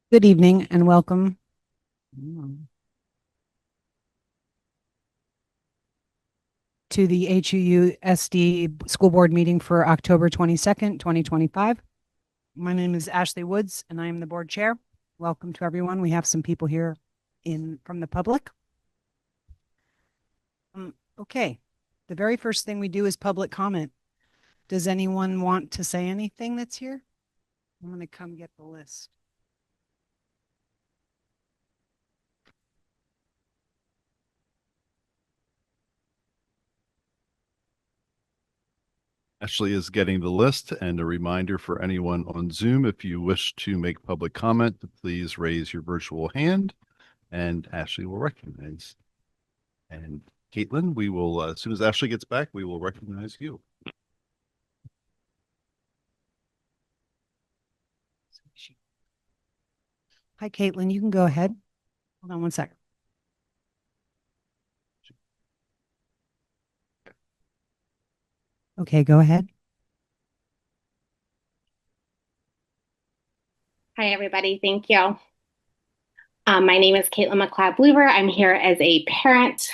Good evening and welcome to the HUUSD School Board meeting for October 22nd, 2025. My name is Ashley Woods and I am the board chair. Welcome to everyone. We have some people here from the public. Okay, the very first thing we do is public comment. Does anyone want to say anything that's here? I'm going to come get the list. Ashley is getting the list, and a reminder for anyone on Zoom, if you wish to make public comment, please raise your virtual hand and Ashley will recognize. And Caitlin, we will, as soon as Ashley gets back, we will recognize you. Hi, Caitlin, you can go ahead. Hold on one second. Okay, go ahead. Hi, everybody. Thank you. My name is Caitlin McLeod-Bluver. I'm here as a parent.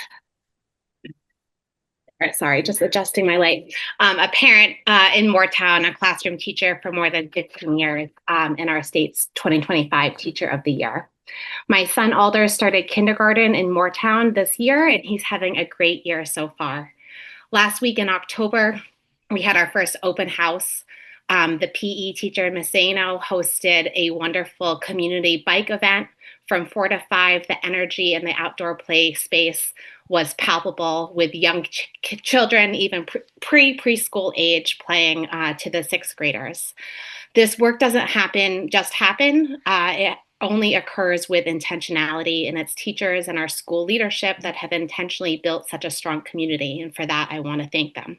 Sorry, just adjusting my light. A parent in Moortown, a classroom teacher for more than 15 years, in our state's 2025 Teacher of the Year. My son Alder started kindergarten in Moortown this year, and he's having a great year so far. Last week in October, we had our first open house. The PE teacher, Miss Zano, hosted a wonderful community bike event from 4 to 5. The energy in the outdoor play space was palpable, with young children, even preschool age, playing to the sixth graders. This work doesn't just happen. It only occurs with intentionality, and it's teachers and our school leadership that have intentionally built such a strong community. And for that, I want to thank them.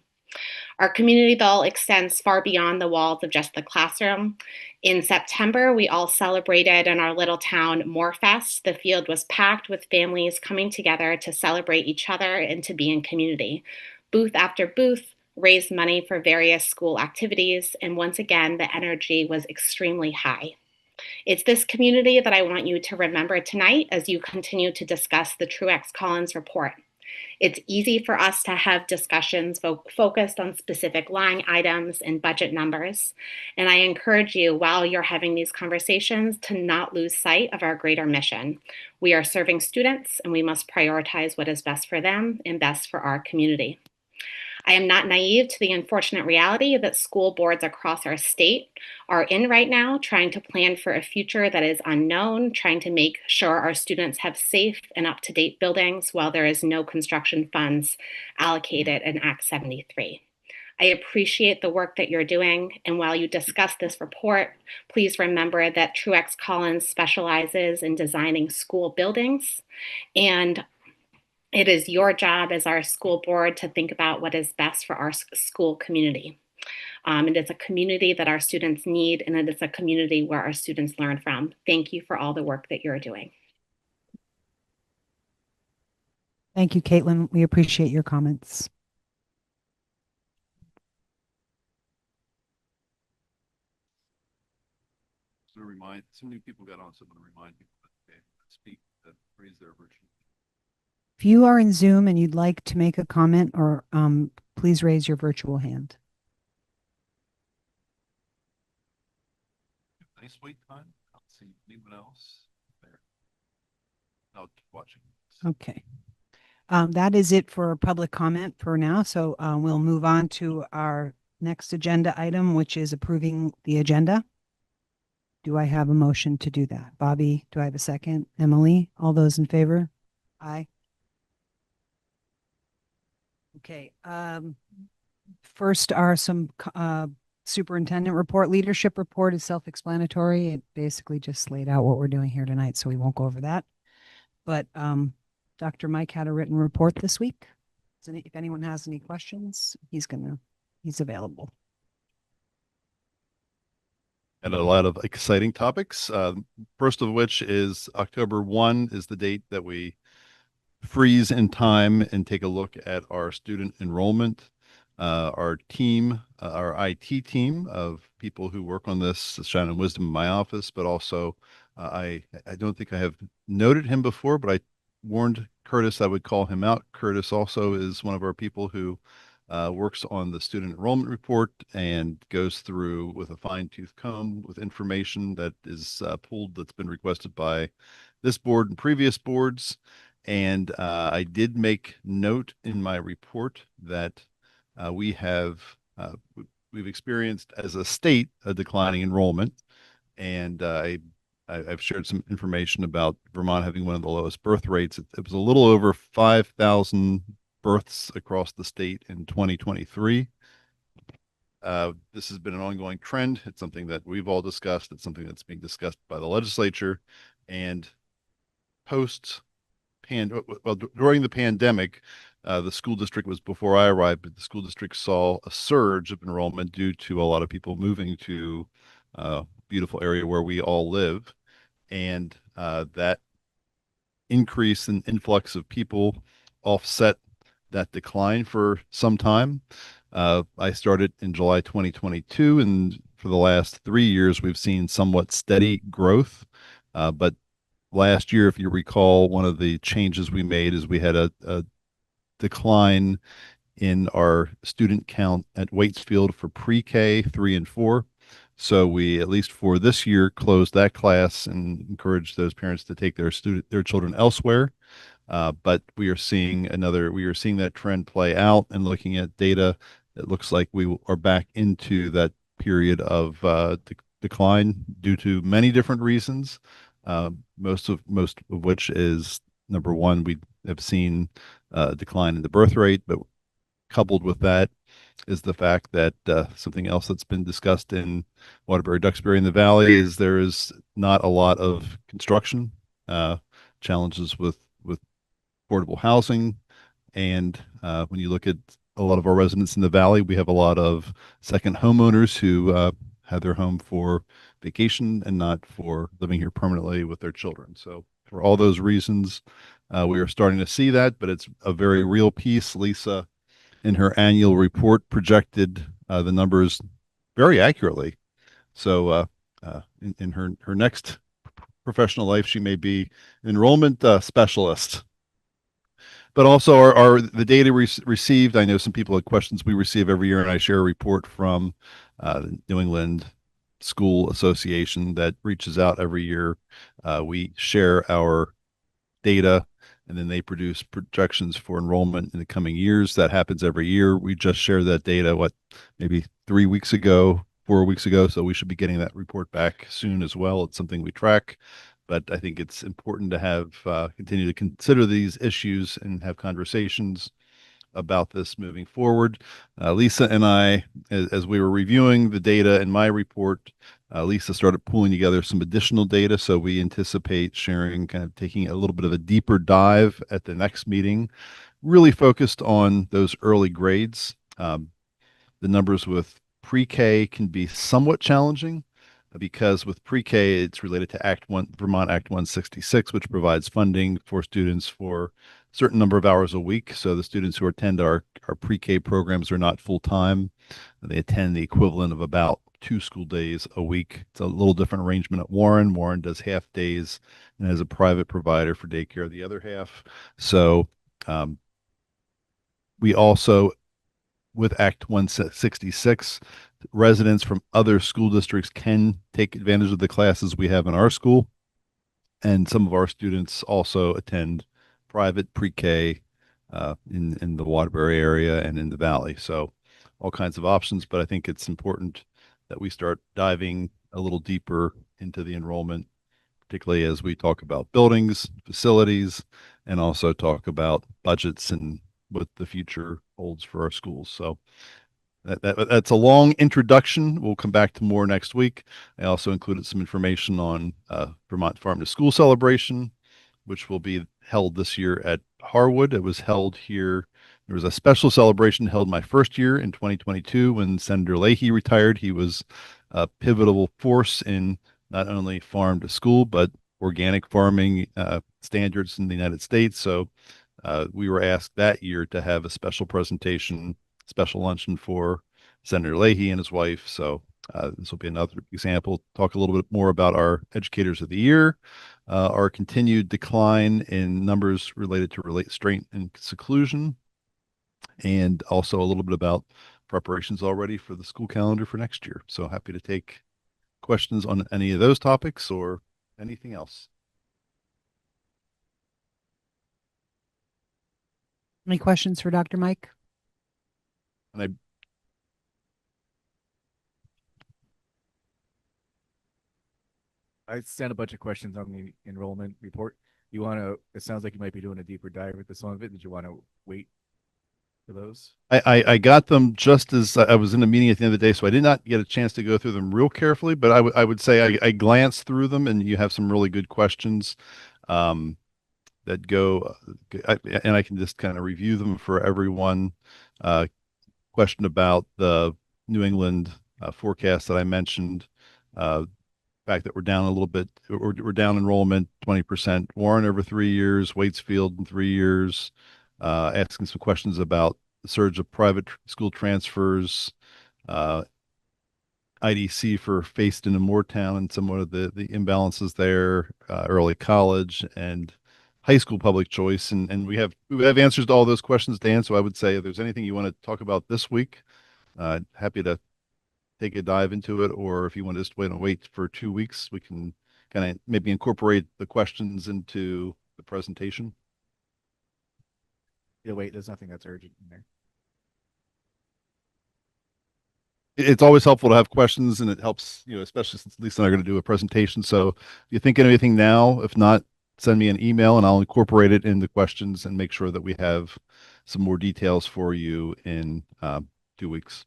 Our community, though, extends far beyond the walls of just the classroom. In September, we all celebrated in our little town Moorfest. The field was packed with families coming together to celebrate each other and to be in community. Booth after booth raised money for various school activities, and once again, the energy was extremely high. It's this community that I want you to remember tonight as you continue to discuss the Truex Collins report. It's easy for us to have discussions focused on specific line items and budget numbers. And I encourage you, while you're having these conversations, to not lose sight of our greater mission. We are serving students, and we must prioritize what is best for them and best for our community. I am not naive to the unfortunate reality that school boards across our state are in right now, trying to plan for a future that is unknown, trying to make sure our students have safe and up-to-date buildings while there is no construction funds allocated in Act 73. I appreciate the work that you're doing, and while you discuss this report, please remember that Truex Collins specializes in designing school buildings, and it is your job as our school board to think about what is best for our school community. It is a community that our students need, and it is a community where our students learn from. Thank you for all the work that you're doing. Thank you, Caitlin. We appreciate your comments. Some new people got on, so I'm going to remind people that they speak, that raise their virtual. If you are in Zoom and you'd like to make a comment, or please raise your virtual hand. Nice wait time. I don't see anyone else there. I'll keep watching. Okay. That is it for public comment for now. So we'll move on to our next agenda item, which is approving the agenda. Do I have a motion to do that? Bobby, do I have a second? Emily, all those in favor? Aye. Okay. First are some superintendent report. Leadership report is self-explanatory. It basically just laid out what we're doing here tonight, so we won't go over that. But Dr. Mike had a written report this week. If anyone has any questions, he's available. And a lot of exciting topics. First of which is October 1 is the date that we freeze in time and take a look at our student enrollment. Our team, our IT team of people who work on this, Shannon Wisdom in my office, but also I don't think I have noted him before, but I warned Curtis I would call him out. Curtis also is one of our people who works on the student enrollment report and goes through with a fine-tooth comb with information that is pulled that's been requested by this board and previous boards. And I did make note in my report that we have we've experienced as a state a declining enrollment, and I've shared some information about Vermont having one of the lowest birth rates. It was a little over 5,000 births across the state in 2023. This has been an ongoing trend. It's something that we've all discussed. It's something that's being discussed by the legislature. And post during the pandemic, the school district was before I arrived, but the school district saw a surge of enrollment due to a lot of people moving to beautiful area where we all live. And that increase in influx of people offset that decline for some time. I started in July 2022, and for the last 3 years, we've seen somewhat steady growth. But last year, if you recall, one of the changes we made is we had a decline in our student count at Waitsfield for pre-K 3 and 4. So we, at least for this year, closed that class and encouraged those parents to take their children elsewhere. But we are seeing that trend play out, and looking at data, it looks like we are back into that period of decline due to many different reasons. Most of which is, number one, we have seen a decline in the birth rate, but coupled with that is the fact that something else that's been discussed in Waterbury, Duxbury, in the Valley is there is not a lot of construction challenges with affordable housing. And when you look at a lot of our residents in the Valley, we have a lot of second homeowners who have their home for vacation and not for living here permanently with their children. So for all those reasons, we are starting to see that, but it's a very real piece. Lisa, in her annual report, projected the numbers very accurately. So in her next professional life, she may be an enrollment specialist. But also the data received. I know some people had questions. We receive every year, and I share a report from the New England School Association that reaches out every year. We share our data, and then they produce projections for enrollment in the coming years. That happens every year. We just shared that data, maybe 3 weeks ago, 4 weeks ago. So we should be getting that report back soon as well. It's something we track, but I think it's important to have continue to consider these issues and have conversations about this moving forward. Lisa and I, as we were reviewing the data in my report, Lisa started pulling together some additional data. So we anticipate sharing, kind of taking a little bit of a deeper dive at the next meeting, really focused on those early grades. The numbers with pre-K can be somewhat challenging because with pre-K, it's related to Vermont Act 166, which provides funding for students for a certain number of hours a week. So the students who attend our pre-K programs are not full-time. They attend the equivalent of about 2 school days a week. It's a little different arrangement at Warren. Warren does half days and has a private provider for daycare the other half. So we also, with Act 166, residents from other school districts can take advantage of the classes we have in our school. And some of our students also attend private pre-K in the Waterbury area and in the Valley. So all kinds of options, but I think it's important that we start diving a little deeper into the enrollment, particularly as we talk about buildings, facilities, and also talk about budgets and what the future holds for our schools. So that's a long introduction. We'll come back to more next week. I also included some information on Vermont Farm to School celebration, which will be held this year at Harwood. It was held here. There was a special celebration held my first year in 2022 when Senator Leahy retired. He was a pivotal force in not only farm to school, but organic farming standards in the United States. So we were asked that year to have a special presentation, special luncheon for Senator Leahy and his wife. So This will be another example. Talk a little bit more about our Educators of the Year, our continued decline in numbers related to restraint and seclusion, and also a little bit about preparations already for the school calendar for next year. So happy to take questions on any of those topics or anything else. Any questions for Dr. Mike? And I sent a bunch of questions on the enrollment report. You want to, it sounds like you might be doing a deeper dive with some of it. Did you want to wait for those? I got them just as I was in a meeting at the end of the day, so I did not get a chance to go through them real carefully, but I would say I glanced through them and you have some really good questions that go, and I can just kind of review them for everyone. Uh, Question about the New England forecast that I mentioned. Fact that we're down a little bit, we're down enrollment 20%. Warren over 3 years, Waitsfield in 3 years. Asking some questions about the surge of private school transfers, IDC for Facein and Moortown, and somewhat of the imbalances there, early college and high school public choice, and we have answers to all those questions, Dan. So I would say if there's anything you want to talk about this week, happy to take a dive into it, or if you want to just wait for 2 weeks, we can kind of maybe incorporate the questions into the presentation. Yeah, wait, there's nothing that's urgent in there. It's always helpful to have questions, and it helps, especially since Lisa and I are going to do a presentation. So if you think of anything now, if not, send me an email and I'll incorporate it in the questions and make sure that we have some more details for you in 2 weeks.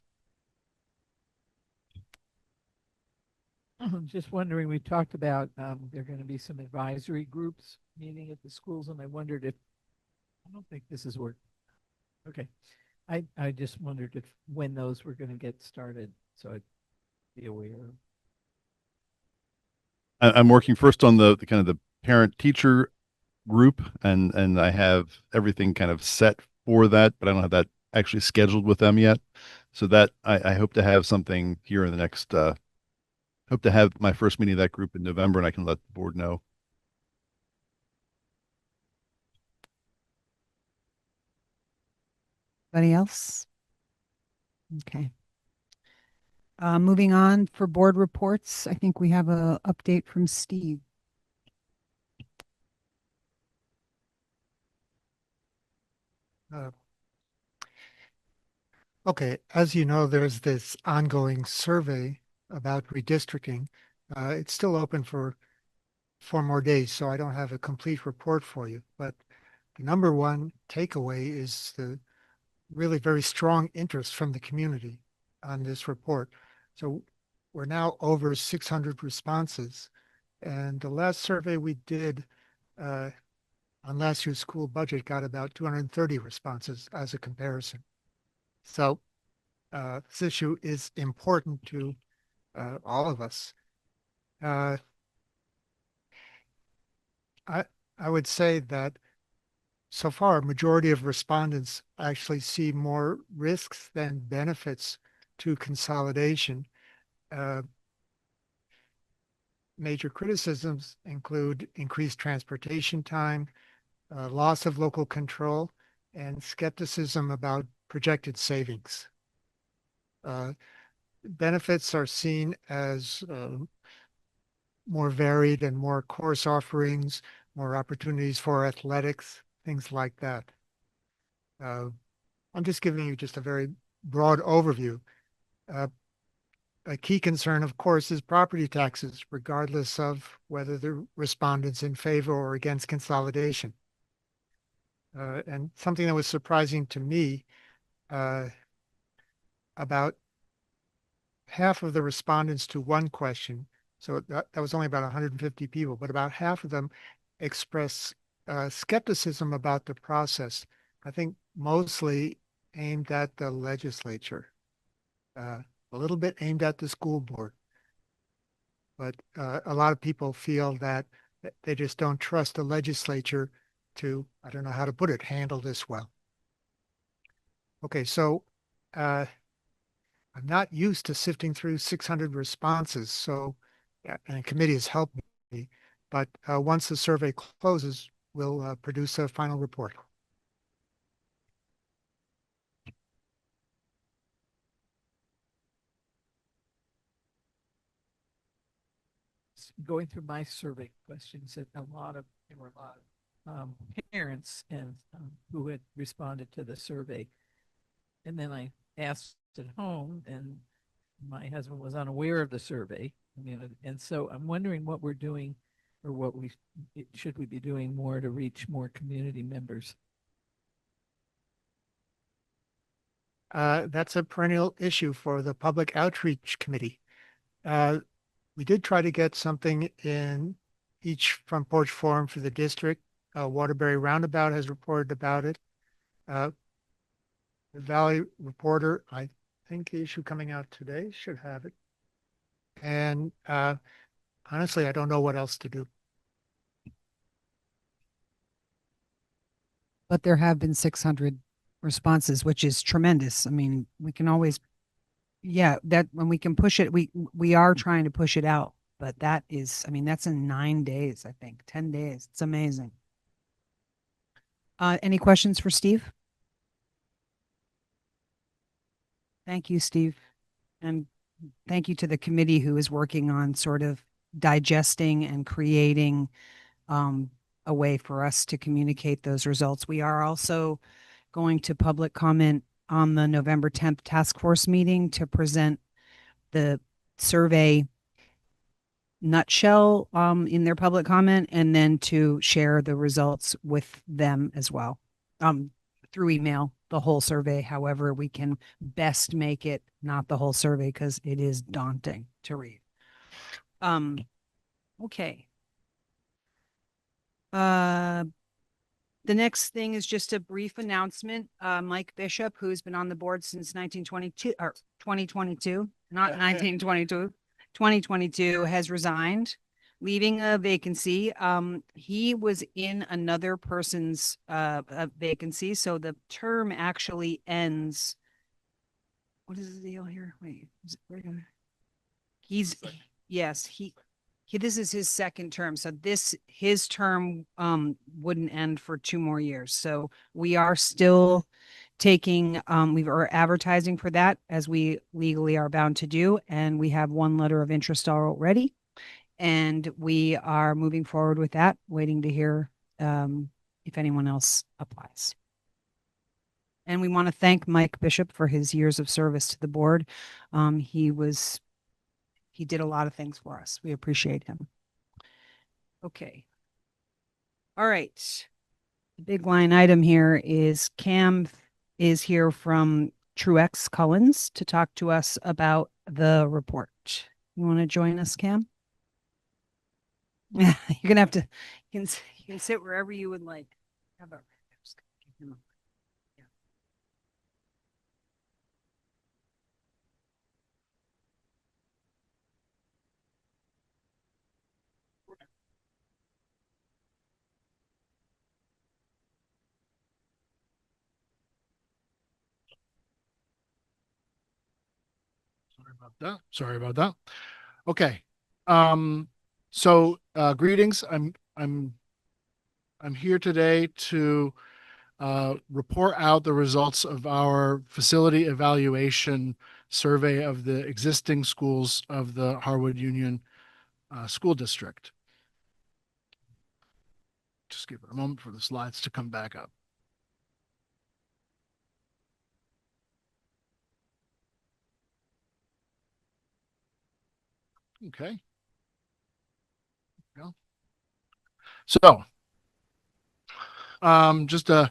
I'm just wondering, we talked about there are going to be some advisory groups meeting at the schools, and I wondered if, I don't think this is where, okay. I just wondered if when those were going to get started, so I'd be aware. I'm working first on the kind of the parent teacher group, and I have everything kind of set for that, but I don't have that actually scheduled with them yet. So that I hope to have something here in the next hope to have my first meeting of that group in November, and I can let the board know. Anybody else? Okay. Moving on for board reports, I think we have a update from Steve. Okay, as you know, there's this ongoing survey about redistricting. It's still open for 4 more days, so I don't have a complete report for you. But the number one takeaway is the really very strong interest from the community on this report. So we're now over 600 responses. And the last survey we did on last year's school budget got about 230 responses as a comparison. So this issue is important to all of us. I would say that so far, a majority of respondents actually see more risks than benefits to consolidation. Major criticisms include increased transportation time, loss of local control, and skepticism about projected savings. Benefits are seen as more varied and more course offerings, more opportunities for athletics, things like that. I'm just giving you just a very broad overview. A key concern, of course, is property taxes, regardless of whether the respondent's in favor or against consolidation. And something that was surprising to me, about half of the respondents to one question, so that was only about 150 people, but about half of them express skepticism about the process. I think mostly aimed at the legislature, a little bit aimed at the school board. But a lot of people feel that they just don't trust the legislature to, I don't know how to put it, handle this well. Okay, so I I'm not used to sifting through 600 responses, so, yeah, and the committee has helped me. But once the survey closes, we'll produce a final report. Going through my survey questions, and there were a lot of parents and who had responded to the survey. And then I asked at home, and my husband was unaware of the survey. I mean, and so I'm wondering what we're doing, or should we be doing more to reach more community members? That's a perennial issue for the Public Outreach Committee. We did try to get something in each front porch forum for the district. Waterbury Roundabout has reported about it. The Valley Reporter, I think the issue coming out today should have it. And honestly, I don't know what else to do. But there have been 600 responses, which is tremendous. I mean, we can always, yeah, that when we can push it, we are trying to push it out. But that is, I mean, that's in 9 days, I think, 10 days. It's amazing. Any questions for Steve? Thank you, Steve. And thank you to the committee who is working on sort of digesting and creating a way for us to communicate those results. We are also going to public comment on the November 10th task force meeting to present the survey nutshell in their public comment, and then to share the results with them as well through email, the whole survey, however we can best make it, not the whole survey, because it is daunting to read. Okay. The next thing is just a brief announcement. Mike Bishop, who's been on the board since 1922 or 2022, not 1922, 2022, has resigned, leaving a vacancy. He was in another person's vacancy, so the term actually ends. What is the deal here? Wait, is it right on? Yes, this is his second term. So his term wouldn't end for 2 more years. So we are still taking, we are advertising for that, as we legally are bound to do. And we have 1 letter of interest already. And we are moving forward with that, waiting to hear if anyone else applies. And we want to thank Mike Bishop for his years of service to the board. He did a lot of things for us. We appreciate him. Okay. All right. The big line item here is Cam is here from Truex Cullens to talk to us about the report. You want to join us, Cam? You're going to have to, you can sit wherever you would like. How about Sorry about that. Okay. Greetings. I'm here today to report out the results of our facility evaluation survey of the existing schools of the Harwood Union School District. Just give it a moment for the slides to come back up. Okay. Go. So, just a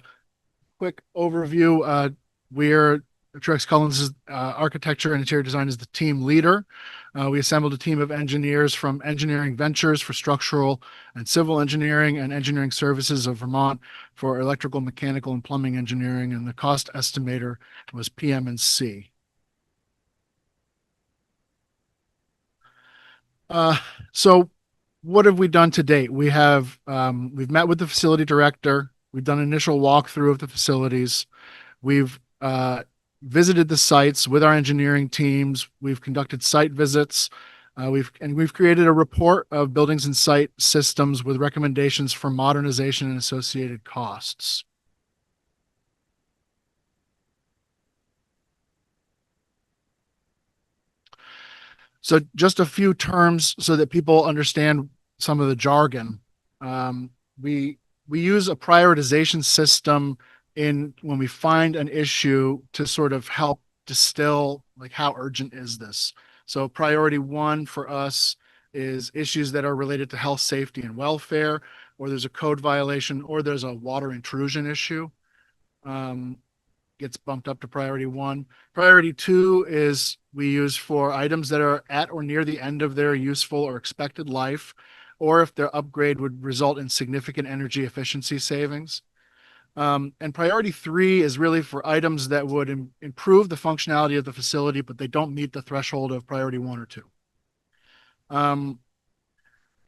quick overview. We're Truex Cullens' architecture and interior design is the team leader. We assembled a team of engineers from Engineering Ventures for structural and civil engineering, and Engineering Services of Vermont for electrical, mechanical, and plumbing engineering, and the cost estimator was PM&C. So what have we done to date? We've met with the facility director. We've done an initial walkthrough of the facilities. We've visited the sites with our engineering teams. We've conducted site visits. We've created a report of buildings and site systems with recommendations for modernization and associated costs. So just a few terms so that people understand some of the jargon. Um, we we use a prioritization system in when we find an issue to sort of help distill like how urgent is this. So priority one for us is issues that are related to health, safety, and welfare, or there's a code violation, or there's a water intrusion issue. Gets bumped up to priority one. Priority two is we use for items that are at or near the end of their useful or expected life, or if their upgrade would result in significant energy efficiency savings. And priority three is really for items that would improve the functionality of the facility, but they don't meet the threshold of priority one or two.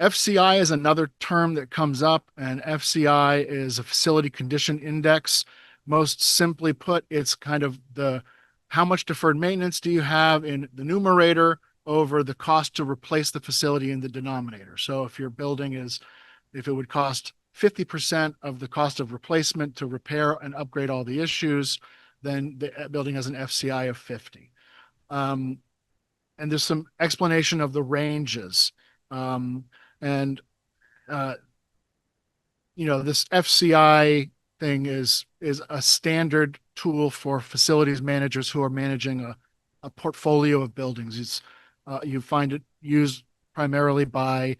FCI is another term that comes up, and FCI is a facility condition index. Most simply put, it's kind of the how much deferred maintenance do you have in the numerator over the cost to replace the facility in the denominator. So if your building if it would cost 50% of the cost of replacement to repair and upgrade all the issues, then the building has an FCI of 50. And there's some explanation of the ranges. And this FCI thing is a standard tool for facilities managers who are managing a portfolio of buildings. You find it used primarily by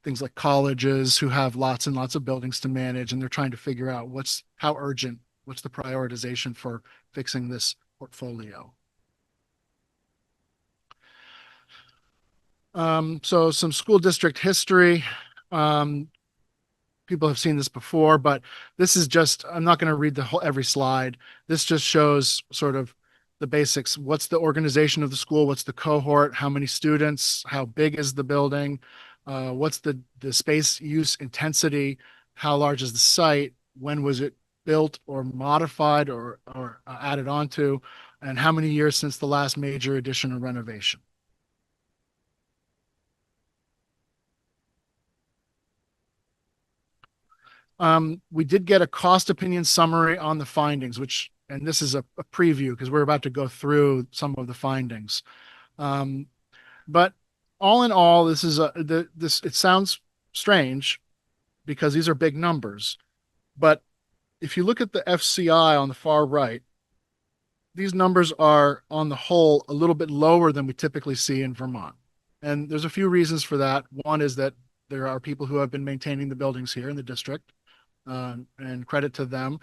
things like colleges who have lots and lots of buildings to manage, and they're trying to figure out what's the prioritization for fixing this portfolio. So some school district history. People have seen this before, but this is just, I'm not going to read every slide. This just shows sort of the basics. What's the organization of the school? What's the cohort? How many students? How big is the building? What's the space use intensity? How large is the site? When was it built or modified or added onto? And how many years since the last major addition or renovation? We did get a cost opinion summary on the findings, and this is a preview because we're about to go through some of the findings. But all in all, this is it sounds strange because these are big numbers. But if you look at the FCI on the far right, these numbers are on the whole a little bit lower than we typically see in Vermont. And there's a few reasons for that. One is that there are people who have been maintaining the buildings here in the district. And credit to them.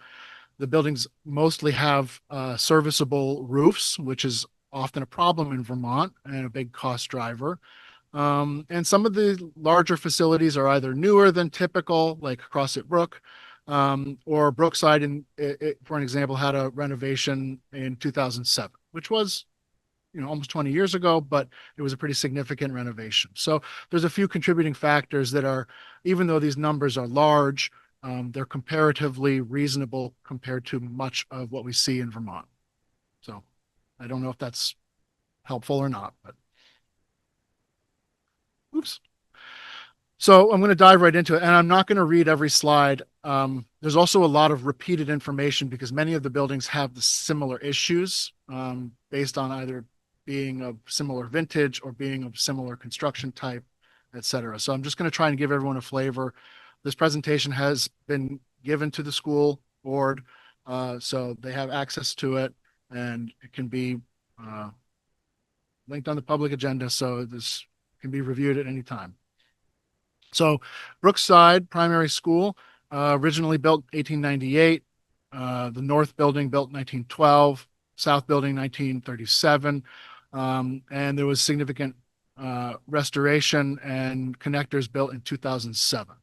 The buildings mostly have serviceable roofs, which is often a problem in Vermont and a big cost driver. And some of the larger facilities are either newer than typical, like across at Brook, or Brookside, for an example, had a renovation in 2007, which was almost 20 years ago, but it was a pretty significant renovation. So there's a few contributing factors that are, even though these numbers are large, they're comparatively reasonable compared to much of what we see in Vermont. So I don't know if that's helpful or not, but oops. So I'm going to dive right into it, and I'm not going to read every slide. There's also a lot of repeated information because many of the buildings have the similar issues based on either being of similar vintage or being of similar construction type, et cetera. So I'm just going to try and give everyone a flavor. This presentation has been given to the school board, so they have access to it, and it can be linked on the public agenda, so this can be reviewed at any time. So Brookside Primary School, originally built 1898, the North Building built 1912, South Building 1937, and there was significant restoration and connectors built in 2007.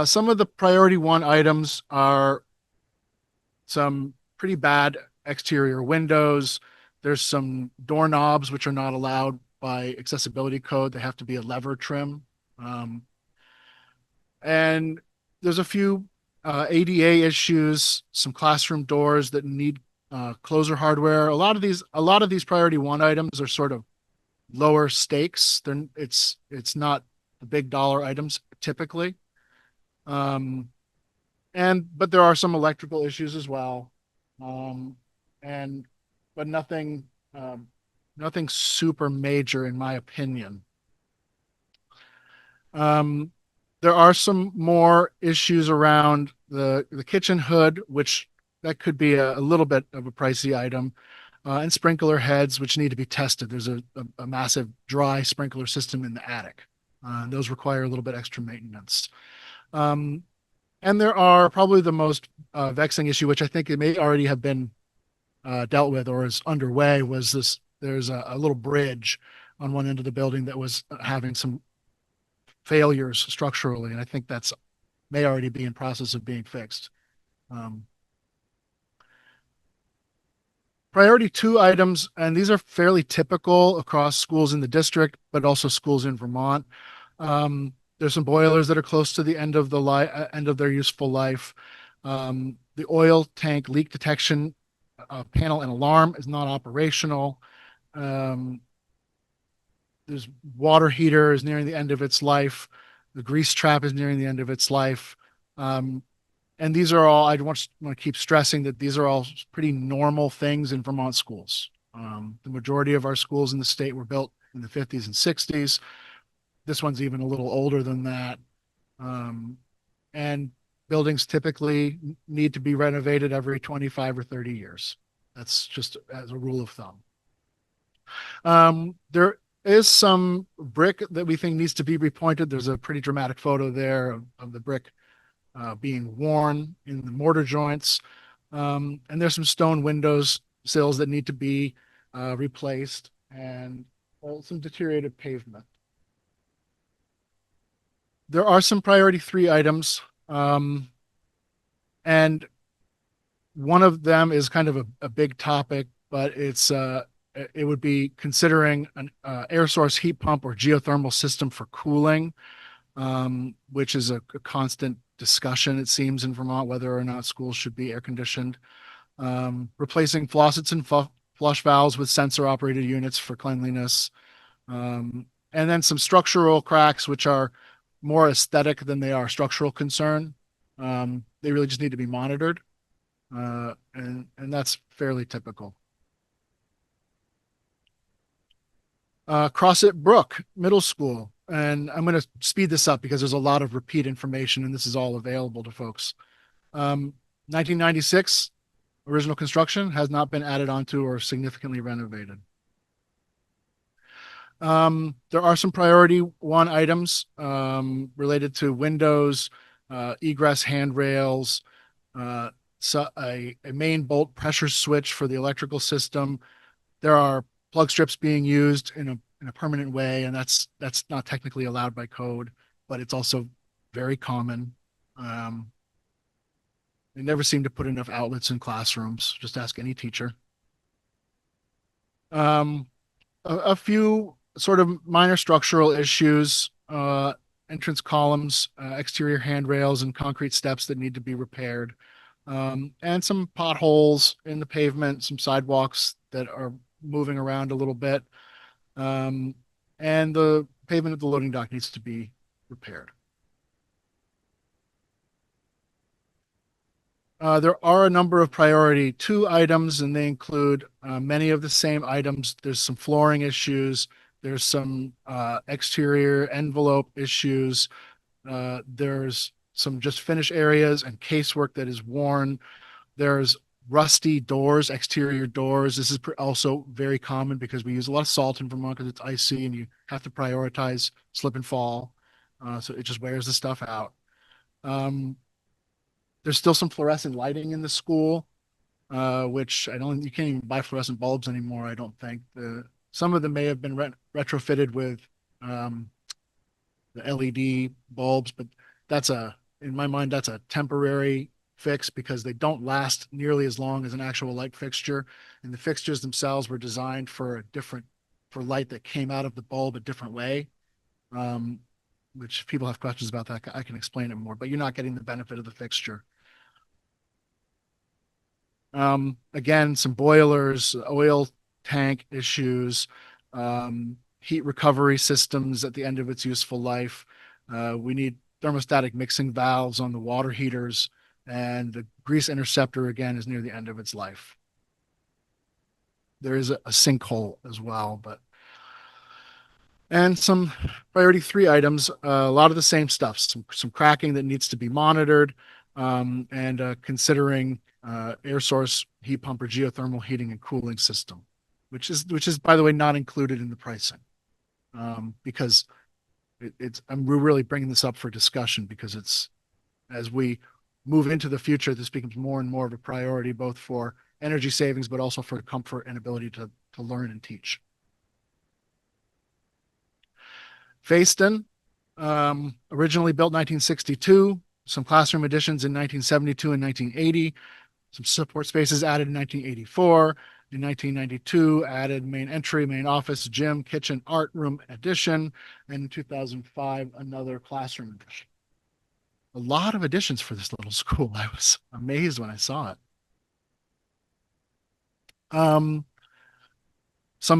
Some of the priority one items are some pretty bad exterior windows. There's some doorknobs which are not allowed by accessibility code. They have to be a lever trim. And there's a few ADA issues, some classroom doors that need closer hardware. A lot of these priority one items are sort of lower stakes. It's not the big dollar items typically. But there are some electrical issues as well. Um, and but nothing super major in my opinion. Um, there are some more issues around the kitchen hood, which that could be a little bit of a pricey item, and sprinkler heads, which need to be tested. There's a massive dry sprinkler system in the attic. Those require a little bit extra maintenance. Um, and there are probably the most vexing issue, which I think it may already have been dealt with or is underway, was this. There's a little bridge on one end of the building that was having some failures structurally, and I think that's may already be in process of being fixed. Priority two items, and these are fairly typical across schools in the district, but also schools in Vermont. There's some boilers that are close to the end of end of their useful life. The oil tank leak detection panel and alarm is not operational. There's water heater is nearing the end of its life. The grease trap is nearing the end of its life. And these are all, I want to keep stressing that these are all pretty normal things in Vermont schools. The majority of our schools in the state were built in the 50s and 60s. This one's even a little older than that. And buildings typically need to be renovated every 25 or 30 years. That's just as a rule of thumb. There is some brick that we think needs to be repointed. There's a pretty dramatic photo there of the brick being worn in the mortar joints. And there's some stone windows sills that need to be replaced, and some deteriorated pavement. There are some priority three items, and one of them is kind of a big topic, but it would be considering an air source heat pump or geothermal system for cooling, which is a constant discussion, it seems, in Vermont, whether or not schools should be air conditioned. Replacing faucets and flush valves with sensor operated units for cleanliness. And then some structural cracks, which are more aesthetic than they are structural concern. They really just need to be monitored. And that's fairly typical. Crossett Brook Middle School. And I'm going to speed this up because there's a lot of repeat information and this is all available to folks. 1996, original construction has not been added onto or significantly renovated. There are some priority one items related to windows, egress handrails, so a main bolt pressure switch for the electrical system. There are plug strips being used in a permanent way, and that's not technically allowed by code, but it's also very common. They never seem to put enough outlets in classrooms. Just ask any teacher. A few sort of minor structural issues, entrance columns, exterior handrails, and concrete steps that need to be repaired. And some potholes in the pavement, some sidewalks that are moving around a little bit. And the pavement of the loading dock needs to be repaired. There are a number of priority two items, and they include many of the same items. There's some flooring issues. There's some exterior envelope issues. There's some just finish areas and casework that is worn. There's rusty doors, exterior doors. This is also very common because we use a lot of salt in Vermont because it's icy and you have to prioritize slip and fall. So it just wears the stuff out. There's still some fluorescent lighting in the school, which you can't even buy fluorescent bulbs anymore, I don't think. Some of them may have been retrofitted with the LED bulbs, but in my mind, that's a temporary fix because they don't last nearly as long as an actual light fixture. And the fixtures themselves were designed for light that came out of the bulb a different way. Which if people have questions about that, I can explain it more, but you're not getting the benefit of the fixture. Again, some boilers, oil tank issues, heat recovery systems at the end of its useful life. We need thermostatic mixing valves on the water heaters, and the grease interceptor again is near the end of its life. There is a sinkhole as well, and some priority 3 items, a lot of the same stuff, some cracking that needs to be monitored, and considering air source heat pump or geothermal heating and cooling system, which is by the way not included in the pricing, because we're really bringing this up for discussion because it's, as we move into the future, this becomes more and more of a priority, both for energy savings, but also for comfort and ability to learn and teach. Fayston, originally built 1962, some classroom additions in 1972 and 1980, some support spaces added in 1984. In 1992, added main entry, main office, gym, kitchen, art room addition, and in 2005, another classroom addition. A lot of additions for this little school. I was amazed when I saw it. Some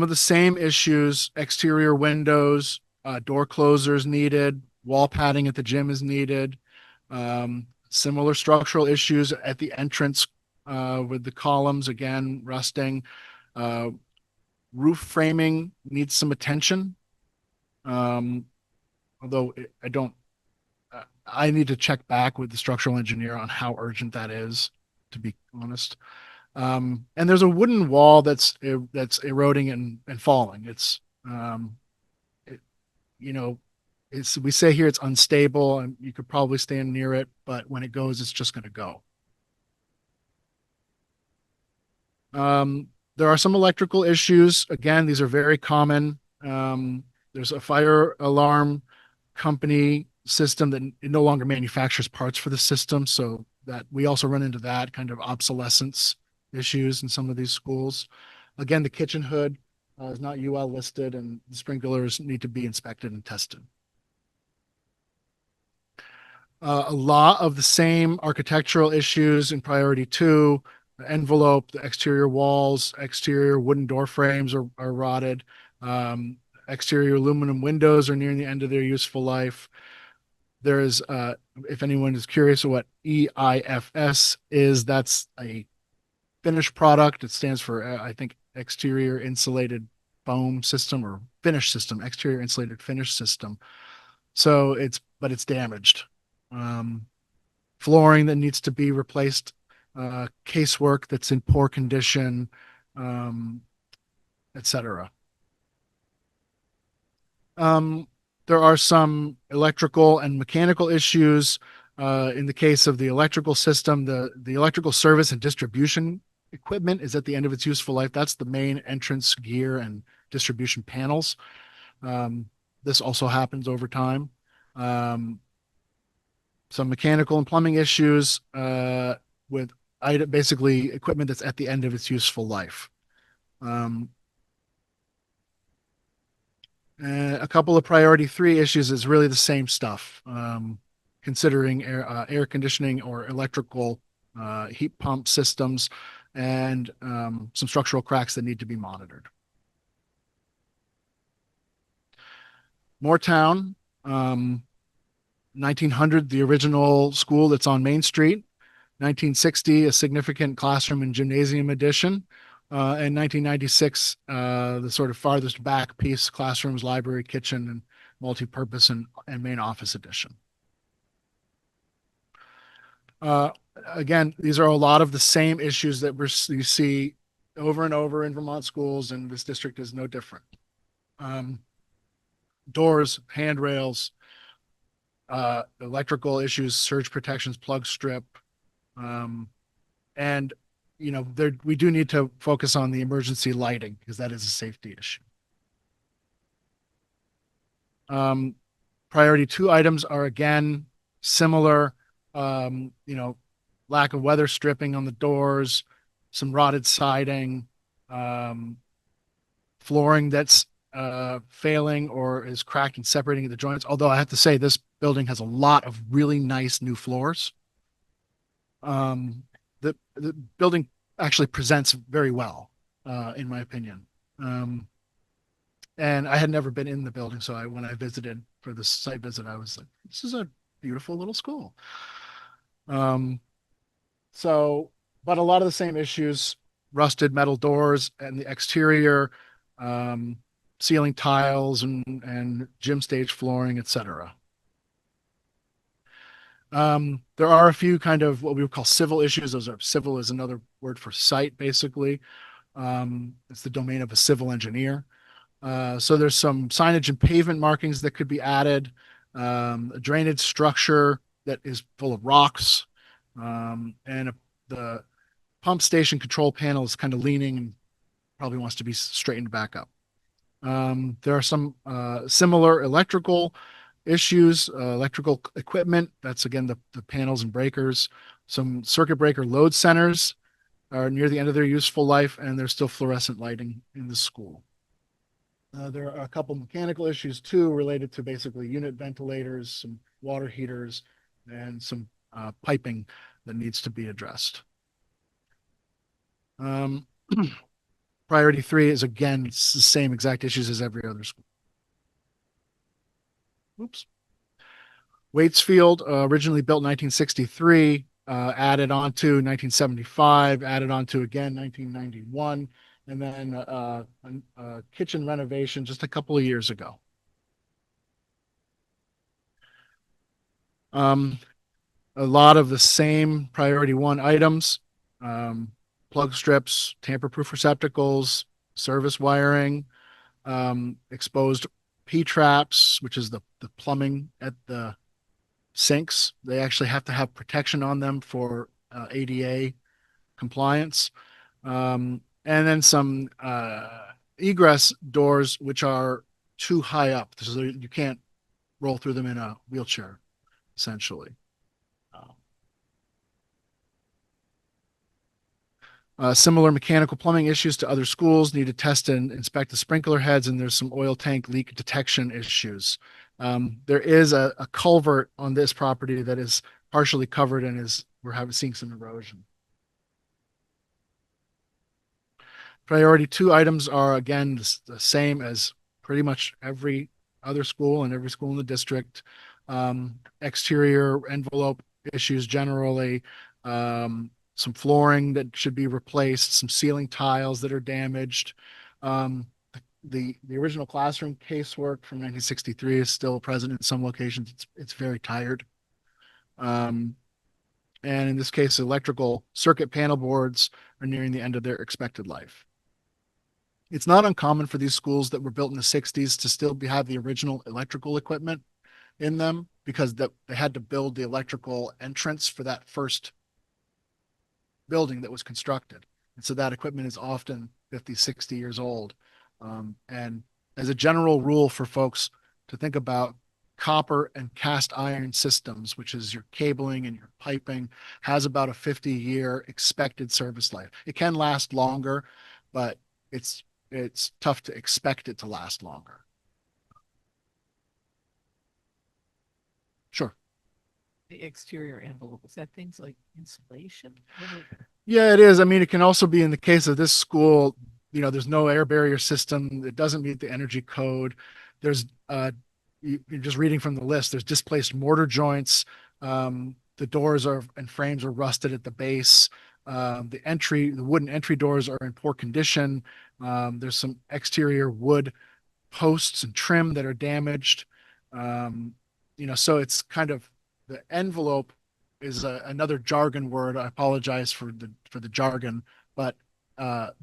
of the same issues: exterior windows, door closers needed, wall padding at the gym is needed. Similar structural issues at the entrance with the columns, again, rusting. Roof framing needs some attention. Although I need to check back with the structural engineer on how urgent that is, to be honest. And there's a wooden wall that's eroding and falling. We say here it's unstable, and you could probably stand near it, but when it goes, it's just going to go. There are some electrical issues. Again, these are very common. There's a fire alarm company system that it no longer manufactures parts for the system, so that we also run into that kind of obsolescence issues in some of these schools. Again, the kitchen hood is not UL listed, and the sprinklers need to be inspected and tested. A lot of the same architectural issues in priority 2: the envelope, the exterior walls, exterior wooden door frames are rotted. Exterior aluminum windows are nearing the end of their useful life. There is, if anyone is curious what EIFS is, that's a finished product. It stands for, I think, exterior insulated foam system, or finish system, exterior insulated finish system. So but it's damaged. Flooring that needs to be replaced, casework that's in poor condition, etc. There are some electrical and mechanical issues. In the case of the electrical system, the electrical service and distribution equipment is at the end of its useful life. That's the main entrance gear and distribution panels. This also happens over time. Some mechanical and plumbing issues with basically equipment that's at the end of its useful life. A couple of priority 3 issues is really the same stuff, considering air conditioning or electrical heat pump systems, and some structural cracks that need to be monitored. Moortown, 1900, the original school that's on Main Street. 1960, a significant classroom and gymnasium addition. In 1996, the sort of farthest back piece: classrooms, library, kitchen, and multi-purpose and main office addition. Again, these are a lot of the same issues that you see over and over in Vermont schools, and this district is no different. Doors, handrails, electrical issues, surge protections, plug strip, and we do need to focus on the emergency lighting, because that is a safety issue. Priority 2 items are again similar. Lack of weather stripping on the doors, some rotted siding, flooring that's failing or is cracked and separating at the joints. Although I have to say, this building has a lot of really nice new floors. The building actually presents very well, in my opinion. And I had never been in the building, so when I visited for the site visit, I was like, "This is a beautiful little school." Um, so, but a lot of the same issues: rusted metal doors and the exterior, um, ceiling tiles, and gym stage flooring, etc. There are a few kind of what we would call civil issues. Those are civil is another word for site, basically. It's the domain of a civil engineer. So there's some signage and pavement markings that could be added, a drainage structure that is full of rocks, and the pump station control panel is kind of leaning and probably wants to be straightened back up. There are some similar electrical issues, electrical equipment. That's again the panels and breakers. Some circuit breaker load centers are near the end of their useful life, and there's still fluorescent lighting in the school. There are a couple mechanical issues too, related to basically unit ventilators, some water heaters, and some piping that needs to be addressed. Priority 3 is again, it's the same exact issues as every other school. Oops. Waitsfield, originally built 1963, added on to 1975, added on to again 1991, and then a kitchen renovation just a couple of years ago. A lot of the same priority 1 items, plug strips, tamper-proof receptacles, service wiring, exposed P-traps, which is the plumbing at the sinks. They actually have to have protection on them for ADA compliance. And then some egress doors, which are too high up, so you can't roll through them in a wheelchair, essentially. Similar mechanical plumbing issues to other schools, need to test and inspect the sprinkler heads, and there's some oil tank leak detection issues. There is a culvert on this property that is partially covered and we're seeing some erosion. Priority 2 items are again the same as pretty much every other school and every school in the district. Exterior envelope issues generally, some flooring that should be replaced, some ceiling tiles that are damaged. The original classroom casework from 1963 is still present in some locations. It's very tired. And in this case, electrical circuit panel boards are nearing the end of their expected life. It's not uncommon for these schools that were built in the 60s to still have the original electrical equipment in them, because they had to build the electrical entrance for that first building that was constructed. And so that equipment is often 50, 60 years old. And as a general rule for folks to think about, copper and cast iron systems, which is your cabling and your piping, has about a 50-year expected service life. It can last longer, but it's tough to expect it to last longer. Sure. The exterior envelope, is that things like insulation? Yeah, it is. I mean, it can also be in the case of this school, there's no air barrier system. It doesn't meet the energy code. There's, you're just reading from the list, there's displaced mortar joints. The doors and frames are rusted at the base. The wooden entry doors are in poor condition. There's some exterior wood posts and trim that are damaged. So it's kind of, the envelope is another jargon word. I apologize for the jargon, but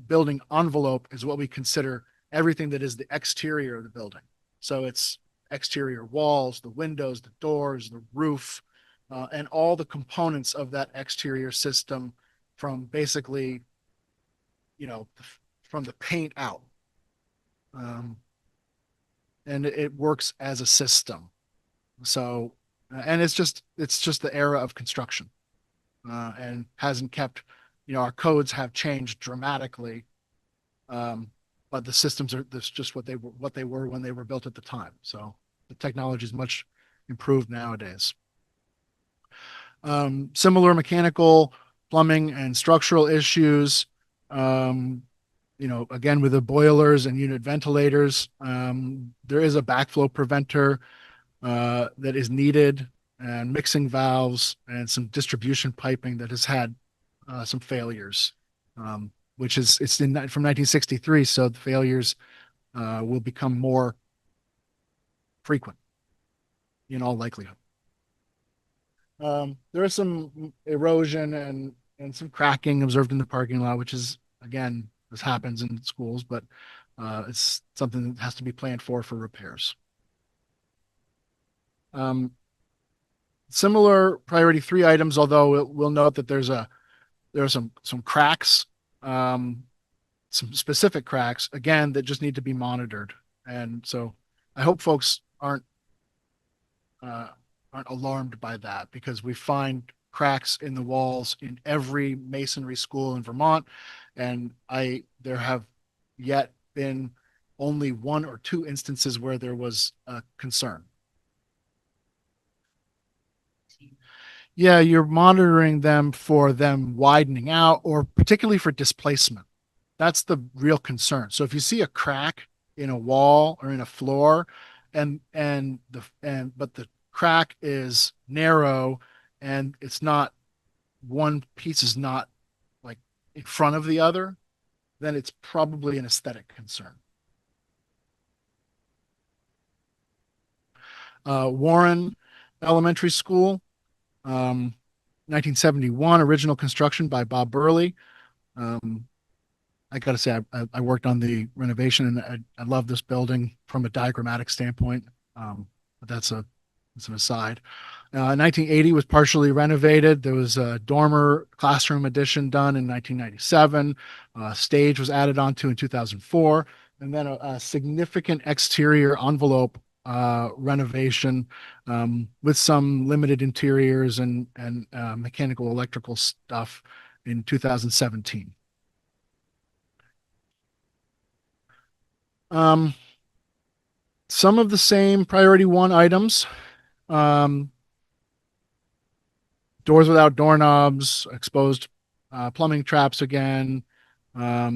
building envelope is what we consider everything that is the exterior of the building. So it's exterior walls, the windows, the doors, the roof, and all the components of that exterior system, from basically, from the paint out. And it works as a system. So, and it's just the era of construction, and hasn't kept, our codes have changed dramatically. But the systems that's just what they were when they were built at the time. So the technology is much improved nowadays. Similar mechanical plumbing and structural issues. Again, with the boilers and unit ventilators, there is a backflow preventer that is needed, and mixing valves and some distribution piping that has had some failures, which is from 1963, so the failures will become more frequent in all likelihood. There is some erosion and some cracking observed in the parking lot, which is, again, this happens in schools, but it's something that has to be planned for repairs. Similar priority 3 items, although we'll note that there are some cracks, some specific cracks, again, that just need to be monitored. And so I hope folks aren't alarmed by that, because we find cracks in the walls in every masonry school in Vermont, and there have yet been only 1 or 2 instances where there was a concern. Yeah, you're monitoring them for them widening out, or particularly for displacement. That's the real concern. So if you see a crack in a wall or in a floor, but the crack is narrow, and it's not, one piece is not like in front of the other, then it's probably an aesthetic concern. Warren Elementary School, 1971, original construction by Bob Burley. I got to say, I worked on the renovation, and I love this building from a diagrammatic standpoint. But that's an aside. 1980 was partially renovated. There was a dormer classroom addition done in 1997. Stage was added onto in 2004, and then a significant exterior envelope renovation with some limited interiors and mechanical electrical stuff in 2017. Some of the same priority 1 items. Doors without doorknobs, exposed plumbing traps again. A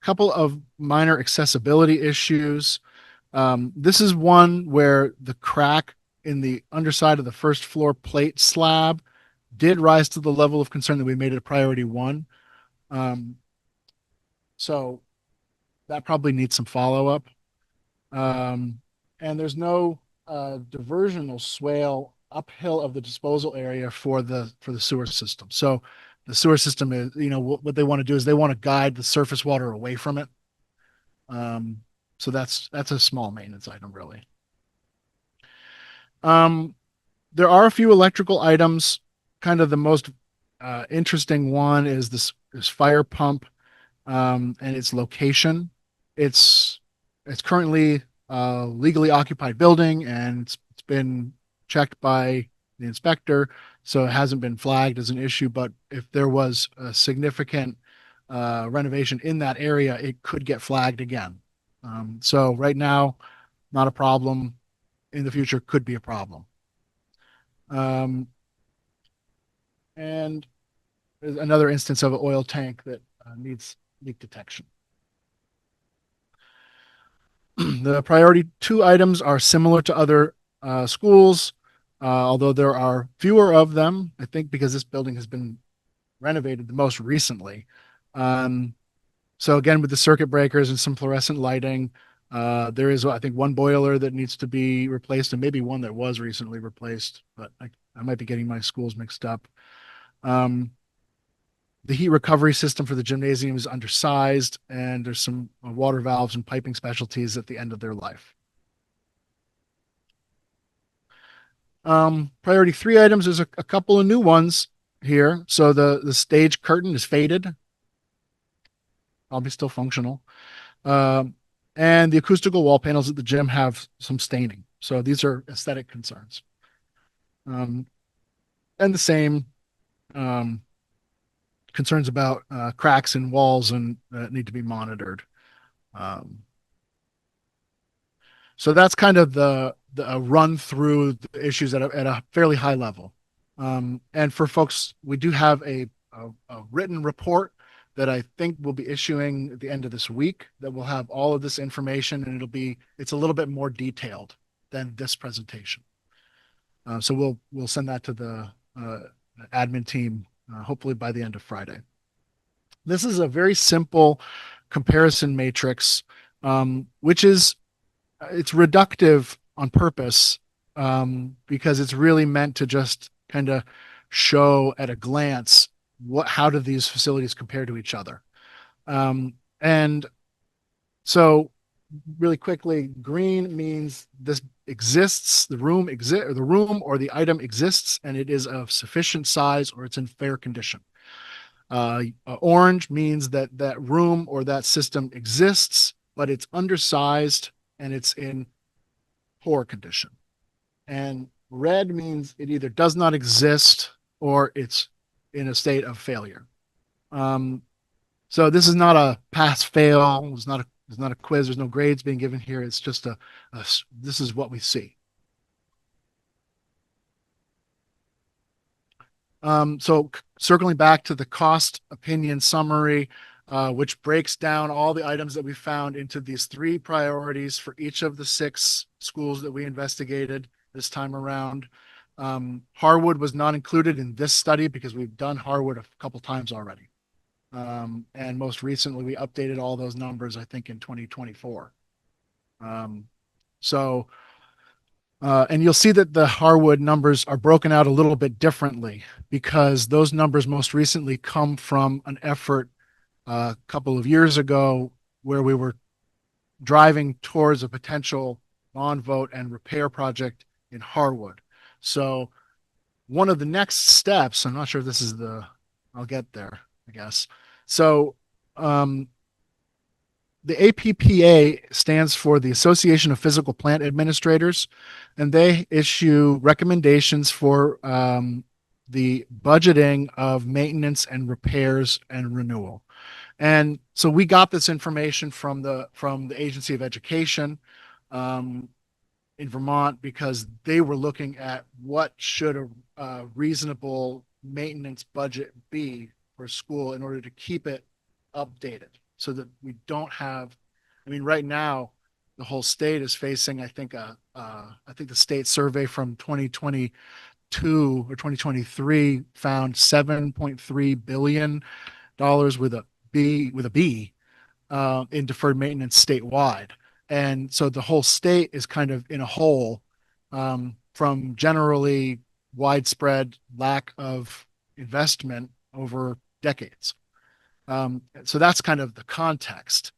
couple of minor accessibility issues. This is one where the crack in the underside of the first floor plate slab did rise to the level of concern that we made it a priority 1. So that probably needs some follow-up. And there's no diversional swale uphill of the disposal area for the sewer system. So the sewer system is, what they want to do is they want to guide the surface water away from it. So that's a small maintenance item, really. There are a few electrical items. Kind of the most interesting one is this fire pump and its location. It's currently a legally occupied building, and it's been checked by the inspector, so it hasn't been flagged as an issue. But if there was a significant renovation in that area, it could get flagged again. So right now, not a problem. In the future, could be a problem. And there's another instance of an oil tank that needs leak detection. The priority 2 items are similar to other schools, although there are fewer of them, I think, because this building has been renovated the most recently. So again, with the circuit breakers and some fluorescent lighting, there is, I think, 1 boiler that needs to be replaced, and maybe 1 that was recently replaced, but I might be getting my schools mixed up. The heat recovery system for the gymnasium is undersized, and there's some water valves and piping specialties at the end of their life. Priority 3 items, there's a couple of new ones here. So the stage curtain is faded, probably still functional. And the acoustical wall panels at the gym have some staining. So these are aesthetic concerns. And the same concerns about cracks in walls and need to be monitored. So that's kind of the run through the issues at a fairly high level. And for folks, we do have a written report that I think we'll be issuing at the end of this week that will have all of this information, and it's a little bit more detailed than this presentation. So we'll send that to the admin team hopefully by the end of Friday. This is a very simple comparison matrix, which is it's reductive on purpose because it's really meant to just kind of show at a glance how do these facilities compare to each other. And so really quickly, green means this exists, the room or the item exists and it is of sufficient size or it's in fair condition. Orange means that that room or that system exists, but it's undersized and it's in poor condition. And red means it either does not exist or it's in a state of failure. So this is not a pass fail. It's not a quiz. There's no grades being given here. It's just this is what we see. So circling back to the cost opinion summary, which breaks down all the items that we found into these 3 priorities for each of the 6 schools that we investigated this time around. Harwood was not included in this study because we've done Harwood a couple times already. And most recently, we updated all those numbers, I think, in 2024. And you'll see that the Harwood numbers are broken out a little bit differently because those numbers most recently come from an effort a couple of years ago where we were driving towards a potential bond vote and repair project in Harwood. So one of the next steps, I'm not sure if this is I'll get there, I guess. So the APPA stands for the Association of Physical Plant Administrators, and they issue recommendations for the budgeting of maintenance and repairs and renewal. And so we got this information from the Agency of Education in Vermont because they were looking at what should a reasonable maintenance budget be for a school in order to keep it updated so that we don't have, I mean, right now the whole state is facing, I think the state survey from 2022 or 2023 found $7.3 billion with a B in deferred maintenance statewide. And so the whole state is kind of in a hole from generally widespread lack of investment over decades. So that's kind of the context.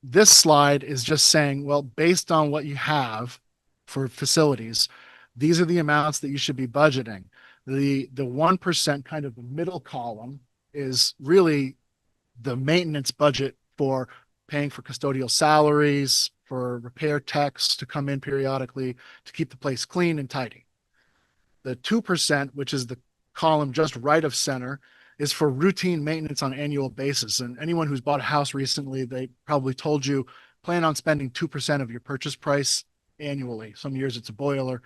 This slide is just saying, well, based on what you have for facilities, these are the amounts that you should be budgeting. The 1% kind of the middle column is really the maintenance budget for paying for custodial salaries, for repair techs to come in periodically to keep the place clean and tidy. The 2%, which is the column just right of center, is for routine maintenance on an annual basis. And anyone who's bought a house recently, they probably told you, plan on spending 2% of your purchase price annually. Some years it's a boiler,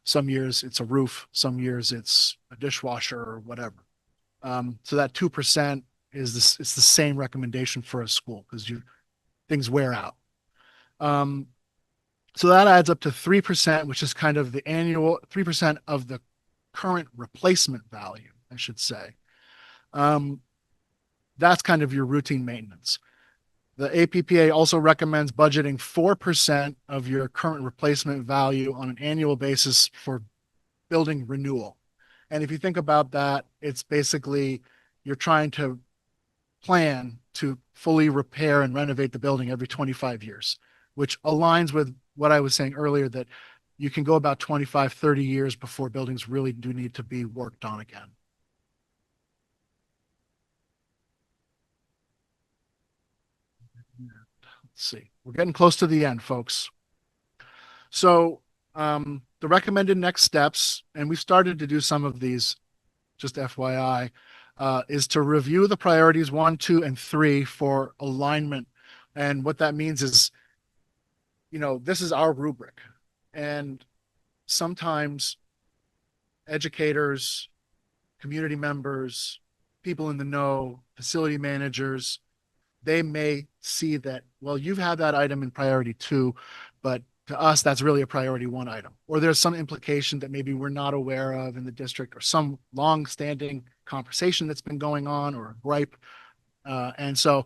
some years it's a roof, some years it's a dishwasher or whatever. So that 2% it's the same recommendation for a school because things wear out. So that adds up to 3%, which is kind of the annual 3% of the current replacement value, I should say. That's kind of your routine maintenance. The APPA also recommends budgeting 4% of your current replacement value on an annual basis for building renewal. And if you think about that, it's basically you're trying to plan to fully repair and renovate the building every 25 years, which aligns with what I was saying earlier, that you can go about 25, 30 years before buildings really do need to be worked on again. Let's see, we're getting close to the end, folks. So the recommended next steps, and we've started to do some of these, just FYI, is to review the priorities 1, 2, and 3 for alignment. And what that means is, this is our rubric. And sometimes, educators, community members, people in the know, facility managers, they may see that, well, you've had that item in priority 2, but to us, that's really a priority 1 item. Or there's some implication that maybe we're not aware of in the district, or some long-standing conversation that's been going on, or a gripe. And so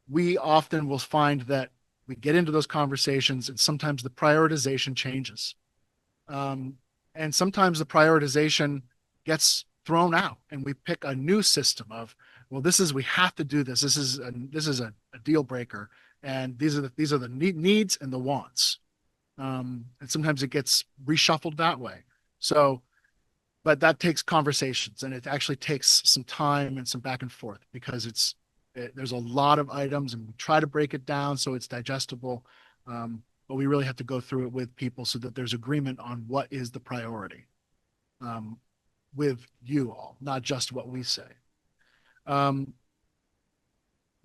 we often will find that we get into those conversations and sometimes the prioritization changes. And sometimes the prioritization gets thrown out and we pick a new system of, well, we have to do this. This is a deal breaker. And these are the needs and the wants. And sometimes it gets reshuffled that way. So, but that takes conversations, and it actually takes some time and some back and forth, because there's a lot of items and we try to break it down so it's digestible. But we really have to go through it with people so that there's agreement on what is the priority, with you all, not just what we say.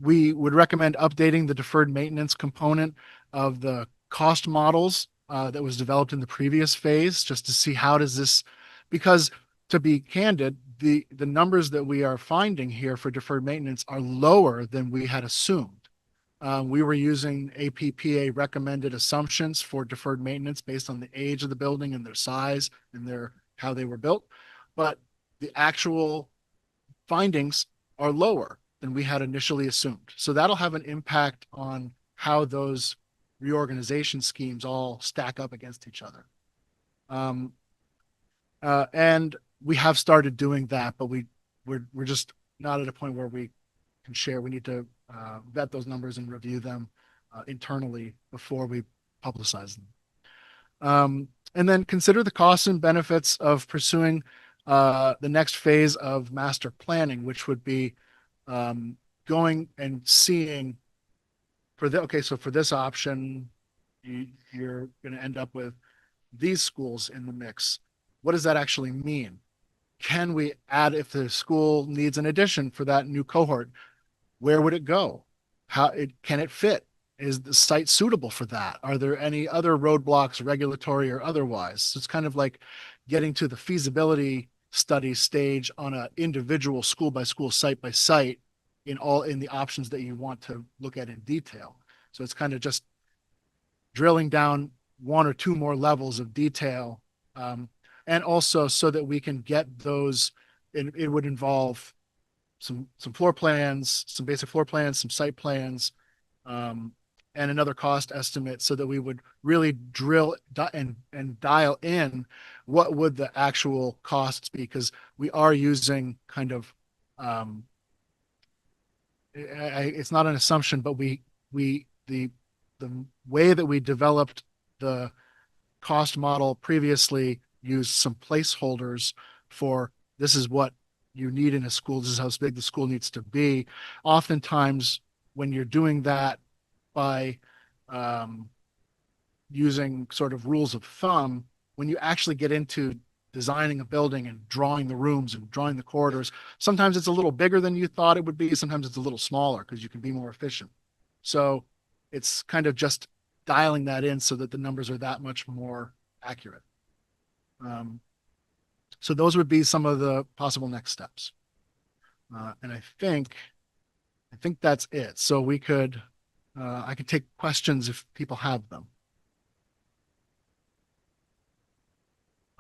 We would recommend updating the deferred maintenance component of the cost models that was developed in the previous phase, just to see how does this, because to be candid, the numbers that we are finding here for deferred maintenance are lower than we had assumed. We were using APPA recommended assumptions for deferred maintenance based on the age of the building and their size and how they were built. But the actual findings are lower than we had initially assumed. So that'll have an impact on how those reorganization schemes all stack up against each other. And we have started doing that, but we're just not at a point where we can share. We need to vet those numbers and review them internally before we publicize them. And then consider the costs and benefits of pursuing the next phase of master planning, which would be going and seeing so for this option, you're going to end up with these schools in the mix. What does that actually mean? Can we add, if the school needs an addition for that new cohort, where would it go? Can it fit? Is the site suitable for that? Are there any other roadblocks, regulatory or otherwise? So it's kind of like getting to the feasibility study stage on an individual school by school, site by site, in the options that you want to look at in detail. So it's kind of just drilling down 1 or 2 more levels of detail. And also so that we can get those, it would involve some floor plans, some basic floor plans, some site plans, and another cost estimate, so that we would really drill and dial in what would the actual costs be, because we are using kind of it's not an assumption, but the way that we developed the cost model previously used some placeholders for, this is what you need in a school, this is how big the school needs to be. Oftentimes when you're doing that by using sort of rules of thumb, when you actually get into designing a building and drawing the rooms and drawing the corridors, sometimes it's a little bigger than you thought it would be. Sometimes it's a little smaller because you can be more efficient. So it's kind of just dialing that in so that the numbers are that much more accurate. So those would be some of the possible next steps. And I think that's it. So we could, I could take questions if people have them.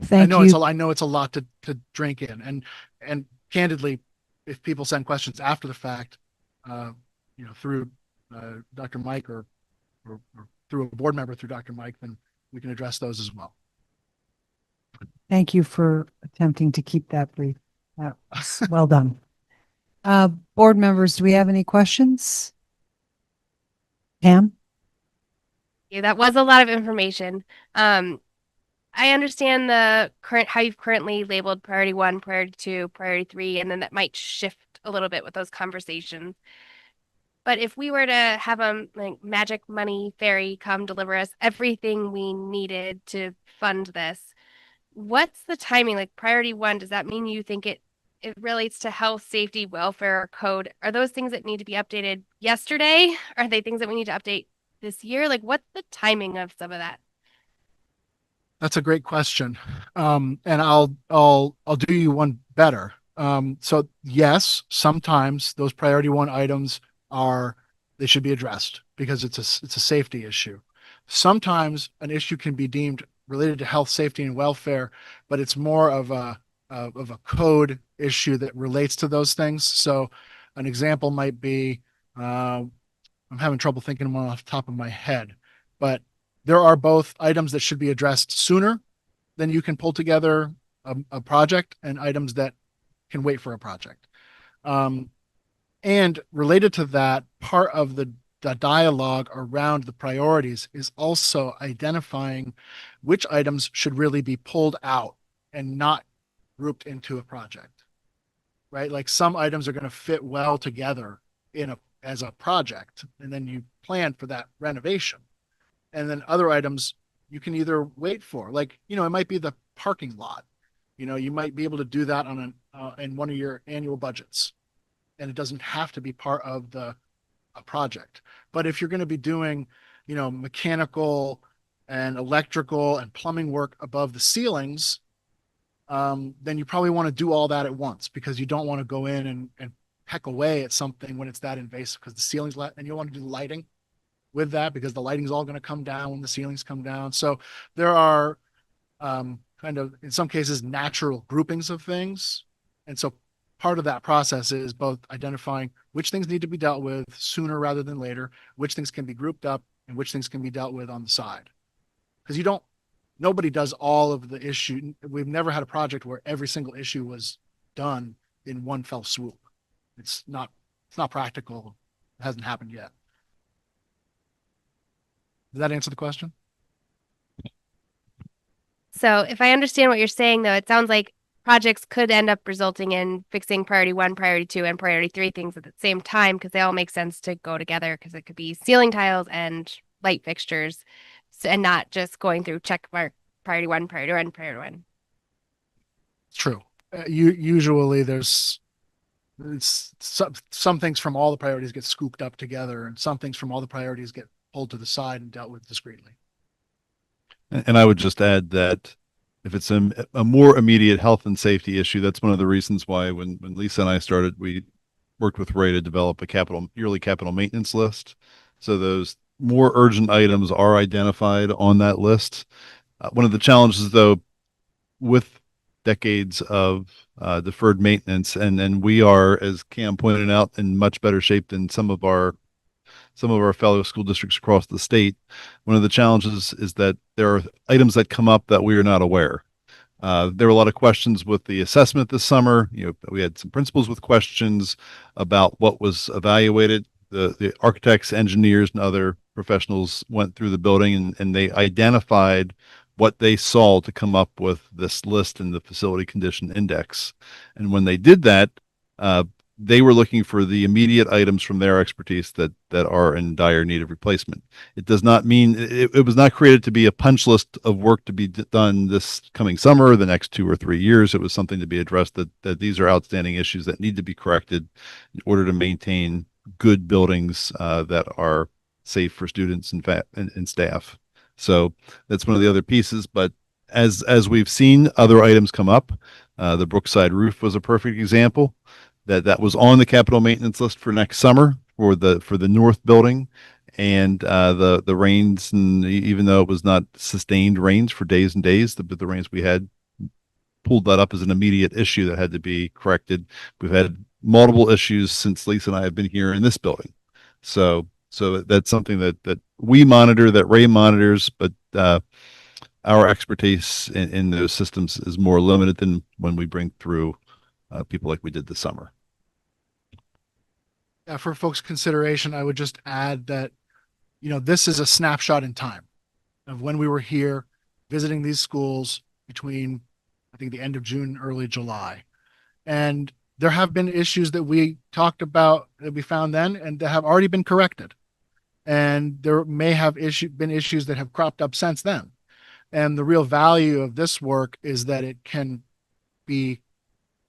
Thank you. I know it's a lot to drink in, and candidly, if people send questions after the fact, through Dr. Mike or through a board member through Dr. Mike, then we can address those as well. Thank you for attempting to keep that brief. Well done. Board members, do we have any questions? Pam? Yeah, that was a lot of information. I understand how you've currently labeled priority 1, priority 2, priority 3, and then that might shift a little bit with those conversations. But if we were to have a magic money fairy come deliver us everything we needed to fund this, what's the timing? Like priority 1, does that mean you think it relates to health, safety, welfare, code? Are those things that need to be updated yesterday? Are they things that we need to update this year? Like what's the timing of some of that? That's a great question. And I'll do you one better. So yes, sometimes those priority one items they should be addressed because it's a safety issue. Sometimes an issue can be deemed related to health, safety, and welfare, but it's more of a code issue that relates to those things. So an example might be, I'm having trouble thinking of one off the top of my head, but there are both items that should be addressed sooner than you can pull together a project and items that can wait for a project. And related to that, part of the dialogue around the priorities is also identifying which items should really be pulled out and not grouped into a project, right? Like some items are going to fit well together as a project, and then you plan for that renovation. And then other items you can either wait for, like, it might be the parking lot. You might be able to do that in one of your annual budgets, and it doesn't have to be part of a project. But if you're going to be doing, mechanical and electrical and plumbing work above the ceilings, then you probably want to do all that at once because you don't want to go in and peck away at something when it's that invasive because the ceiling's and you want to do lighting with that because the lighting's all going to come down when the ceilings come down. So there are kind of, in some cases, natural groupings of things. And so part of that process is both identifying which things need to be dealt with sooner rather than later, which things can be grouped up, and which things can be dealt with on the side. Because nobody does all of the issue. We've never had a project where every single issue was done in one fell swoop. It's not practical. It hasn't happened yet. Does that answer the question? So if I understand what you're saying, though, it sounds like projects could end up resulting in fixing priority one, priority two, and priority three things at the same time because they all make sense to go together because it could be ceiling tiles and light fixtures and not just going through check mark priority one, priority one, priority one. It's true. Usually some things from all the priorities get scooped up together and some things from all the priorities get pulled to the side and dealt with discreetly. And I would just add that if it's a more immediate health and safety issue, that's one of the reasons why when Lisa and I started, we worked with Ray to develop a yearly capital maintenance list. So those more urgent items are identified on that list. One of the challenges, though, with decades of deferred maintenance, and we are, as Cam pointed out, in much better shape than some of our fellow school districts across the state. One of the challenges is that there are items that come up that we are not aware. There were a lot of questions with the assessment this summer. We had some principals with questions about what was evaluated. The architects, engineers, and other professionals went through the building and they identified what they saw to come up with this list in the facility condition index. And when they did that, they were looking for the immediate items from their expertise that are in dire need of replacement. It does not mean it was not created to be a punch list of work to be done this coming summer, or the next 2 or 3 years. It was something to be addressed that these are outstanding issues that need to be corrected in order to maintain good buildings that are safe for students and staff. So that's one of the other pieces. But as we've seen other items come up, the Brookside roof was a perfect example. That was on the capital maintenance list for next summer for the north building, and the rains, and even though it was not sustained rains for days and days, the rains we had pulled that up as an immediate issue that had to be corrected. We've had multiple issues since Lisa and I have been here in this building, so that's something that we monitor, that Ray monitors, but our expertise in those systems is more limited than when we bring through people like we did this summer. Yeah, for folks' consideration, I would just add that, this is a snapshot in time of when we were here visiting these schools between, I think, the end of June and early July. And there have been issues that we talked about that we found then and that have already been corrected. And there may have been issues that have cropped up since then. And the real value of this work is that it can be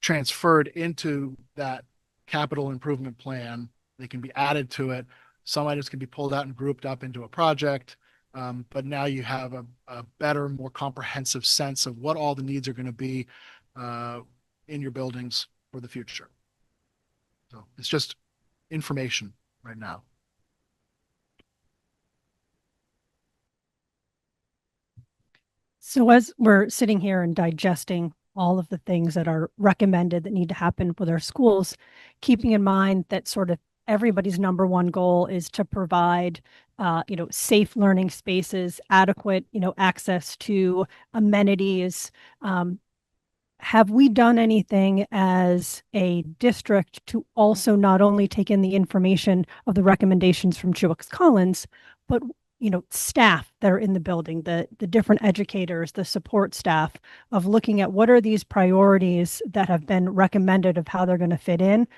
transferred into that capital improvement plan. They can be added to it. Some items can be pulled out and grouped up into a project. But now you have a better, more comprehensive sense of what all the needs are going to be in your buildings for the future. So it's just information right now. So as we're sitting here and digesting all of the things that are recommended that need to happen with our schools, keeping in mind that sort of everybody's number one goal is to provide, safe learning spaces, adequate, access to amenities. Have we done anything as a district to also not only take in the information of the recommendations from HUUSD Collins, but staff that are in the building, the different educators, the support staff, of looking at what are these priorities that have been recommended of how they're going to fit in,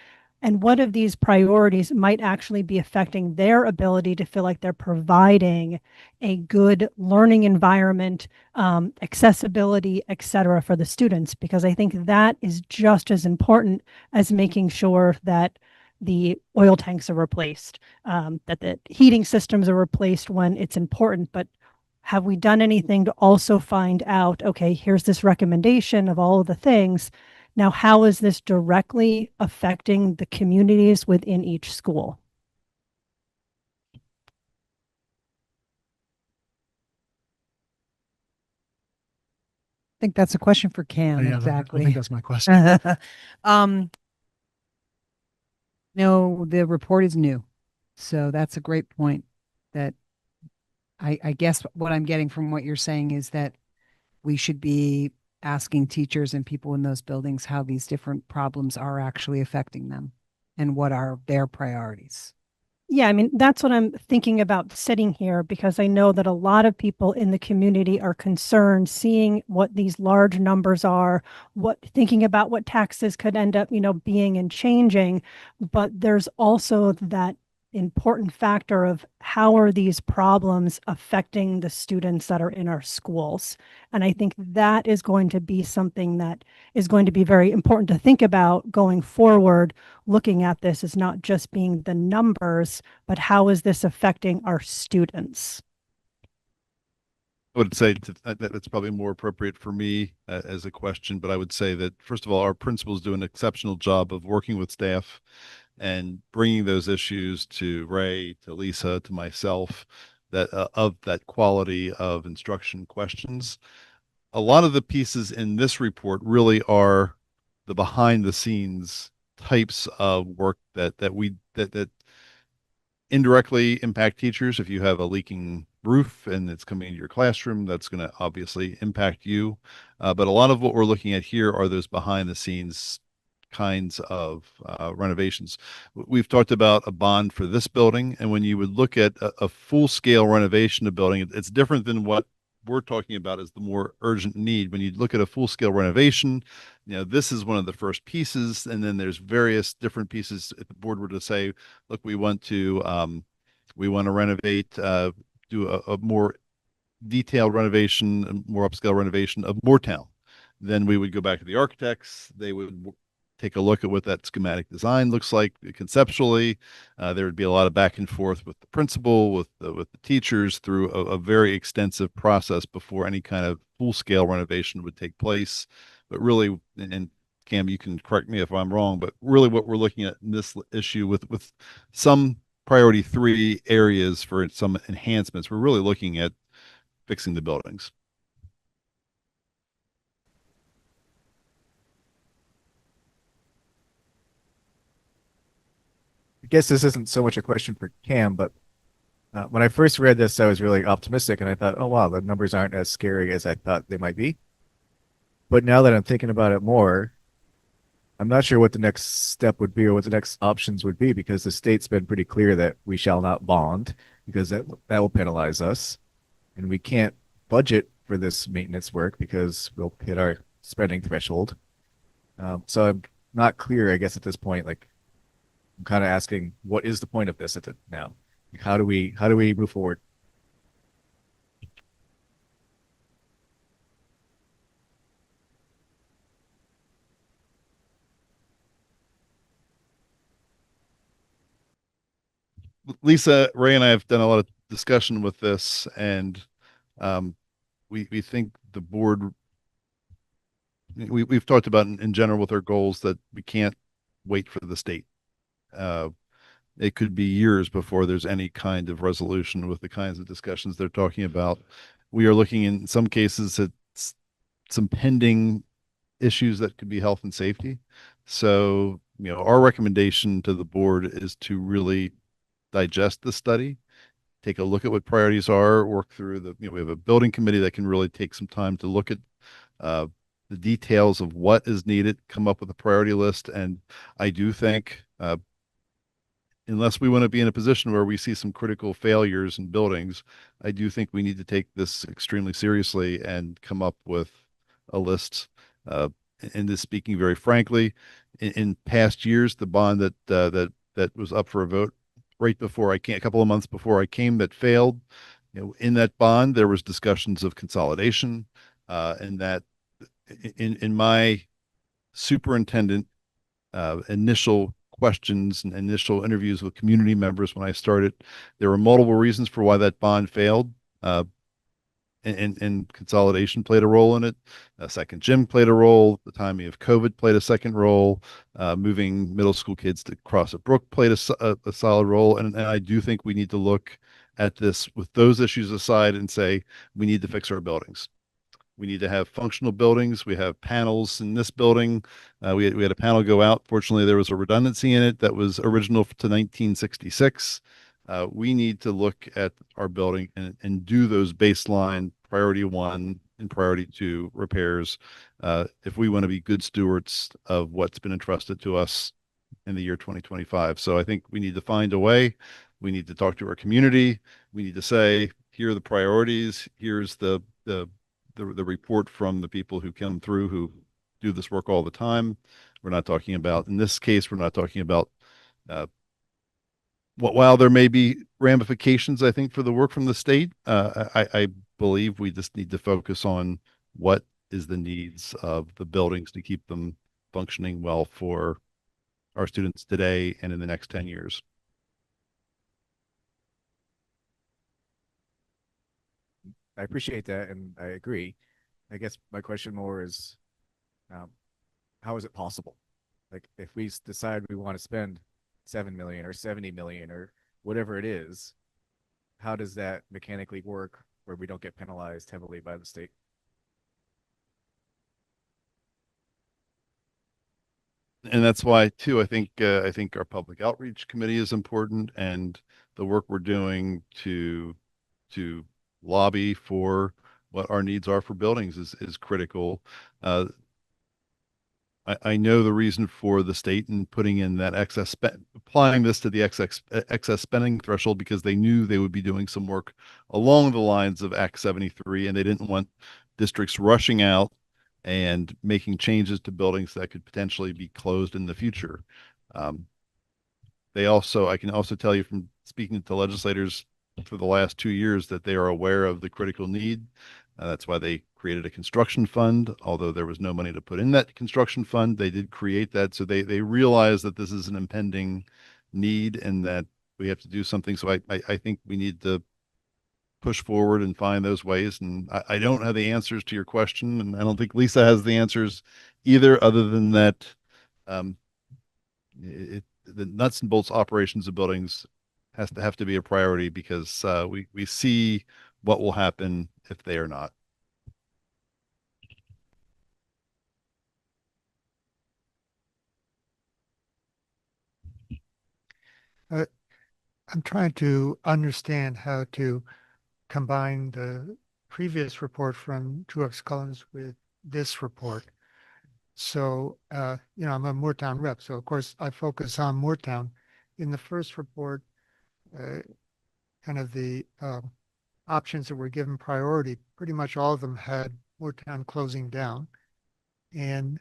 and what of these priorities might actually be affecting their ability to feel like they're providing a good learning environment, accessibility, et cetera, for the students, because I think that is just as important as making sure that the oil tanks are replaced, that the heating systems are replaced when it's important. But have we done anything to also find out, okay, here's this recommendation of all of the things. Now, how is this directly affecting the communities within each school? I think that's a question for Cam. Yeah, I Exactly. think that's my question. No, the report is new. So that's a great point that I guess what I'm getting from what you're saying is that we should be asking teachers and people in those buildings how these different problems are actually affecting them and what are their priorities. Yeah, I mean, that's what I'm thinking about sitting here, because I know that a lot of people in the community are concerned seeing what these large numbers are, thinking about what taxes could end up, being and changing. But there's also that important factor of how are these problems affecting the students that are in our schools. And I think that is going to be something that is going to be very important to think about going forward. Looking at this as not just being the numbers, but how is this affecting our students? I would say that's probably more appropriate for me as a question, but I would say that, first of all, our principals do an exceptional job of working with staff and bringing those issues to Ray, to Lisa, to myself, that of that quality of instruction questions. A lot of the pieces in this report really are the behind the scenes types of work that indirectly impact teachers. If you have a leaking roof and it's coming into your classroom, that's going to obviously impact you. But a lot of what we're looking at here are those behind the scenes kinds of renovations. We've talked about a bond for this building, and when you would look at a full scale renovation of building, it's different than what we're talking about as the more urgent need. When you look at a full scale renovation, this is one of the first pieces, and then there's various different pieces. If the board were to say, look, we want to renovate, do a more detailed renovation, a more upscale renovation of Moortown, then we would go back to the architects. They would take a look at what that schematic design looks like conceptually. There would be a lot of back and forth with the principal, with the teachers, through a very extensive process before any kind of full scale renovation would take place. But really, and Cam, you can correct me if I'm wrong, but really what we're looking at in this issue with some priority 3 areas for some enhancements, we're really looking at fixing the buildings. I guess this isn't so much a question for Cam, but when I first read this, I was really optimistic and I thought, oh, wow, the numbers aren't as scary as I thought they might be. But now that I'm thinking about it more, I'm not sure what the next step would be or what the next options would be, because the state's been pretty clear that we shall not bond because that will penalize us. And we can't budget for this maintenance work because we'll hit our spending threshold. So I'm not clear, I guess, at this point. Like, I'm kind of asking, what is the point of this now? How do we move forward? Lisa, Ray, and I have done a lot of discussion with this, and we think the board, we've talked about in general with our goals that we can't wait for the state. Uh, it could be years before there's any kind of resolution with the kinds of discussions they're talking about. We are looking in some cases at some pending issues that could be health and safety. So, our recommendation to the board is to really digest the study, take a look at what priorities are, work through we have a building committee that can really take some time to look at uh, the details of what is needed, come up with a priority list. And I do think, unless we want to be in a position where we see some critical failures in buildings, I do think we need to take this extremely seriously and come up with a list. Uh, and this, speaking very frankly, in past years, the bond that was up for a vote right before I came, a couple of months before I came, that failed. In that bond, there was discussions of consolidation, and that in my superintendent initial questions and initial interviews with community members when I started, there were multiple reasons for why that bond failed. And consolidation played a role in it. A second gym played a role. The timing of COVID played a second role. Moving middle school kids to Crossett Brook played a solid role. And I do think we need to look at this with those issues aside and say we need to fix our buildings. We need to have functional buildings. We have panels in this building. We had a panel go out. Fortunately, there was a redundancy in it that was original to 1966. We need to look at our building and do those baseline priority 1 and priority 2 repairs if we want to be good stewards of what's been entrusted to us in the year 2025. So I think we need to find a way. We need to talk to our community. We need to say, here are the priorities. Here's the report from the people who come through who do this work all the time. We're not talking about, in this case, we're not talking about while there may be ramifications, I think, for the work from the state, I believe we just need to focus on what is the needs of the buildings to keep them functioning well for our students today and in the next 10 years. I appreciate that, and I agree. I guess my question more is, um, how is it possible? Like, if we decide we want to spend 7 million or 70 million or whatever it is, how does that mechanically work where we don't get penalized heavily by the state? And that's why too, I think our public outreach committee is important, and the work we're doing to lobby for what our needs are for buildings is critical. I know the reason for the state and putting in that excess spend, applying this to the excess spending threshold, because they knew they would be doing some work along the lines of Act 73, and they didn't want districts rushing out and making changes to buildings that could potentially be closed in the future. Um, I can also tell you from speaking to legislators for the last 2 years that they are aware of the critical need. That's why they created a construction fund. Although there was no money to put in that construction fund, they did create that. So they realize that this is an impending need and that we have to do something. So I think we need to push forward and find those ways. And I don't have the answers to your question, and I don't think Lisa has the answers either, other than that the nuts and bolts operations of buildings have to be a priority, because we see what will happen if they are not. I'm trying to understand how to combine the previous report from Truax Collins with this report. So, I'm a Moortown rep, so of course I focus on Moortown. In the first report, uh, kind of the options that were given priority, pretty much all of them had Moortown closing down. And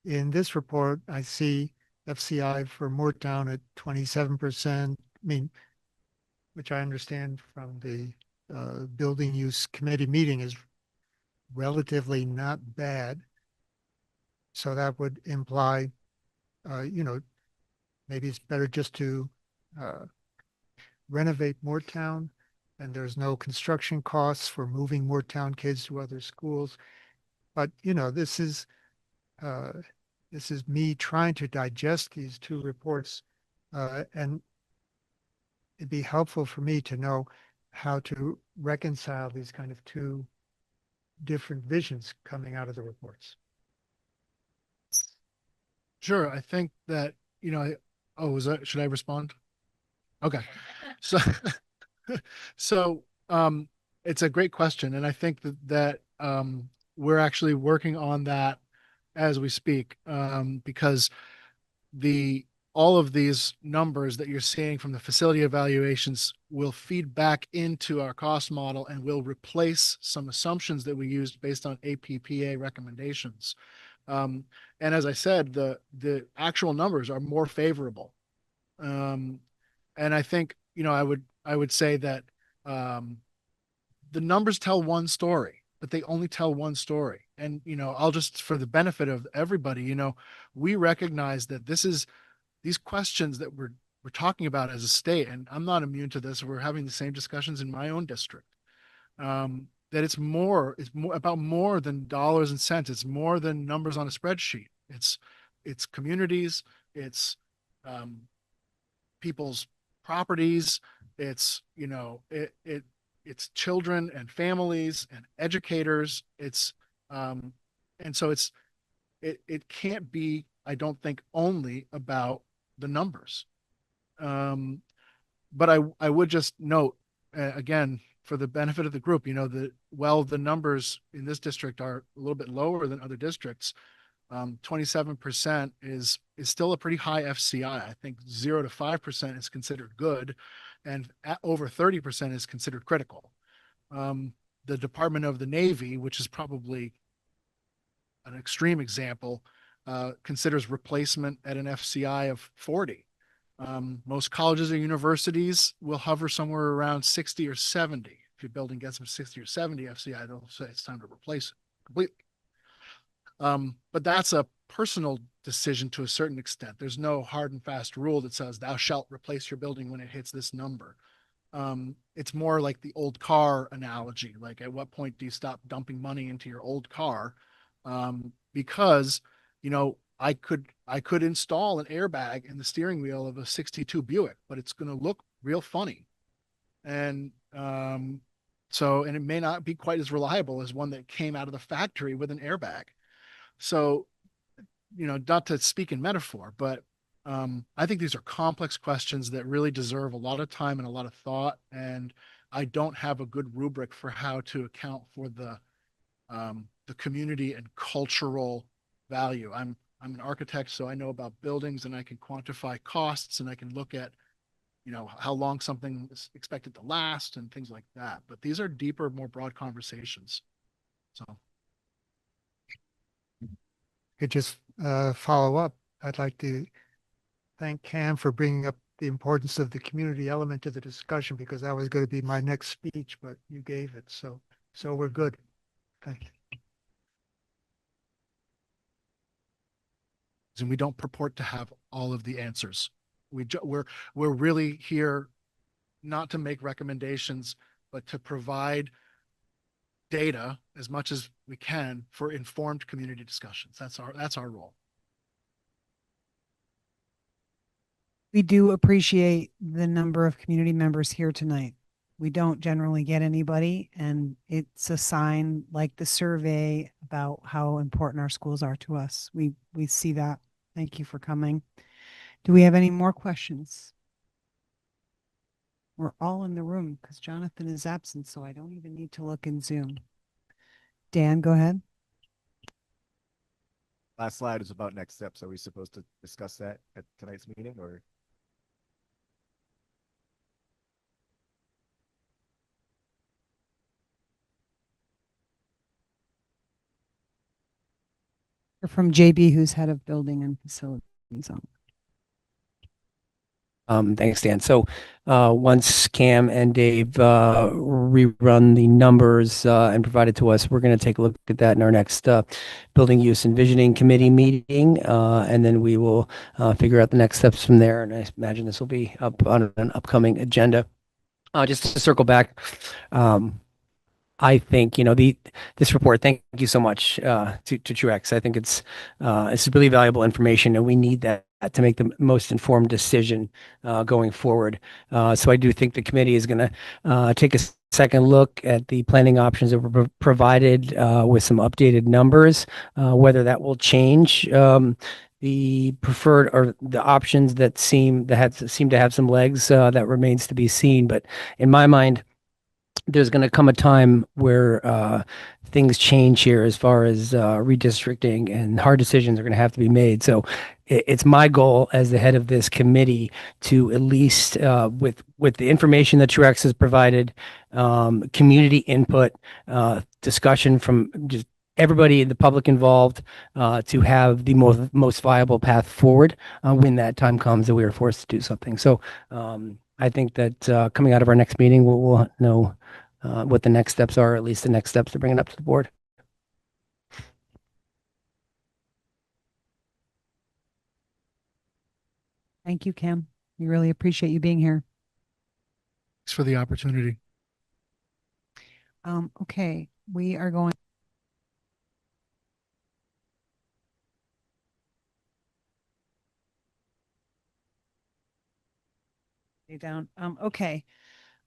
in this report, I see FCI for Moortown at 27%. I mean, which I understand from the building use committee meeting is relatively not bad. So that would imply, maybe it's better just to renovate Moortown and there's no construction costs for moving Moortown kids to other schools. But, you know, uh, this is me trying to digest these two reports, and it'd be helpful for me to know how to reconcile these kind of two different visions coming out of the reports. Sure. I think that, should I respond? Okay. So, so, it's a great question. And I think that we're actually working on that as we speak, because all of these numbers that you're seeing from the facility evaluations will feed back into our cost model and will replace some assumptions that we used based on APPA recommendations. And as I said, the actual numbers are more favorable. And I think, I would say that the numbers tell one story, but they only tell one story. And, I'll just, for the benefit of everybody, we recognize that these questions that we're talking about as a state, and I'm not immune to this. We're having the same discussions in my own district. That it's more about more than dollars and cents. It's more than numbers on a spreadsheet. It's communities, it's people's properties, it's it's children and families and educators. And so it can't be, I don't think, only about the numbers. But I would just note, again, for the benefit of the group, the numbers in this district are a little bit lower than other districts. 27% is still a pretty high FCI. I think 0 to 5% is considered good, and over 30% is considered critical. The Department of the Navy, which is probably an extreme example, considers replacement at an FCI of 40. Most colleges or universities will hover somewhere around 60 or 70. If your building gets them 60 or 70 FCI, they'll say it's time to replace it completely. But that's a personal decision to a certain extent. There's no hard and fast rule that says thou shalt replace your building when it hits this number. It's more like the old car analogy. Like, at what point do you stop dumping money into your old car? Because, I could install an airbag in the steering wheel of a 62 Buick, but it's going to look real funny. And and it may not be quite as reliable as one that came out of the factory with an airbag. So, not to speak in metaphor, but I think these are complex questions that really deserve a lot of time and a lot of thought. And I don't have a good rubric for how to account for the community and cultural value. I'm an architect, so I know about buildings, and I can quantify costs, and I can look at, how long something is expected to last and things like that. But these are deeper, more broad conversations. So. Could just follow up. I'd like to thank Cam for bringing up the importance of the community element to the discussion, because that was going to be my next speech, but you gave it. So we're good. Thank you. And we don't purport to have all of the answers. We're really here not to make recommendations, but to provide data as much as we can for informed community discussions. That's our role. We do appreciate the number of community members here tonight. We don't generally get anybody, and it's a sign, like the survey, about how important our schools are to us. We see that. Thank you for coming. Do we have any more questions? We're all in the room because Jonathan is absent, so I don't even need to look in Zoom. Dan, go ahead. Last slide is about next steps. Are we supposed to discuss that at tonight's meeting, or? We're from JB, who's head of building and facilities. Thanks, Dan. So once Cam and Dave rerun the numbers and provide it to us, we're going to take a look at that in our next Building Use and Visioning Committee meeting, and then we will figure out the next steps from there. And I imagine this will be up on an upcoming agenda. Just to circle back, I think, this report, thank you so much to Truex. I think it's really valuable information, and we need that to make the most informed decision going forward. So I do think the committee is going to take a second look at the planning options that were provided with some updated numbers, whether that will change the preferred or the options that seem to have some legs, that remains to be seen. But in my mind, there's going to come a time where things change here as far as redistricting, and hard decisions are going to have to be made. So it's my goal as the head of this committee to at least, with the information that Truex has provided, community input, discussion from just everybody in the public involved, to have the most viable path forward when that time comes that we are forced to do something. So I think that coming out of our next meeting, we'll know what the next steps are, at least the next steps to bring it up to the board. Thank you, Kim. We really appreciate you being here. Thanks for the opportunity. Okay, we are going. Down. Okay.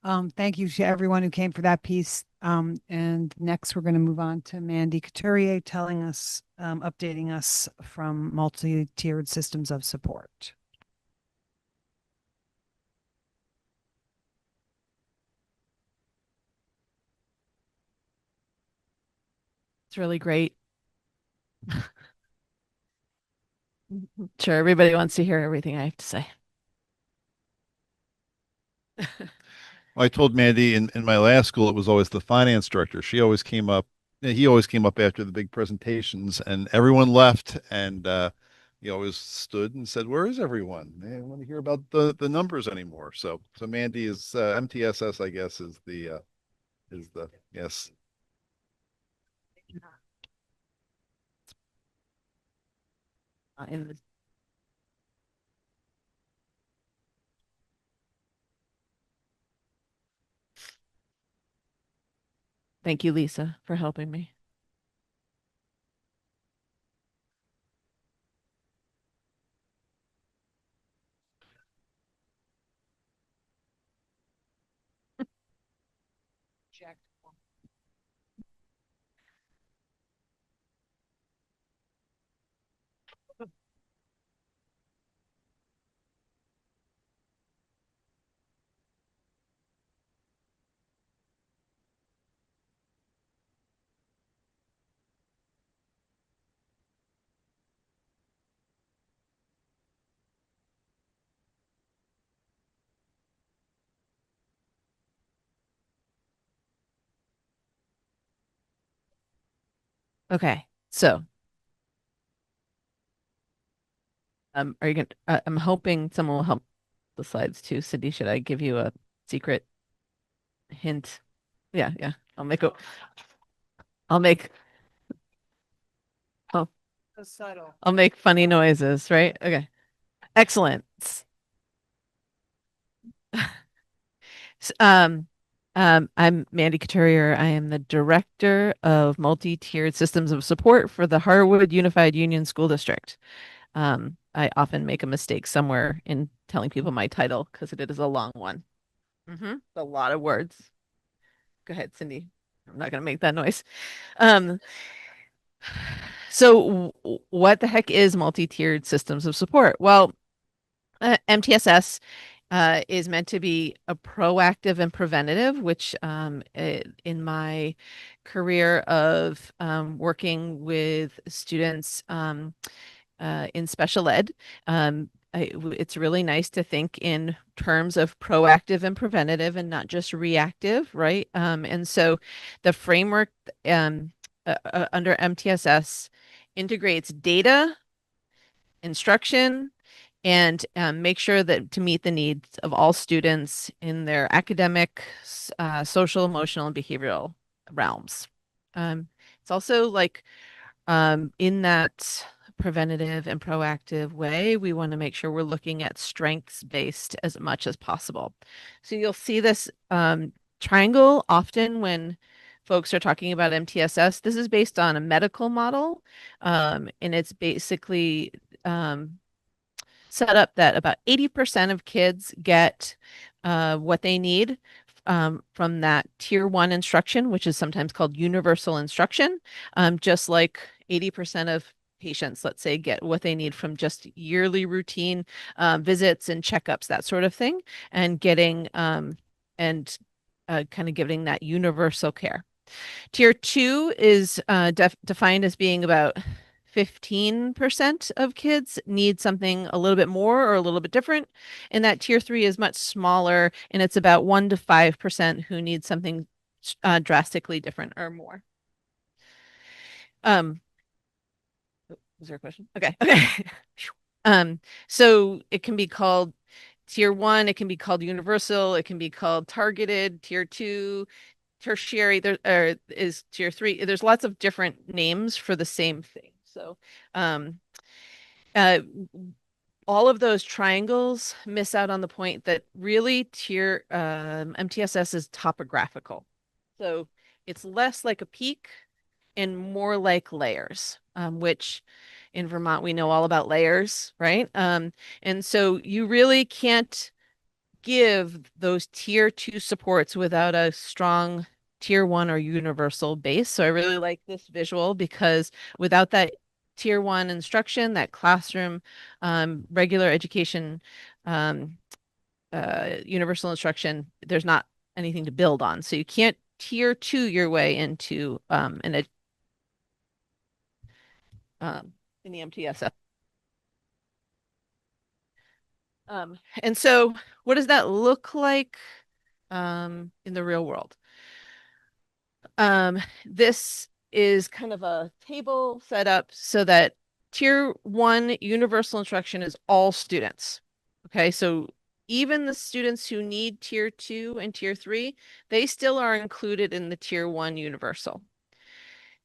Thank you to everyone who came for that piece. And next we're going to move on to Mandy Couturier telling us, updating us from multi-tiered systems of support. It's really great. Sure, everybody wants to hear everything I have to say. Well, I told Mandy in my last school, it was always the finance director. He always came up after the big presentations, and everyone left, and he always stood and said, "Where is everyone? They don't want to hear about the numbers anymore." So Mandy is MTSS, I guess, is the yes. In the Thank you, Lisa, for helping me. Okay, so are you gonna? I'm hoping someone will help the slides too. Cindy, should I give you a secret hint? Yeah, yeah. I'll make. Oh, So subtle. I'll make funny noises, right? Okay, excellent. S- Um, I'm Mandy Couturier. I am the Director of Multi-Tiered Systems of Support for the Harwood Unified Union School District. I often make a mistake somewhere in telling people my title because it is a long one. A lot of words. Go ahead, Cindy. I'm not going to make that noise. Um, so what the heck is multi-tiered systems of support? Well, MTSS is meant to be a proactive and preventative, which in my career of working with students in special ed, it's really nice to think in terms of proactive and preventative and not just reactive, right? And so the framework under MTSS integrates data, instruction, and make sure that to meet the needs of all students in their academic, social, emotional, and behavioral realms. It's also like in that preventative and proactive way, we want to make sure we're looking at strengths based as much as possible. So you'll see this triangle often when folks are talking about MTSS. This is based on a medical model, and it's basically set up that about 80% of kids get what they need from that tier one instruction, which is sometimes called universal instruction, just like 80% of patients, let's say, get what they need from just yearly routine visits and checkups, that sort of thing, and getting and kind of giving that universal care. Tier two is defined as being about 15% of kids need something a little bit more or a little bit different. And that tier three is much smaller, and it's about 1 to 5% who need something drastically different or more. Was there a question? Okay. Okay. So it can be called tier one, it can be called universal, it can be called targeted, tier two, tertiary, there is tier three. There's lots of different names for the same thing. So all of those triangles miss out on the point that really tier MTSS is topographical. So it's less like a peak and more like layers, which in Vermont we know all about layers, right? And so you really can't give those tier two supports without a strong tier one or universal base. So I really like this visual because without that tier one instruction, that classroom, regular education, universal instruction, there's not anything to build on. So you can't tier two your way into in the MTSS. And so what does that look like in the real world? This is kind of a table set up so that tier one universal instruction is all students. Okay, so even the students who need tier two and tier three, they still are included in the tier one universal.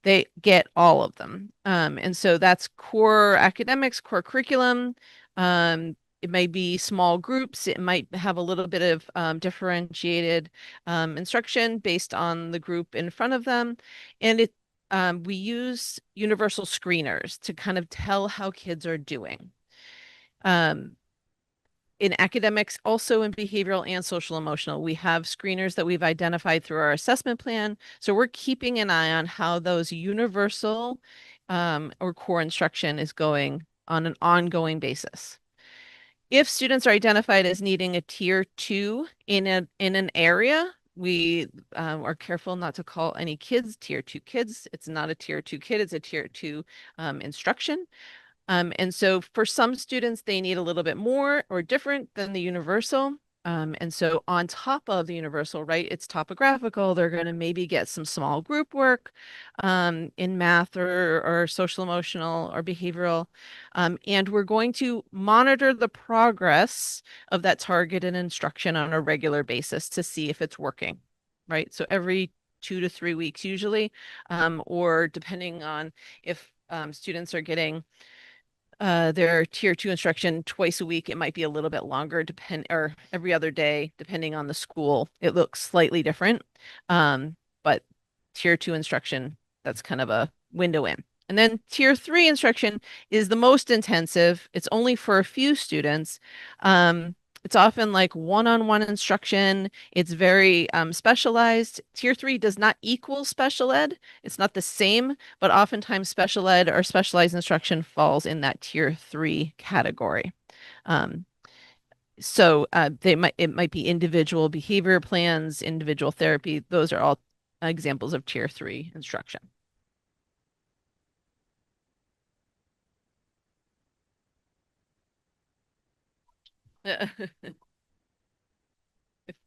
They get all of them. And so that's core academics, core curriculum. It may be small groups. It might have a little bit of differentiated instruction based on the group in front of them. And we use universal screeners to kind of tell how kids are doing. In academics, also in behavioral and social emotional, we have screeners that we've identified through our assessment plan. So we're keeping an eye on how those universal or core instruction is going on an ongoing basis. If students are identified as needing a tier two in an area, we are careful not to call any kids tier two kids. It's not a tier two kid, it's a tier two instruction. And so for some students, they need a little bit more or different than the universal. And so on top of the universal, right, it's topographical. They're going to maybe get some small group work in math or social emotional or behavioral. And we're going to monitor the progress of that targeted instruction on a regular basis to see if it's working, right? So every 2 to 3 weeks usually, or depending on if students are getting their tier two instruction twice a week, it might be a little bit longer, or every other day, depending on the school. It looks slightly different. But tier two instruction, that's kind of a window in. And then tier three instruction is the most intensive. It's only for a few students. It's often like one-on-one instruction. It's very specialized. Tier three does not equal special ed. It's not the same, but oftentimes special ed or specialized instruction falls in that tier three category. So it might be individual behavior plans, individual therapy. Those are all examples of tier three instruction.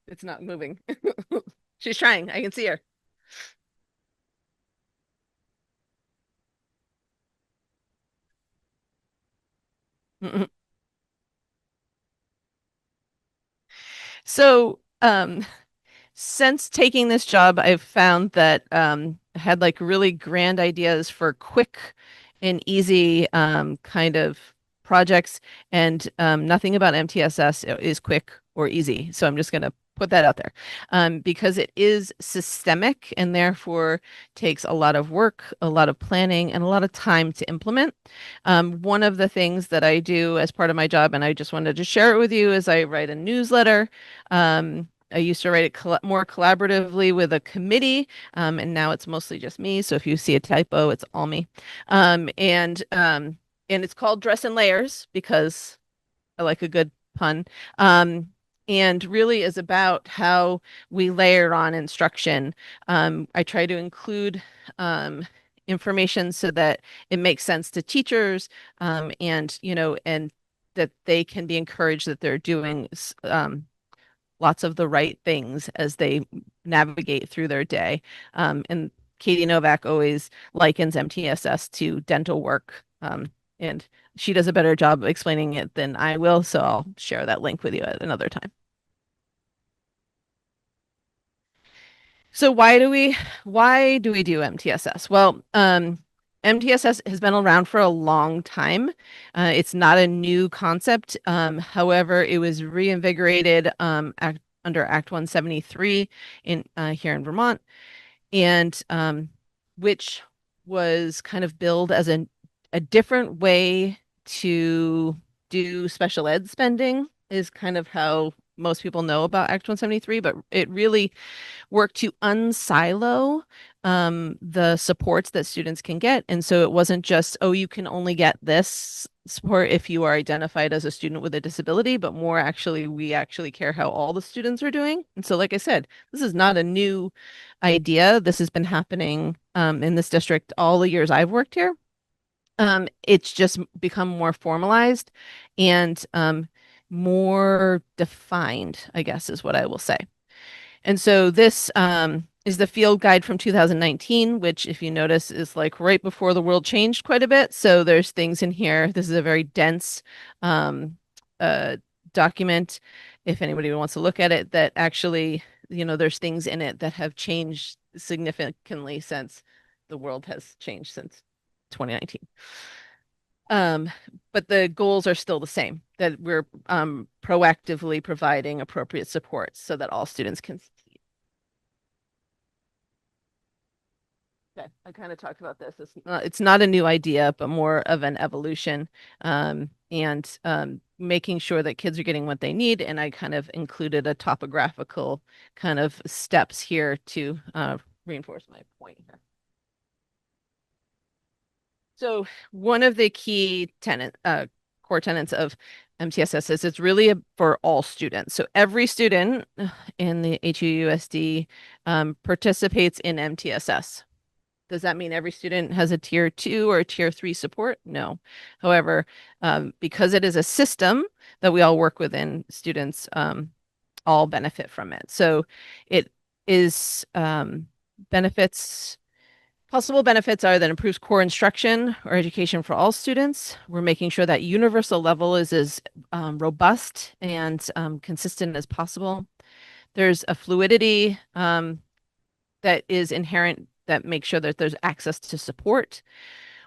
It's not moving. She's trying. I can see her. So, since taking this job, I've found that I had like really grand ideas for quick and easy kind of projects, and nothing about MTSS is quick or easy. So I'm just going to put that out there because it is systemic and therefore takes a lot of work, a lot of planning, and a lot of time to implement. One of the things that I do as part of my job, and I just wanted to share it with you, is I write a newsletter. I used to write it more collaboratively with a committee, and now it's mostly just me. So if you see a typo, it's all me. And it's called Dress and Layers because I like a good pun. And really is about how we layer on instruction. I try to include information so that it makes sense to teachers, and that they can be encouraged that they're doing lots of the right things as they navigate through their day. And Katie Novak always likens MTSS to dental work. And she does a better job of explaining it than I will, so I'll share that link with you at another time. So why do we do MTSS? Well, MTSS has been around for a long time. It's not a new concept. However, it was reinvigorated under Act 173 in here in Vermont, and which was kind of billed as a different way to do special ed spending, is kind of how most people know about Act 173, but it really work to unsilo the supports that students can get. And so it wasn't just, oh, you can only get this support if you are identified as a student with a disability, but more actually, we actually care how all the students are doing. And so, like I said, this is not a new idea. This has been happening in this district all the years I've worked here. It's just become more formalized and more defined, I guess is what I will say. And so this is the field guide from 2019, which if you notice is like right before the world changed quite a bit. So there's things in here. This is a very dense document. If anybody wants to look at it, that actually, there's things in it that have changed significantly since the world has changed since 2019. But the goals are still the same, that we're proactively providing appropriate supports so that all students can succeed. Okay, I kind of talked about this. It's not a new idea, but more of an evolution, and making sure that kids are getting what they need. And I kind of included a topographical kind of steps here to reinforce my point here. So one of the key core tenets of MTSS is it's really for all students. So every student in the HUUSD participates in MTSS. Does that mean every student has a tier 2 or a tier 3 support? No. However, because it is a system that we all work within, students all benefit from it. So it is possible benefits are that improves core instruction or education for all students. We're making sure that universal level is as robust and consistent as possible. There's a fluidity that is inherent that makes sure that there's access to support.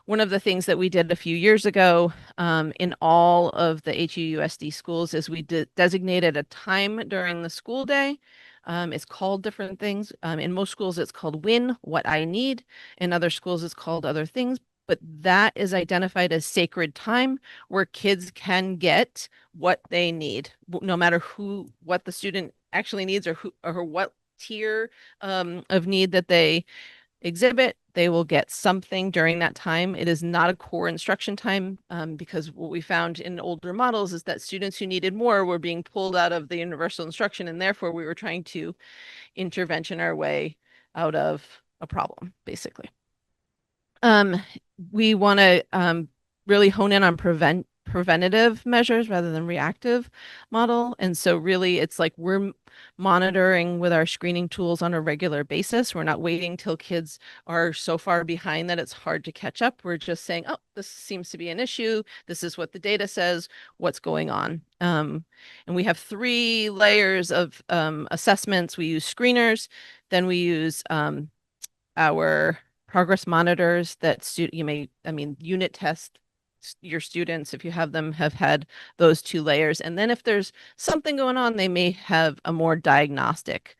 One of the things that we did a few years ago in all of the HUUSD schools is we designated a time during the school day. It's called different things. In most schools, it's called WIN, what I need. In other schools, it's called other things. But that is identified as sacred time where kids can get what they need, no matter what the student actually needs or what tier of need that they exhibit. They will get something during that time. It is not a core instruction time because what we found in older models is that students who needed more were being pulled out of the universal instruction, and therefore we were trying to intervention our way out of a problem, basically. We want to really hone in on preventative measures rather than reactive model. And so really it's like we're monitoring with our screening tools on a regular basis. We're not waiting till kids are so far behind that it's hard to catch up. We're just saying, oh, this seems to be an issue. This is what the data says, what's going on. And we have 3 layers of assessments. We use screeners, then we use our progress monitors that unit test your students if you have them have had those 2 layers. And then if there's something going on, they may have a more diagnostic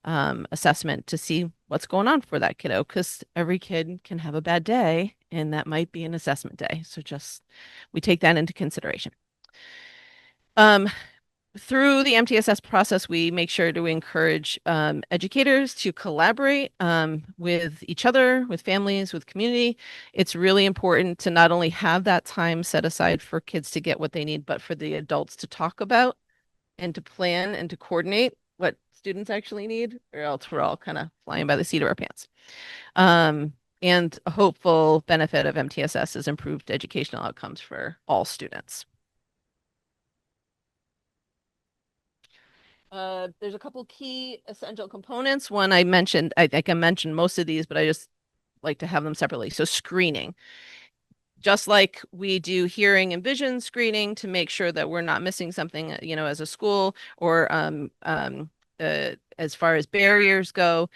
assessment to see what's going on for that kiddo, because every kid can have a bad day and that might be an assessment day. So we take that into consideration. Through the MTSS process, we make sure to encourage educators to collaborate with each other, with families, with community. It's really important to not only have that time set aside for kids to get what they need, but for the adults to talk about and to plan and to coordinate what students actually need, or else we're all kind of flying by the seat of our pants. And a hopeful benefit of MTSS is improved educational outcomes for all students. There's a couple key essential components. One I mentioned, I think I mentioned most of these, but I just like to have them separately. So screening, just like we do hearing and vision screening to make sure that we're not missing something, as a school, or as far as barriers go,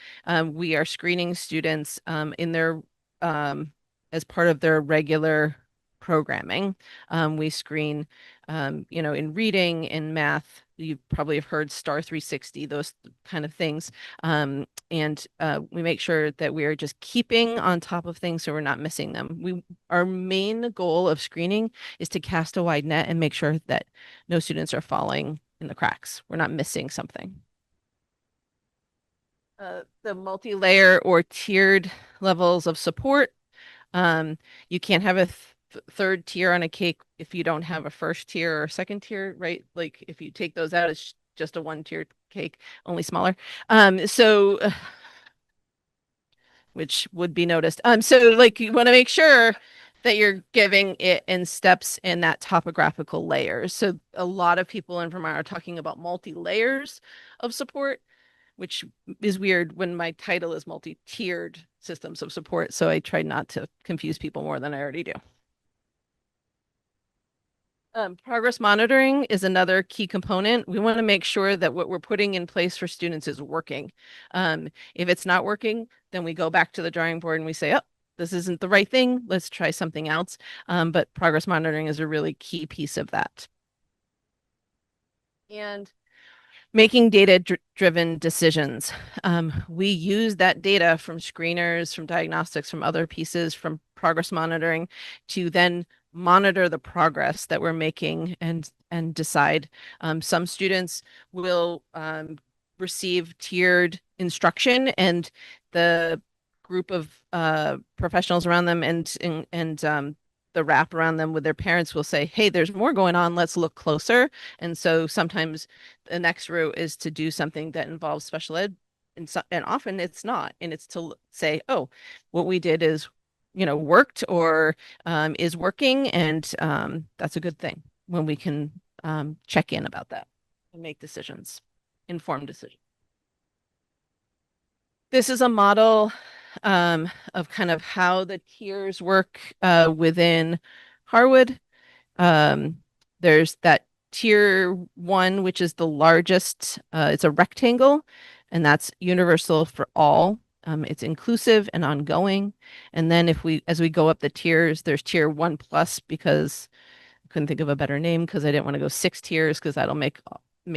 we are screening students in their as part of their regular programming. We screen, in reading, in math. You probably have heard STAR 360, those kind of things. And we make sure that we are just keeping on top of things so we're not missing them. Our main goal of screening is to cast a wide net and make sure that no students are falling in the cracks. We're not missing something. The multi-layer or tiered levels of support. You can't have a third tier on a cake if you don't have a first tier or second tier, right? Like if you take those out, it's just a 1-tier cake, only smaller. Which would be noticed. So like you want to make sure that you're giving it in steps in that topographical layers. So a lot of people in Vermont are talking about multi-layers of support, which is weird when my title is multi-tiered systems of support. So I try not to confuse people more than I already do. Progress monitoring is another key component. We want to make sure that what we're putting in place for students is working. If it's not working, then we go back to the drawing board and we say, oh, this isn't the right thing. Let's try something else. But progress monitoring is a really key piece of that. And making data-driven decisions. We use that data from screeners, from diagnostics, from other pieces, from progress monitoring to then monitor the progress that we're making and decide. Some students will receive tiered instruction, and the group of professionals around them and the wrap around them with their parents will say, hey, there's more going on. Let's look closer. And so sometimes the next route is to do something that involves special ed. And often it's not. And it's to say, oh, what we did is, worked or is working. And that's a good thing when we can check in about that and make decisions, informed decisions. This is a model of kind of how the tiers work within Harwood. There's that tier 1, which is the largest. It's a rectangle, and that's universal for all. It's inclusive and ongoing. And then as we go up the tiers, there's tier 1 plus, because I couldn't think of a better name because I didn't want to go 6 tiers because that'll make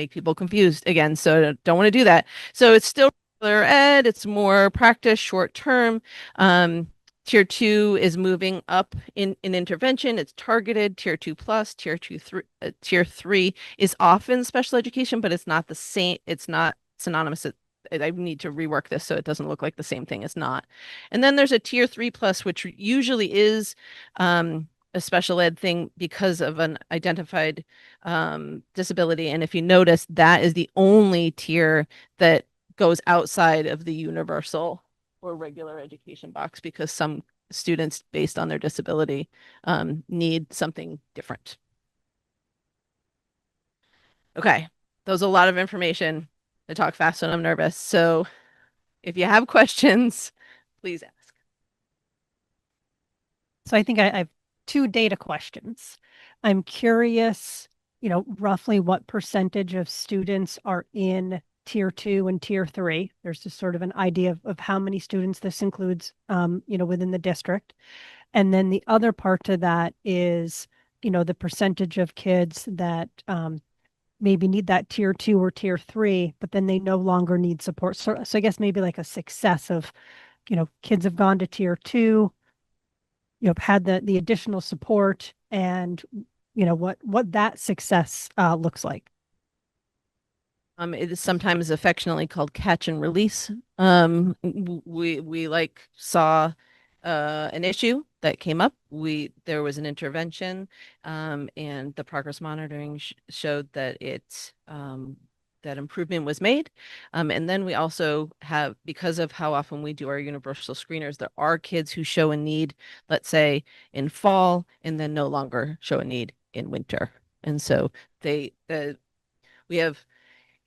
people confused again. So don't want to do that. So it's still ed, it's more practice, short term. Tier 2 is moving up in intervention. It's targeted. Tier 2 plus, tier 3 is often special education, but it's not the same. It's not synonymous. I need to rework this so it doesn't look like the same thing as not. And then there's a tier 3 plus, which usually is a special ed thing because of an identified disability. And if you notice, that is the only tier that goes outside of the universal or regular education box, because some students, based on their disability, need something different. Okay, that was a lot of information. I talk fast when I'm nervous. So if you have questions, please ask. So I think I have 2 data questions. I'm curious, roughly what percentage of students are in tier 2 and tier 3. There's just sort of an idea of how many students this includes, within the district. And then the other part to that is, the percentage of kids that maybe need that tier 2 or tier 3, but then they no longer need support. So I guess maybe like a success of, kids have gone to tier 2, had the additional support, and what that success looks like. It is sometimes affectionately called catch and release. We like saw an issue that came up. There was an intervention, and the progress monitoring showed that that improvement was made. And then we also have, because of how often we do our universal screeners, there are kids who show a need, let's say in fall, and then no longer show a need in winter. And so we have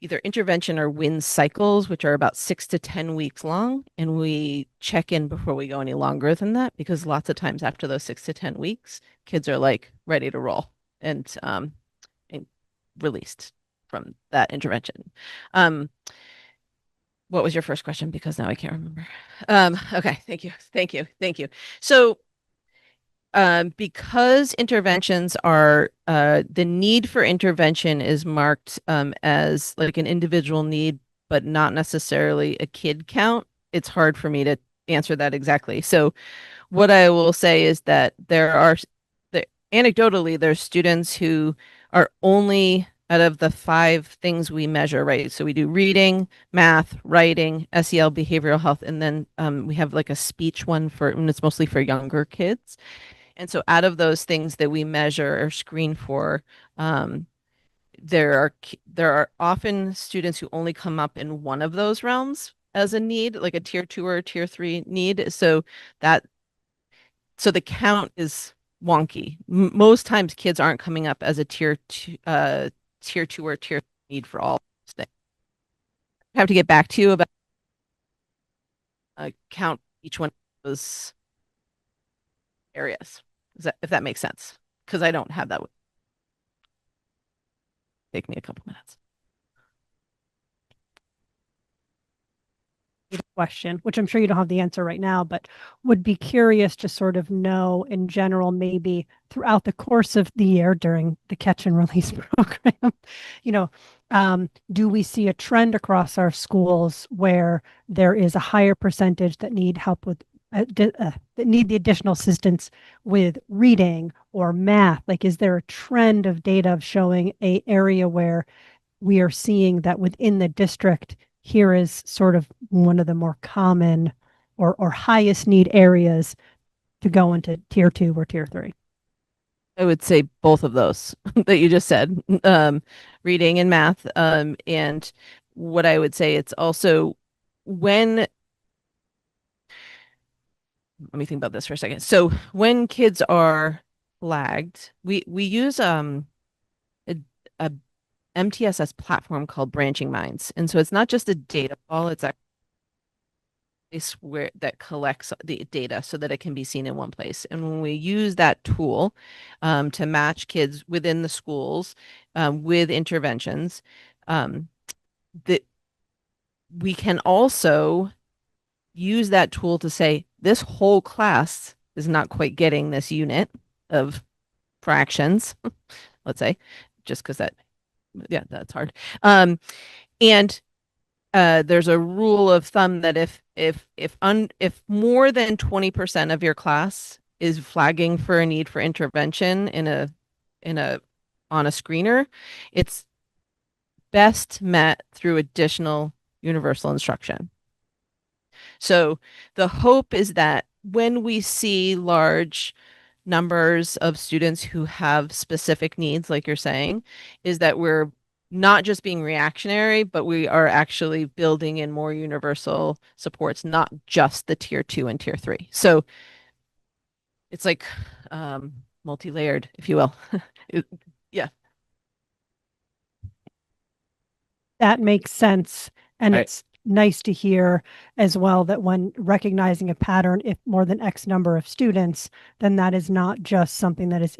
either intervention or WIN cycles, which are about 6 to 10 weeks long. And we check in before we go any longer than that, because lots of times after those 6 to 10 weeks, kids are like ready to roll and released from that intervention. What was your first question? Because now I can't remember. Okay, thank you. So because interventions are the need for intervention is marked as like an individual need, but not necessarily a kid count, it's hard for me to answer that exactly. So what I will say is that anecdotally, there's students who are only out of the 5 things we measure, right? So we do reading, math, writing, SEL, behavioral health, and then we have like a speech one and it's mostly for younger kids. And so out of those things that we measure or screen for, there are often students who only come up in one of those realms as a need, like a tier 2 or a tier 3 need. So the count is wonky. Most times kids aren't coming up as a tier 2 or tier 3 need for all things. I have to get back to you about count each one of those areas. If that makes sense, because I don't have that. Take me a couple minutes. Question, which I'm sure you don't have the answer right now, but would be curious to sort of know in general, maybe throughout the course of the year during the catch and release program, do we see a trend across our schools where there is a higher percentage that need help with that need the additional assistance with reading or math? Like, is there a trend of data of showing a area where we are seeing that within the district, here is sort of one of the more common or highest need areas to go into tier 2 or tier 3? I would say both of those that you just said, reading and math. And what I would say, it's also let me think about this for a second. So when kids are flagged, we use a MTSS platform called Branching Minds. And so it's not just a data ball, it's a place that collects the data so that it can be seen in one place. And when we use that tool to match kids within the schools with interventions, that we can also use that tool to say this whole class is not quite getting this unit of fractions, let's say, just because that's hard. And there's a rule of thumb that if more than 20% of your class is flagging for a need for intervention on a screener, it's best met through additional universal instruction. So the hope is that when we see large numbers of students who have specific needs, like you're saying, is that we're not just being reactionary, but we are actually building in more universal supports, not just the tier 2 and tier 3. So it's like multi-layered, if you will. Yeah. That makes sense. And it's nice to hear as well that when recognizing a pattern, if more than X number of students, then that is not just something that is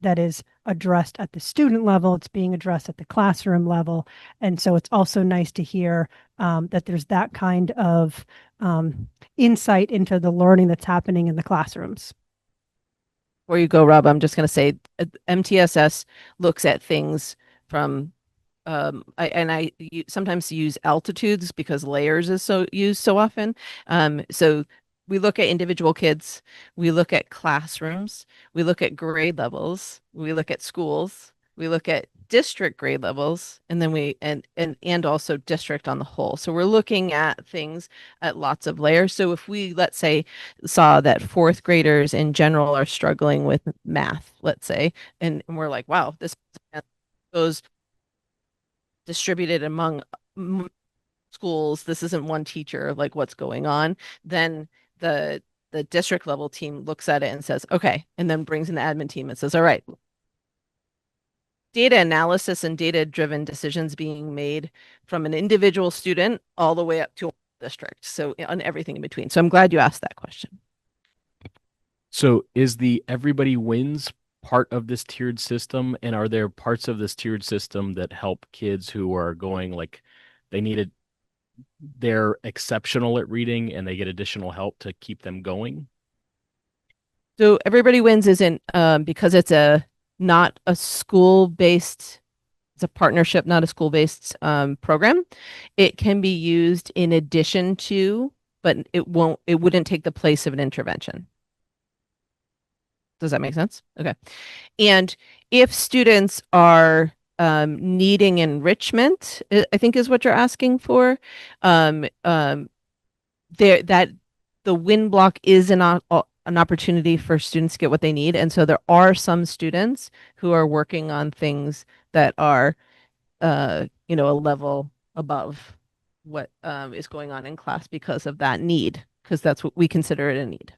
that is addressed at the student level. It's being addressed at the classroom level. And so it's also nice to hear that there's that kind of insight into the learning that's happening in the classrooms. Before you go, Rob, I'm just going to say MTSS looks at things from I sometimes use altitudes because layers is so used so often. So we look at individual kids, we look at classrooms, we look at grade levels, we look at schools, we look at district grade levels, and then and also district on the whole. So we're looking at things at lots of layers. So if we, let's say, saw that fourth graders in general are struggling with math, let's say, and we're like, wow, this goes distributed among schools, this isn't one teacher, like what's going on, then the district level team looks at it and says, okay, and then brings in the admin team and says, all right, data analysis and data driven decisions being made from an individual student all the way up to a district. So on everything in between. So I'm glad you asked that question. So is the everybody wins part of this tiered system? And are there parts of this tiered system that help kids who are going like they're exceptional at reading and they get additional help to keep them going? So Everybody Wins isn't because it's not a school-based, it's a partnership, not a school-based program. It can be used in addition to, but it wouldn't take the place of an intervention. Does that make sense? Okay. And if students are needing enrichment, I think is what you're asking for, that the win block is an opportunity for students to get what they need. And so there are some students who are working on things that are, a level above what is going on in class because of that need, because that's what we consider it a need.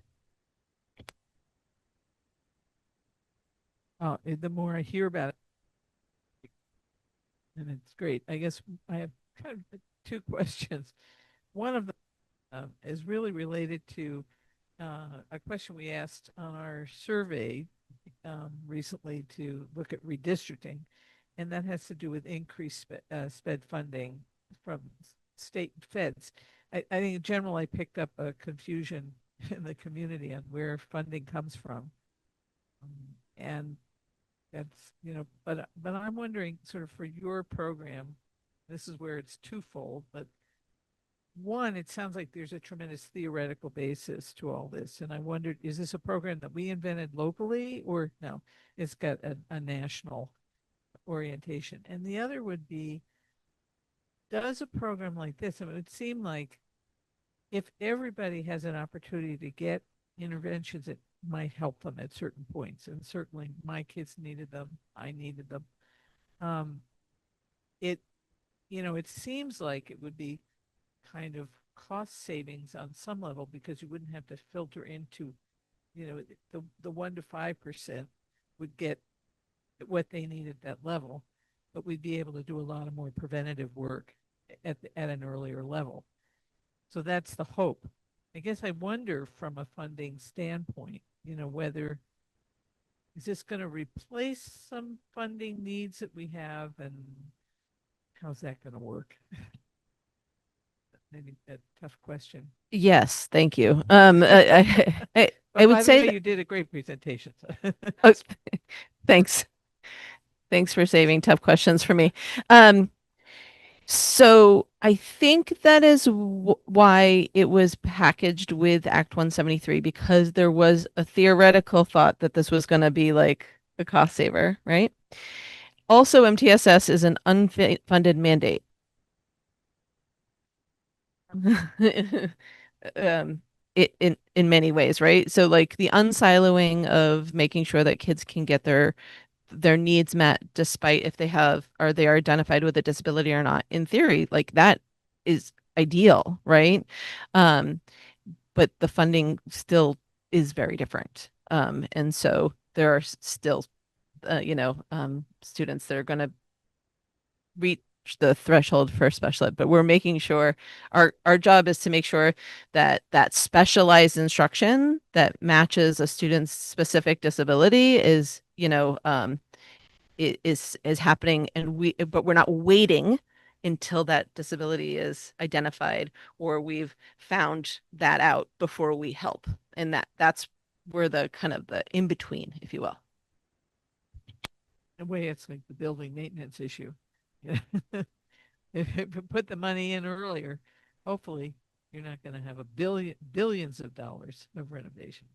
The more I hear about it, and it's great. I guess I have kind of two questions. One of them is really related to a question we asked on our survey recently to look at redistricting, and that has to do with increased SPED funding from state feds. I think in general, I picked up a confusion in the community on where funding comes from. And that's, but I'm wondering sort of for your program, this is where it's twofold, but one, it sounds like there's a tremendous theoretical basis to all this. And I wondered, is this a program that we invented locally or no, it's got a national orientation? And the other would be, does a program like this, it would seem like if everybody has an opportunity to get interventions, it might help them at certain points. And certainly my kids needed them. I needed them. It seems like it would be kind of cost savings on some level because you wouldn't have to filter into, the 1 to 5% would get what they need at that level, but we'd be able to do a lot of more preventative work at an earlier level. So that's the hope. I guess I wonder from a funding standpoint, whether is this going to replace some funding needs that we have, and how's that going to work? Maybe a tough question. Yes, thank you. I would say you did a great presentation. Oh, thanks. Thanks for saving tough questions for me. So I think that is why it was packaged with Act 173, because there was a theoretical thought that this was going to be like a cost saver, right? Also, MTSS is an unfunded mandate. In many ways, right? So like the unsiloing of making sure that kids can get their needs met despite if they are identified with a disability or not. In theory, like that is ideal, right? But the funding still is very different. And so there are still, students that are going to reach the threshold for special ed, but we're making sure our job is to make sure that specialized instruction that matches a student's specific disability is is happening, and but we're not waiting until that disability is identified or we've found that out before we help. And that's where the kind of the in between, if you will. In a way, it's like the building maintenance issue. If you put the money in earlier, hopefully you're not going to have billions of dollars of renovation.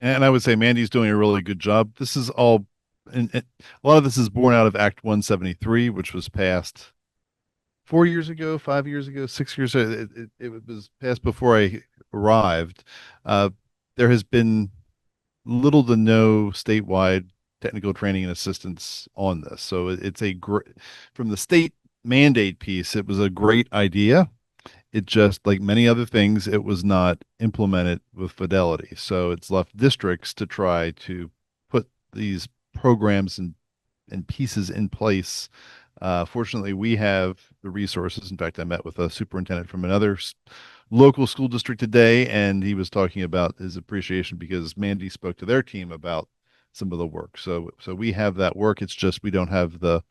And I would say Mandy's doing a really good job. This is all, and a lot of this is born out of Act 173, which was passed 4 years ago, 5 years ago, 6 years ago. It was passed before I arrived. Uh, there has been little to no statewide technical training and assistance on this. So it's a great, from the state mandate piece, it was a great idea. It just, like many other things, it was not implemented with fidelity. So it's left districts to try to put these programs and pieces in place. Fortunately, we have the resources. In fact, I met with a superintendent from another local school district today, and he was talking about his appreciation because Mandy spoke to their team about some of the work. So we have that work. It's just we don't have the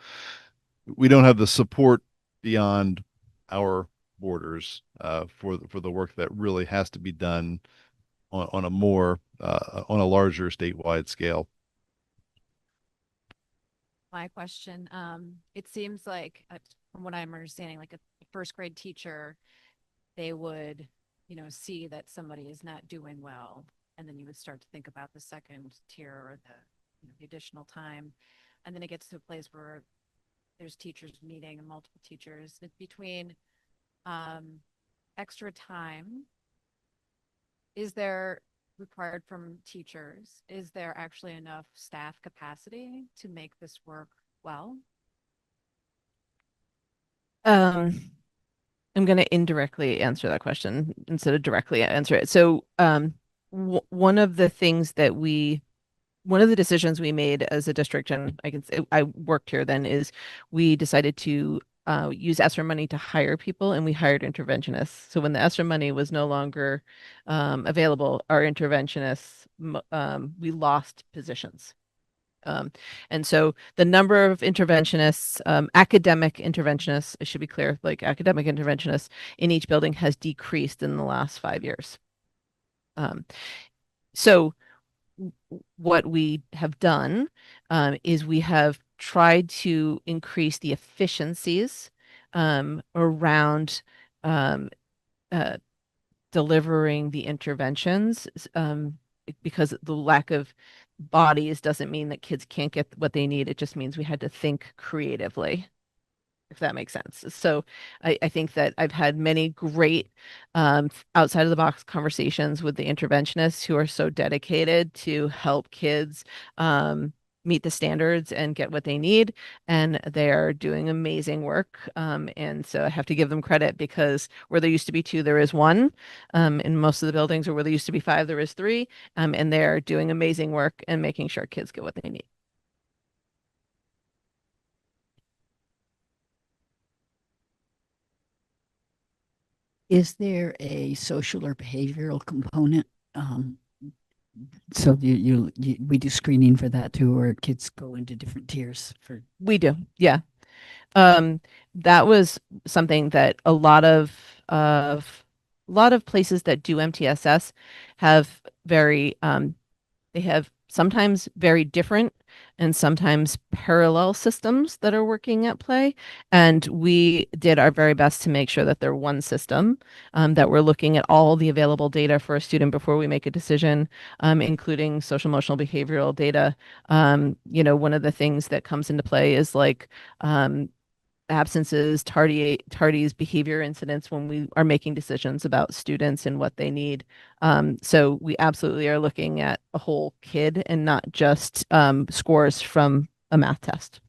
support beyond our borders for the work that really has to be done on a more on a larger statewide scale. My question, it seems like from what I'm understanding, like a first grade teacher, they would, see that somebody is not doing well, and then you would start to think about the second tier or the additional time, and then it gets to a place where there's teachers meeting and multiple teachers. It's between extra time. Is there required from teachers? Is there actually enough staff capacity to make this work well? I'm going to indirectly answer that question instead of directly answer it. So, one of the decisions we made as a district, and I can say I worked here then, is we decided to use ESSER money to hire people, and we hired interventionists. So when the ESSER money was no longer available, our interventionists, we lost positions. And so the number of interventionists, academic interventionists, it should be clear, like academic interventionists in each building has decreased in the last 5 years. So what we have done is we have tried to increase the efficiencies around delivering the interventions, because the lack of bodies doesn't mean that kids can't get what they need. It just means we had to think creatively, if that makes sense. So I think that I've had many great outside of the box conversations with the interventionists who are so dedicated to help kids meet the standards and get what they need. And they are doing amazing work. And so I have to give them credit, because where there used to be two, there is one in most of the buildings, or where there used to be five, there is three. And they're doing amazing work and making sure kids get what they need. Is there a social or behavioral component? So we do screening for that too, or kids go into different tiers for. We do, yeah. That was something that a lot of places that do MTSS have they have sometimes very different and sometimes parallel systems that are working at play. And we did our very best to make sure that they're one system, that we're looking at all the available data for a student before we make a decision, including social emotional behavioral data. One of the things that comes into play is like absences, tardies, behavior incidents when we are making decisions about students and what they need. So we absolutely are looking at a whole kid and not just scores from a math test.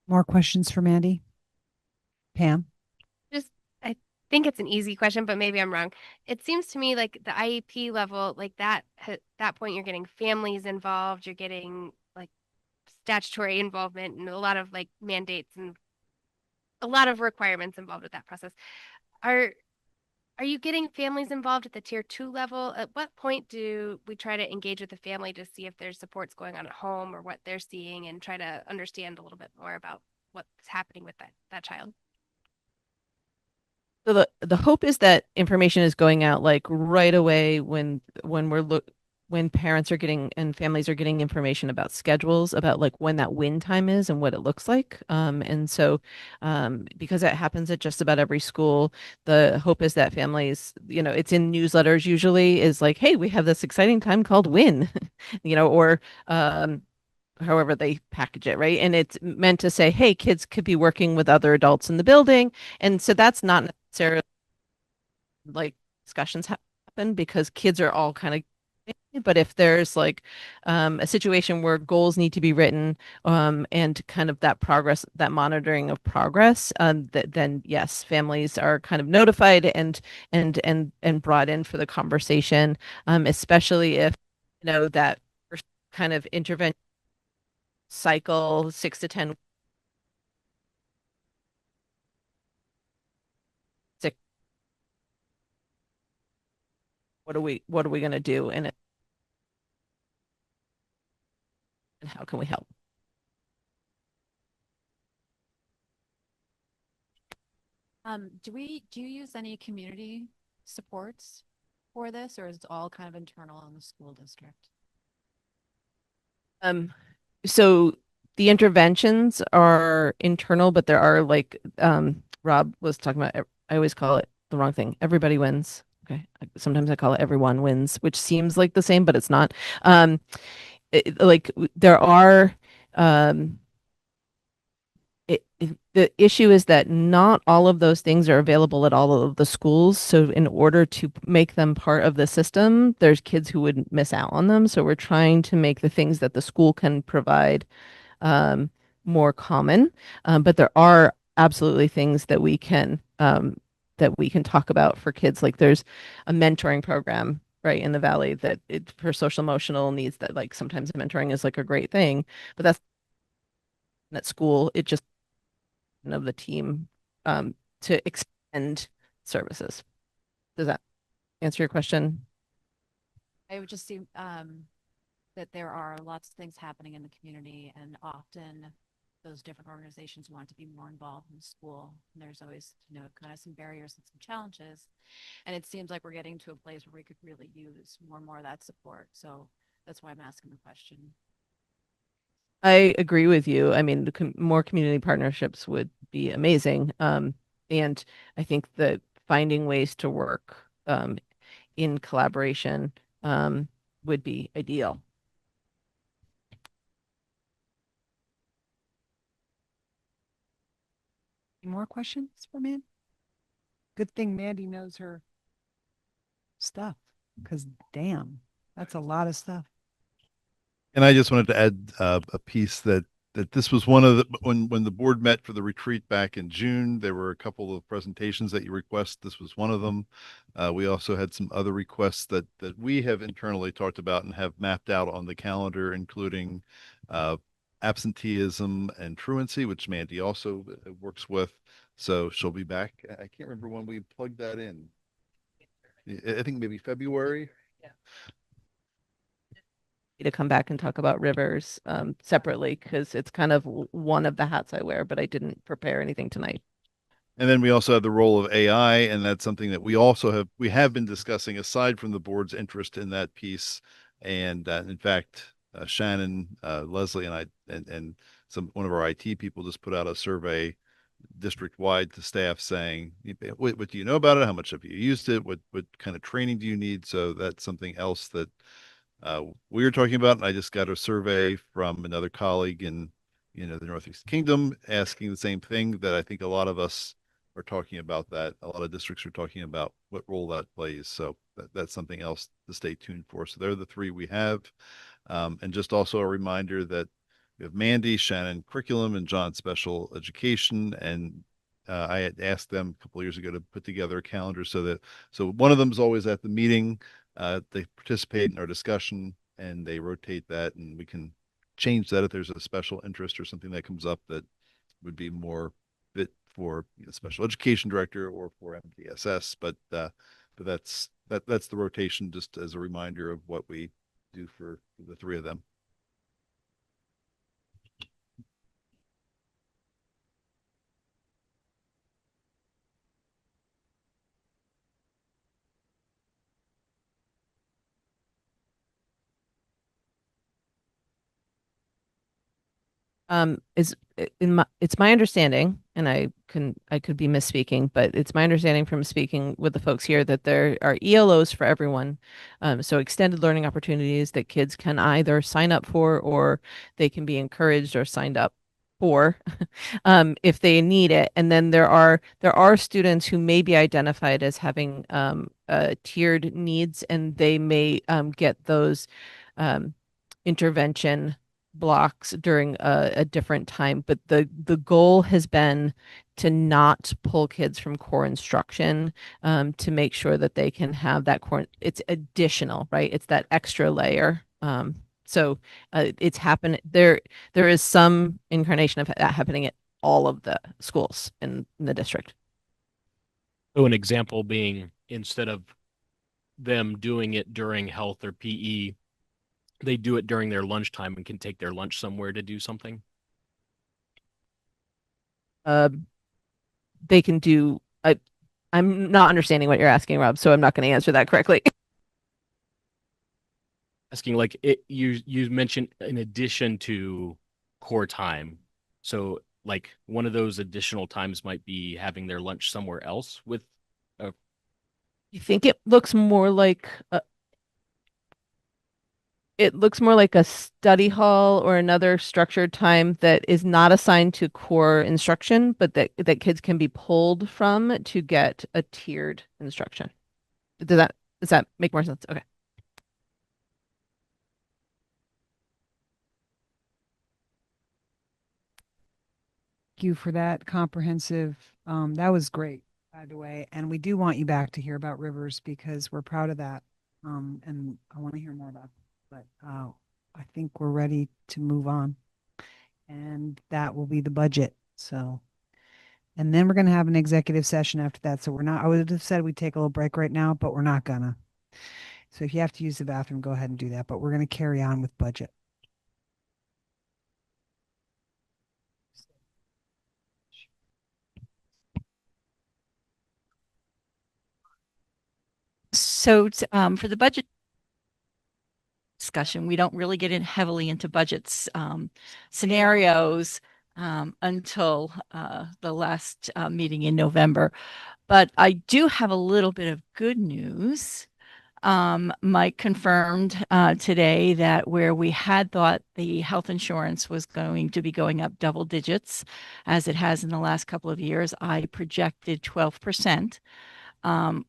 More questions for Mandy? Pam? I think it's an easy question, but maybe I'm wrong. It seems to me like the IEP level, like that point, you're getting families involved, you're getting like statutory involvement and a lot of like mandates and a lot of requirements involved with that process. Are Are you getting families involved at the tier 2 level? At what point do we try to engage with the family to see if there's supports going on at home or what they're seeing and try to understand a little bit more about what's happening with that child? So the hope is that information is going out like right away when parents are getting and families are getting information about schedules, about like when that win time is and what it looks like. And so because that happens at just about every school, the hope is that families, it's in newsletters usually is like, hey, we have this exciting time called win, or however they package it, right? And it's meant to say, hey, kids could be working with other adults in the building. And so that's not necessarily like discussions happen because kids are all kind of, but if there's like a situation where goals need to be written and kind of that progress, that monitoring of progress, then yes, families are kind of notified and brought in for the conversation, especially if that first kind of intervention cycle 6 to 10 six, what are we going to do in it and how can we help? Do you use any community supports for this, or is it all kind of internal in the school district? So the interventions are internal, but there are like Rob was talking about, I always call it the wrong thing. Everybody wins. Okay. Sometimes I call it everyone wins, which seems like the same, but it's not. There are the issue is that not all of those things are available at all of the schools. So in order to make them part of the system, there's kids who would miss out on them. So we're trying to make the things that the school can provide um, more common. But there are absolutely things that we can talk about for kids. Like there's a mentoring program right in the valley that for social emotional needs that like sometimes mentoring is like a great thing, but that's at school. It just of the team to extend services. Does that answer your question? I would just see that there are lots of things happening in the community, and often those different organizations want to be more involved in the school. And there's always, kind of some barriers and some challenges. And it seems like we're getting to a place where we could really use more and more of that support. So that's why I'm asking the question. I agree with you. I mean, more community partnerships would be amazing. And I think that finding ways to work in collaboration would be ideal. Any more questions for Mandy? Good thing Mandy knows her stuff, because damn, that's a lot of stuff. And I just wanted to add a piece that this was one of the when the board met for the retreat back in June, there were a couple of presentations that you request. This was one of them. We also had some other requests that we have internally talked about and have mapped out on the calendar, including absenteeism and truancy, which Mandy also works with. So she'll be back. I can't remember when we plugged that in. I think maybe February. To come back and talk about rivers separately because it's kind of one of the hats I wear, but I didn't prepare anything tonight. And then we also have the role of AI, and that's something that we have been discussing aside from the board's interest in that piece. And in fact, Shannon, Leslie, and I, and one of our IT people just put out a survey district wide to staff saying, what do you know about it? How much have you used it? What kind of training do you need? So that's something else that we were talking about. And I just got a survey from another colleague in the Northeast Kingdom asking the same thing that I think a lot of us are talking about, that a lot of districts are talking about what role that plays. So that's something else to stay tuned for. So they're the three we have. And just also a reminder that we have Mandy, Shannon curriculum, and John special education. And I had asked them a couple of years ago to put together a calendar so one of them is always at the meeting. They participate in our discussion and they rotate that, and we can change that if there's a special interest or something that comes up that would be more fit for special education director or for MTSS, but that's the rotation, just as a reminder of what we do for the three of them. Is in my it's my understanding, and I could be misspeaking, but it's my understanding from speaking with the folks here that there are ELOs for everyone. So extended learning opportunities that kids can either sign up for, or they can be encouraged or signed up for if they need it. And then there are students who may be identified as having tiered needs, and they may get those intervention blocks during a different time, but the goal has been to not pull kids from core instruction, to make sure that they can have that core. It's additional, right? It's that extra layer. So it's happened there. There is some incarnation of that happening at all of the schools in the district. So an example being, instead of them doing it during health or PE, they do it during their lunchtime and can take their lunch somewhere to do something. They can do. I'm not understanding what you're asking, Rob, so I'm not going to answer that correctly. Asking, like, you mentioned in addition to core time. So like one of those additional times might be having their lunch somewhere else with a You think it looks more like a study hall or another structured time that is not assigned to core instruction, but that kids can be pulled from to get a tiered instruction. Does that make more sense? Okay. Thank you for that comprehensive. That was great, by the way. And we do want you back to hear about rivers because we're proud of that. And I want to hear more about it. But I think we're ready to move on. And that will be the budget. So, and then we're going to have an executive session after that. So we're not, I would have said we'd take a little break right now, but we're not gonna. So if you have to use the bathroom, go ahead and do that. But we're going to carry on with budget. So for the budget discussion, we don't really get in heavily into budgets scenarios until the last meeting in November. But I do have a little bit of good news. Mike confirmed today that where we had thought the health insurance was going to be going up double digits, as it has in the last couple of years, I projected 12%.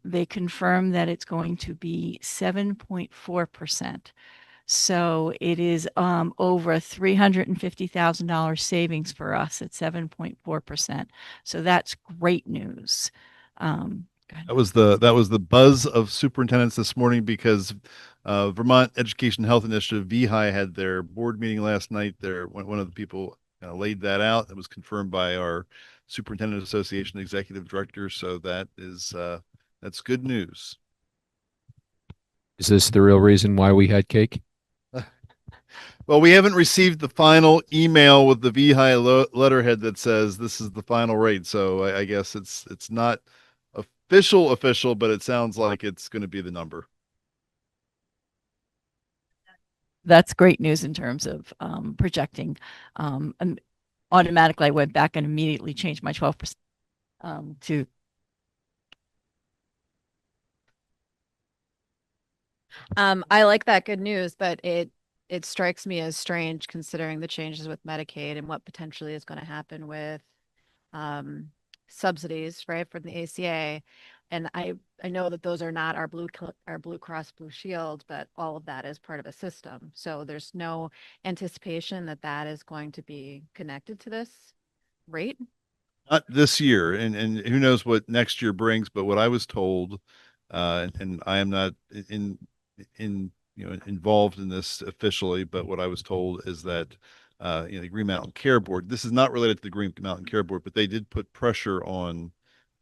They confirmed that it's going to be 7.4%. So it is over $350,000 savings for us at 7.4%. So that's great news. That was the buzz of superintendents this morning because Vermont Education Health Initiative VHI had their board meeting last night. One of the people laid that out. It was confirmed by our Superintendent Association executive director. So that's good news. Is this the real reason why we had cake? Well, we haven't received the final email with the VHI letterhead that says this is the final rate. So I guess it's not official, but it sounds like it's going to be the number. That's great news in terms of projecting. And automatically, I went back and immediately changed my 12% to. I like that good news, but it strikes me as strange considering the changes with Medicaid and what potentially is going to happen with subsidies, right, from the ACA. And I know that those are not our Blue Cross Blue Shield, but all of that is part of a system. So there's no anticipation that that is going to be connected to this rate. Not this year, and who knows what next year brings. But what I was told, and I am not involved in this officially, but what I was told is that the Green Mountain Care Board. This is not related to the Green Mountain Care Board, but they did put pressure on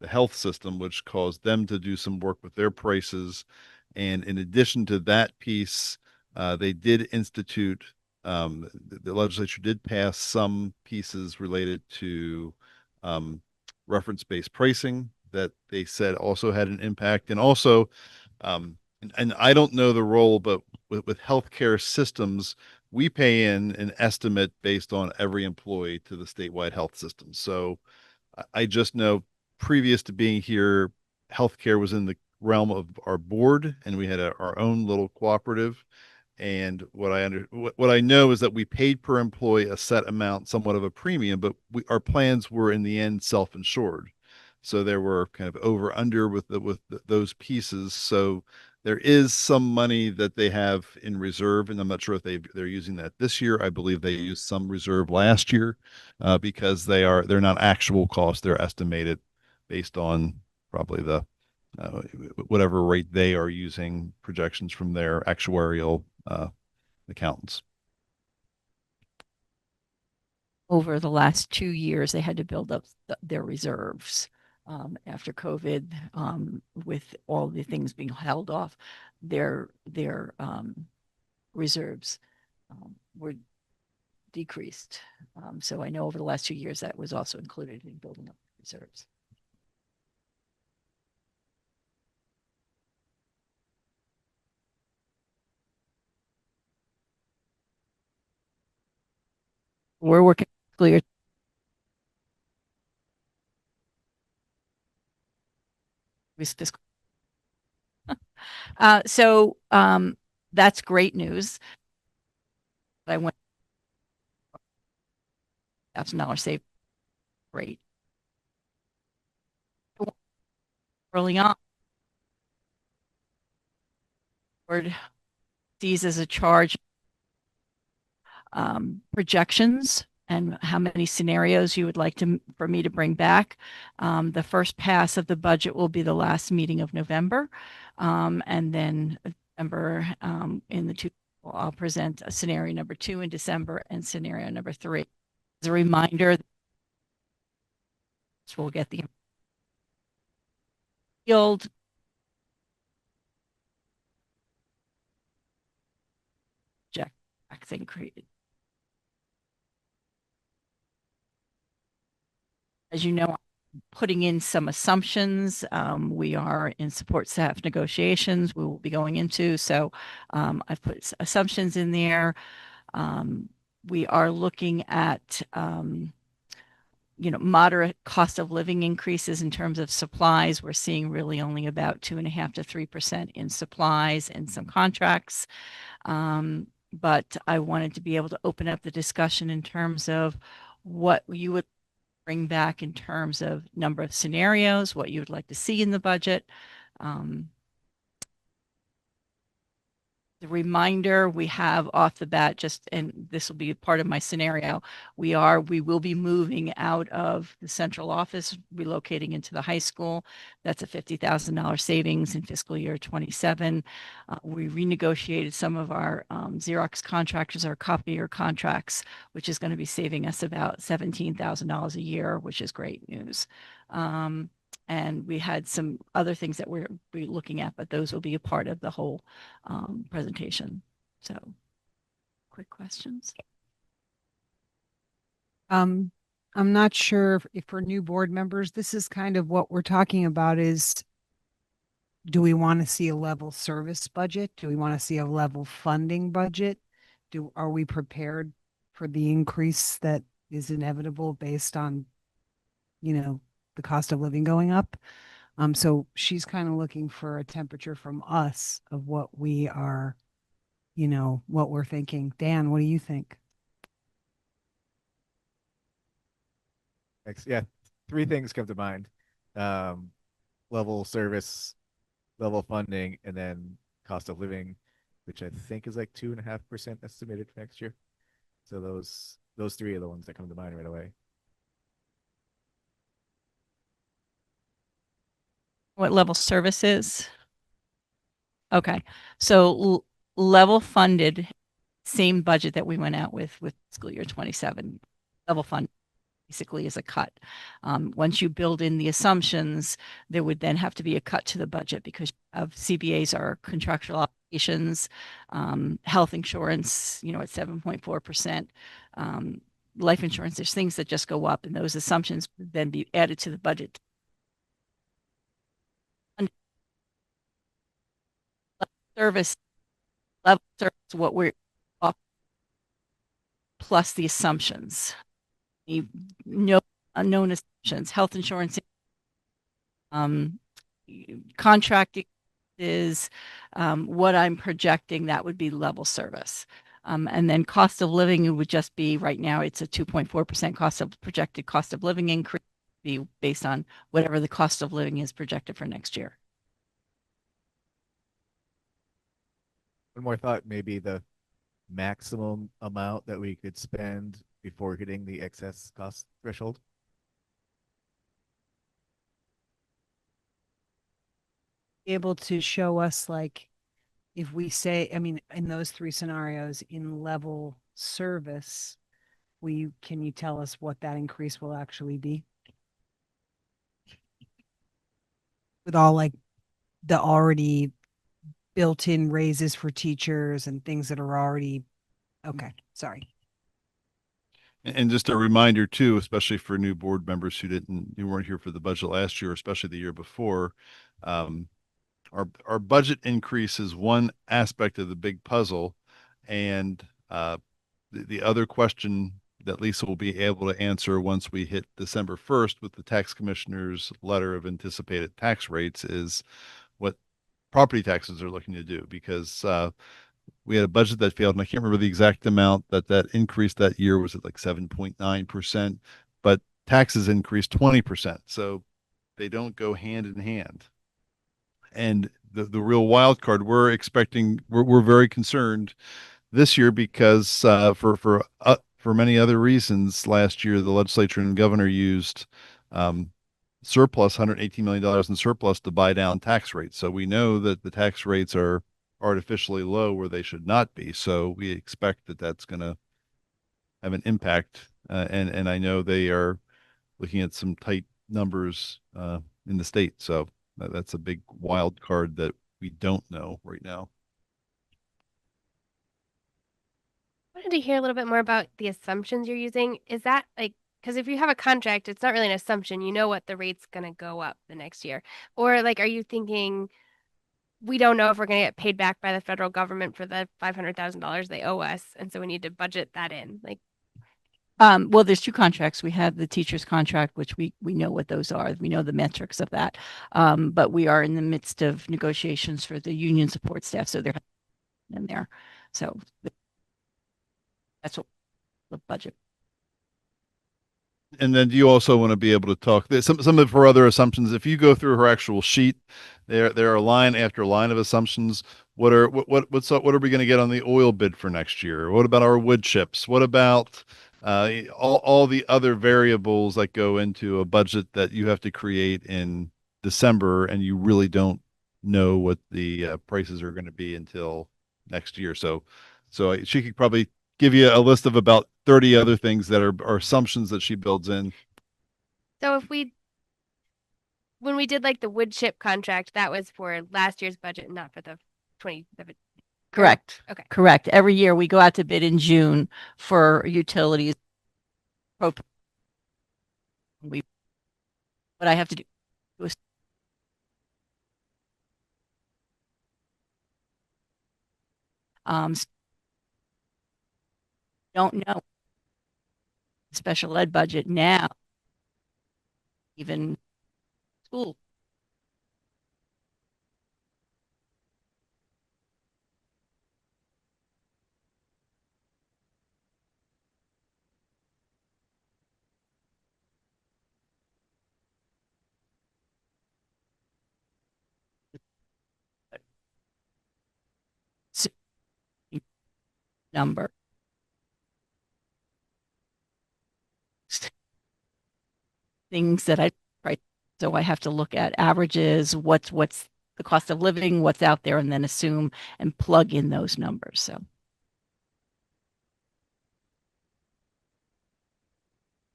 the health system, which caused them to do some work with their prices. And in addition to that piece, they did institute, the legislature did pass some pieces related to reference-based pricing that they said also had an impact. And also, and I don't know the role, but with healthcare systems, we pay in an estimate based on every employee to the statewide health system. So I just know previous to being here, healthcare was in the realm of our board, and we had our own little cooperative. And what I know is that we paid per employee a set amount, somewhat of a premium, but our plans were in the end self-insured. So there were kind of over under with those pieces. So there is some money that they have in reserve, and I'm not sure if they're using that this year. I believe they used some reserve last year because they're not actual costs; they're estimated based on probably the whatever rate they are using, projections from their actuarial accountants. Over the last 2 years, they had to build up their reserves after COVID, with all the things being held off. Their reserves were decreased. So I know over the last 2 years that was also included in building up reserves. We're working clear. So that's great news. I went $1,000 save rate early on. Board sees as a charge projections and how many scenarios you would like for me to bring back. The first pass of the budget will be the last meeting of November, and then December in the two. I'll present a scenario number 2 in December and scenario number 3. As a reminder, we'll get the yield increase. As you know, I'm putting in some assumptions. We are in support staff negotiations we will be going into. So I've put assumptions in there. We are looking at, moderate cost of living increases in terms of supplies. We're seeing really only about 2.5% to 3% in supplies and some contracts. But I wanted to be able to open up the discussion in terms of what you would bring back in terms of number of scenarios, what you would like to see in the budget. The reminder we have off the bat, and this will be part of my scenario, we will be moving out of the central office, relocating into the high school. That's a $50,000 savings in fiscal year 27. We renegotiated some of our Xerox contractors, our copier contracts, which is going to be saving us about $17,000 a year, which is great news. And we had some other things that we're looking at, but those will be a part of the whole presentation. So, quick questions. I'm not sure if for new board members, this is kind of what we're talking about is, do we want to see a level service budget? Do we want to see a level funding budget? Are we prepared for the increase that is inevitable based on, the cost of living going up? So she's kind of looking for a temperature from us of what we are, what we're thinking. Dan, what do you think? Yeah, 3 things come to mind. Level service, level funding, and then cost of living, which I think is like 2.5% estimated for next year. So those 3 are the ones that come to mind right away. What level service is? Okay, so level funded same budget that we went out with fiscal year 27. Level fund basically is a cut. Once you build in the assumptions, there would then have to be a cut to the budget because of CBAs are contractual obligations, health insurance, at 7.4%. Life insurance, there's things that just go up, and those assumptions would then be added to the budget. Service level service, what we're off plus the assumptions. No unknown assumptions. Health insurance, contracting is what I'm projecting. That would be level service. And then cost of living would just be right now it's a 2.4% projected cost of living increase, be based on whatever the cost of living is projected for next year. One more thought, maybe the maximum amount that we could spend before hitting the excess cost threshold. Able to show us like if we say, I mean, in those three scenarios in level service, can you tell us what that increase will actually be? With all like the already built-in raises for teachers and things that are already, okay, sorry. And just a reminder too, especially for new board members who weren't here for the budget last year, especially the year before, our budget increase is one aspect of the big puzzle, and the other question that Lisa will be able to answer once we hit December 1st with the tax commissioner's letter of anticipated tax rates is what property taxes are looking to do, because we had a budget that failed, and I can't remember the exact amount that increase that year was at like 7.9%, but taxes increased 20%. So they don't go hand in hand. And the real wild card, we're very concerned this year because for many other reasons, last year the legislature and governor used surplus, $118 million in surplus to buy down tax rates. So we know that the tax rates are artificially low where they should not be. So we expect that that's going to have an impact. And I know they are looking at some tight numbers in the state. So that's a big wild card that we don't know right now. I wanted to hear a little bit more about the assumptions you're using. Is that like, because if you have a contract, it's not really an assumption. You know what the rate's going to go up the next year. Or like, are you thinking we don't know if we're going to get paid back by the federal government for the $500,000 they owe us, and so we need to budget that in? Like, well, there's two contracts. We have the teacher's contract, which we know what those are. We know the metrics of that. But we are in the midst of negotiations for the union support staff, so they're in there. So that's what the budget. And then do you also want to be able to talk some of her other assumptions? If you go through her actual sheet, there are line after line of assumptions. What are we going to get on the oil bid for next year? What about our wood chips? What about all the other variables that go into a budget that you have to create in December, and you really don't know what the prices are going to be until next year. So she could probably give you a list of about 30 other things that are assumptions that she builds in. so when we did like the wood chip contract, that was for last year's budget, not for the 27. Correct. Okay. Correct. Every year we go out to bid in June for utilities. What I have to do is don't know special ed budget now, even school. Number. Things that right. So I have to look at averages, what's the cost of living, what's out there, and then assume and plug in those numbers. So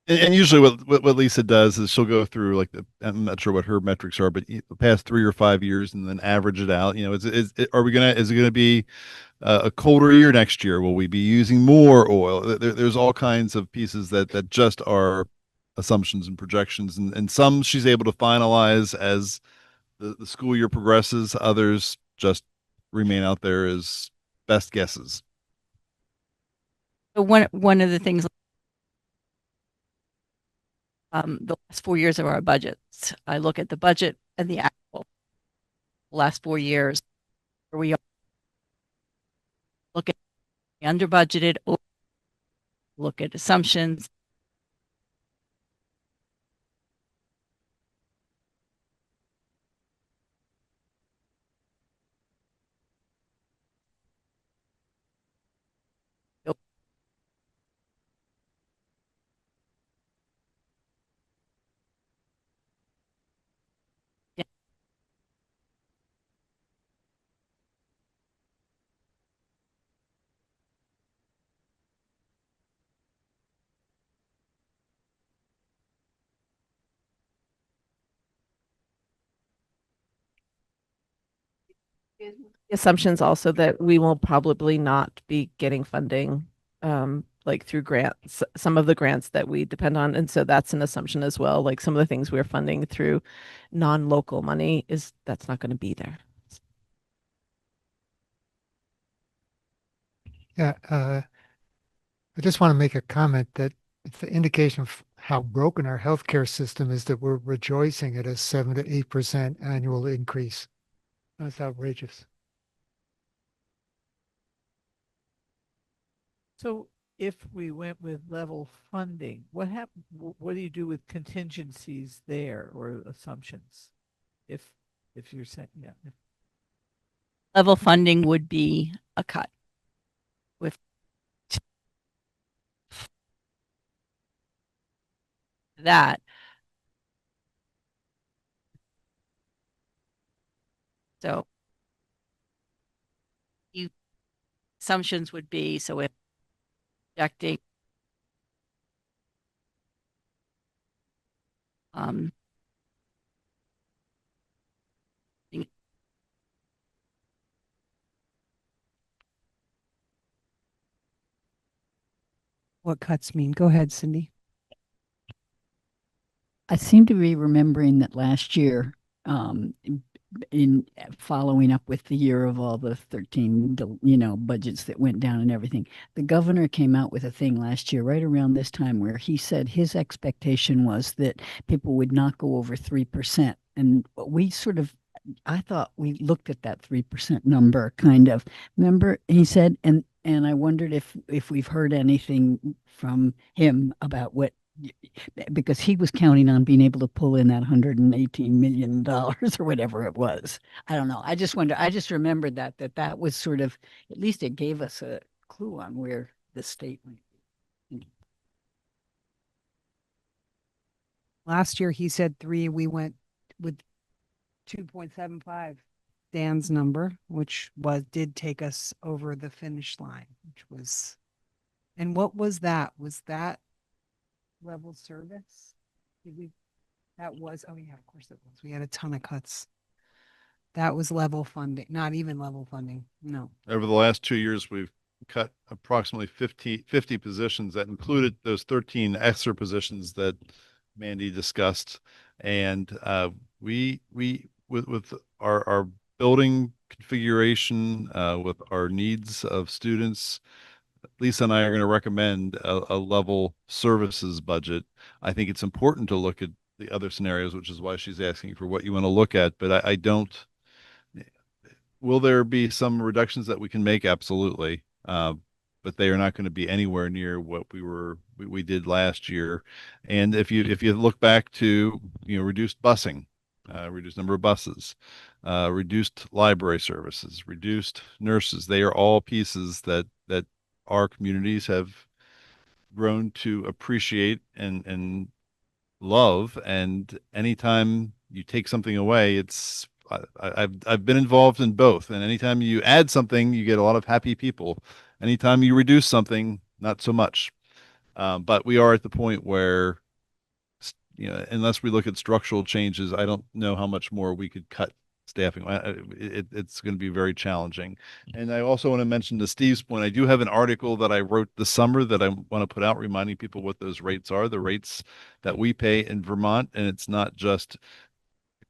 And usually what Lisa does is she'll go through like I'm not sure what her metrics are, but the past 3 or 5 years and then average it out. You know, is it gonna be a colder year next year? Will we be using more oil? There's all kinds of pieces that just are assumptions and projections, and some she's able to finalize as the school year progresses. Others just remain out there as best guesses. So one of the things, the last 4 years of our budgets, I look at the budget and the actual last 4 years where we are, look at the under budgeted, look at assumptions. Assumptions also that we will probably not be getting funding like through grants, some of the grants that we depend on. And so that's an assumption as well. Like some of the things we're funding through non-local money that's not going to be there. Yeah, I just want to make a comment that it's the indication of how broken our healthcare system is that we're rejoicing at a 7 to 8% annual increase. That's outrageous. So if we went with level funding, what what do you do with contingencies there or assumptions? If you're saying, yeah. Level funding would be a cut with that. So you assumptions would be, so if projecting um What cuts mean? Go ahead, Cindy. I seem to be remembering that last year, in following up with the year of all the 13, budgets that went down and everything, the governor came out with a thing last year, right around this time, where he said his expectation was that people would not go over 3%. And we sort of, I thought we looked at that 3% number kind of. Remember, he said, and I wondered if we've heard anything from him about what, because he was counting on being able to pull in that $118 million or whatever it was. I don't know. I just remembered that was sort of, at least it gave us a clue on where the state might be. Last year he said 3, we went with 2.75, Dan's number, which did take us over the finish line, which was, and what was that? Was that level service? That was, oh yeah, of course it was. We had a ton of cuts. That was level funding, not even level funding. No. Over the last 2 years, we've cut approximately 50 positions that included those 13 extra positions that Mandy discussed. And we with our building configuration, with our needs of students, Lisa and I are going to recommend a level services budget. I think it's important to look at the other scenarios, which is why she's asking for what you want to look at. But I don't. Will there be some reductions that we can make? Absolutely. But they are not going to be anywhere near what we did last year. And if you look back to, reduced busing, reduced number of buses, reduced library services, reduced nurses, they are all pieces that our communities have grown to appreciate and love. And anytime you take something away, I've been involved in both. And anytime you add something, you get a lot of happy people. Anytime you reduce something, not so much. But we are at the point where, unless we look at structural changes, I don't know how much more we could cut staffing. It's going to be very challenging. And I also want to mention, to Steve's point, I do have an article that I wrote this summer that I want to put out, reminding people what those rates are, the rates that we pay in Vermont. And it's not just,